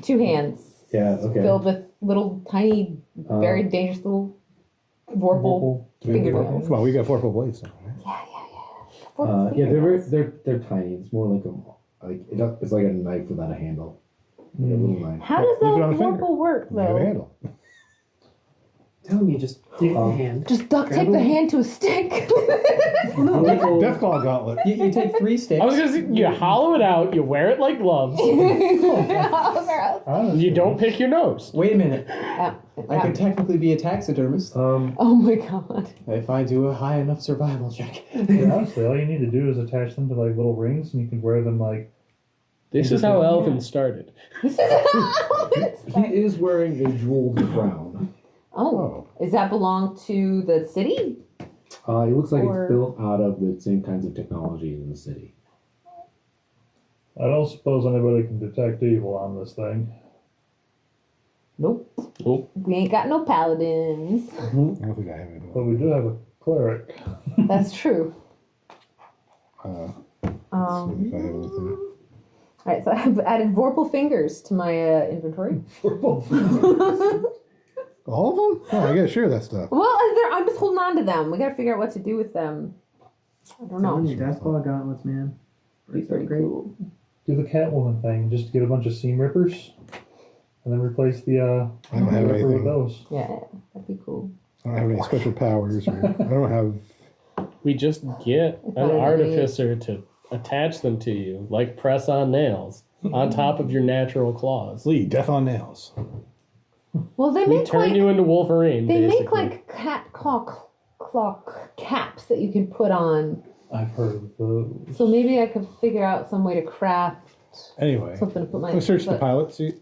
[SPEAKER 2] 2 hands.
[SPEAKER 9] Yeah, okay.
[SPEAKER 2] Filled with little tiny, very dangerous little vorpal fingernails.
[SPEAKER 6] Come on, we got Vorpal blades now, right?
[SPEAKER 9] Yeah, they're tiny. It's more like it's like a knife without a handle. Like a little knife.
[SPEAKER 2] How does
[SPEAKER 6] Leave it
[SPEAKER 2] that
[SPEAKER 6] on the finger.
[SPEAKER 2] vorpal work,
[SPEAKER 6] You have a
[SPEAKER 2] though?
[SPEAKER 6] handle.
[SPEAKER 5] Tell me, just take the hand.
[SPEAKER 2] Just duct tape the hand to a stick.
[SPEAKER 5] No,
[SPEAKER 6] Death Claw Gauntlet.
[SPEAKER 5] you take 3 sticks.
[SPEAKER 3] I was gonna say, you hollow it out, you wear it like gloves, you don't pick your nose.
[SPEAKER 5] Wait a minute.
[SPEAKER 2] Yeah.
[SPEAKER 5] I could technically be a taxidermist
[SPEAKER 2] Oh my god.
[SPEAKER 5] if I do a high enough survival check.
[SPEAKER 1] Honestly, all you need to do is attach them to like little rings, and you can wear them like.
[SPEAKER 3] This is how Elvin started.
[SPEAKER 2] This is how
[SPEAKER 9] He is wearing a jeweled crown.
[SPEAKER 2] Oh, does that belong to the city?
[SPEAKER 9] It looks like
[SPEAKER 2] Or-
[SPEAKER 9] it's built out of the same kinds of technology in the city.
[SPEAKER 1] I don't suppose anybody can detect evil on this thing.
[SPEAKER 2] Nope.
[SPEAKER 3] Nope.
[SPEAKER 2] We ain't got no paladins.
[SPEAKER 6] I don't think I have it.
[SPEAKER 1] But we do have a cleric.
[SPEAKER 2] That's true.
[SPEAKER 6] Let's see if I have anything.
[SPEAKER 2] Alright, so I've added vorpal fingers to my inventory.
[SPEAKER 6] All of them? Oh, I gotta share that stuff.
[SPEAKER 2] Well, I'm just holding on to them. We gotta figure out what to do with them. I don't know.
[SPEAKER 5] Death Claw Gauntlets, man.
[SPEAKER 2] These are great.
[SPEAKER 1] Do the Catwoman thing. Just get a bunch of seam rippers, and then replace the
[SPEAKER 6] I don't have
[SPEAKER 1] ripper with
[SPEAKER 6] anything.
[SPEAKER 1] those.
[SPEAKER 2] Yeah, that'd be cool.
[SPEAKER 6] I don't have any special powers. Or, I don't have.
[SPEAKER 3] We just get an artificer to attach them to you, like press-on nails. on top of your natural claws.
[SPEAKER 6] Lee, death on nails.
[SPEAKER 10] Well, they
[SPEAKER 3] We
[SPEAKER 10] make
[SPEAKER 3] turn you into Wolverine.
[SPEAKER 10] they
[SPEAKER 3] basically.
[SPEAKER 10] make like cat claw caps that you can put on.
[SPEAKER 7] I've heard of those.
[SPEAKER 10] So maybe I could figure out some way to craft
[SPEAKER 6] Anyway,
[SPEAKER 10] something to put my.
[SPEAKER 6] let's search the
[SPEAKER 10] but-
[SPEAKER 6] pilot seat.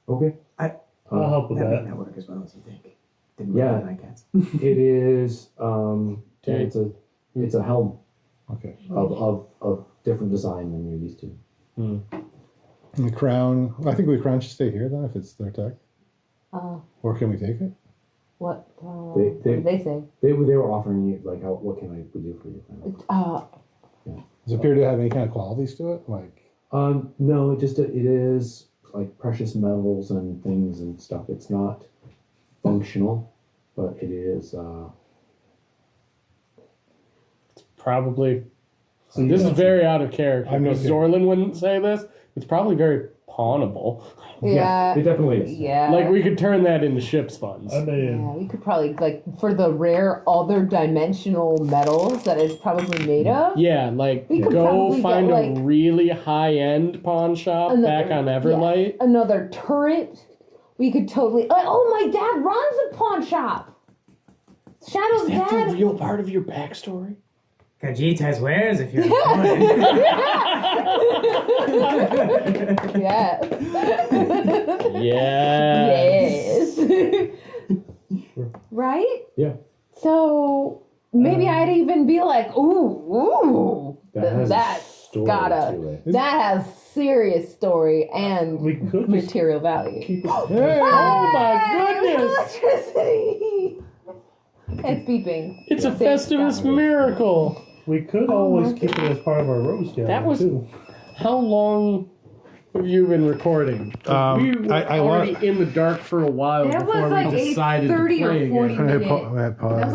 [SPEAKER 9] Okay.
[SPEAKER 7] I'll help with
[SPEAKER 5] That may
[SPEAKER 7] that.
[SPEAKER 5] not work as well as you think. Didn't
[SPEAKER 9] Yeah.
[SPEAKER 5] work with my cats.
[SPEAKER 9] It is. Yeah, it's a helm
[SPEAKER 6] Okay.
[SPEAKER 9] of different design than you're used to.
[SPEAKER 6] And the crown. I think the crown should stay here then, if it's their tech. Or can we take it?
[SPEAKER 10] What?
[SPEAKER 9] They-
[SPEAKER 10] What did they say?
[SPEAKER 9] They were offering you like, what can I do for you?
[SPEAKER 6] Does it appear to have any kind of qualities to it? Like,
[SPEAKER 9] No, it is like precious metals and things and stuff. It's not functional, but it is.
[SPEAKER 3] Probably. And this is very out of character.
[SPEAKER 6] I'm not
[SPEAKER 3] because
[SPEAKER 6] kidding.
[SPEAKER 3] Zorlin wouldn't say this. It's probably very pawnable.
[SPEAKER 10] Yeah.
[SPEAKER 9] It definitely is.
[SPEAKER 10] Yeah.
[SPEAKER 3] Like we could turn that into ship's funds.
[SPEAKER 7] I mean,
[SPEAKER 10] Yeah, we could probably like for the rare other dimensional metals that it's probably made of.
[SPEAKER 3] Yeah, like
[SPEAKER 10] We could
[SPEAKER 3] go
[SPEAKER 10] probably
[SPEAKER 3] find
[SPEAKER 10] get,
[SPEAKER 3] a
[SPEAKER 10] like,
[SPEAKER 3] really high-end pawn shop back on Everlight.
[SPEAKER 10] Yeah, another turret. We could totally. Oh, my dad runs a pawn shop. Shadow's
[SPEAKER 3] Is that
[SPEAKER 10] dad.
[SPEAKER 3] the real part of your backstory?
[SPEAKER 5] Khajiit wares if you're
[SPEAKER 10] Yes.
[SPEAKER 3] Yes.
[SPEAKER 10] Yes. Right?
[SPEAKER 9] Yeah.
[SPEAKER 10] So maybe I'd even be like, ooh,
[SPEAKER 9] That has a
[SPEAKER 10] that's
[SPEAKER 9] story
[SPEAKER 10] gotta,
[SPEAKER 9] to it.
[SPEAKER 10] that has serious story and
[SPEAKER 7] we could just
[SPEAKER 10] material value.
[SPEAKER 7] keep it.
[SPEAKER 3] Oh my goodness!
[SPEAKER 10] Electricity! It's beeping.
[SPEAKER 3] It's a
[SPEAKER 10] Thank
[SPEAKER 3] Festivus
[SPEAKER 10] God.
[SPEAKER 3] miracle.
[SPEAKER 7] We could always keep it as part of our rose gallery
[SPEAKER 3] That was-
[SPEAKER 7] too.
[SPEAKER 3] How long have you been recording? 'Cause we were
[SPEAKER 6] I
[SPEAKER 3] already in the dark for a while
[SPEAKER 10] That
[SPEAKER 3] before
[SPEAKER 10] was like
[SPEAKER 3] we decided
[SPEAKER 10] 30
[SPEAKER 3] to play
[SPEAKER 10] or 40
[SPEAKER 3] again.
[SPEAKER 10] minutes.
[SPEAKER 6] I had pause.
[SPEAKER 10] That was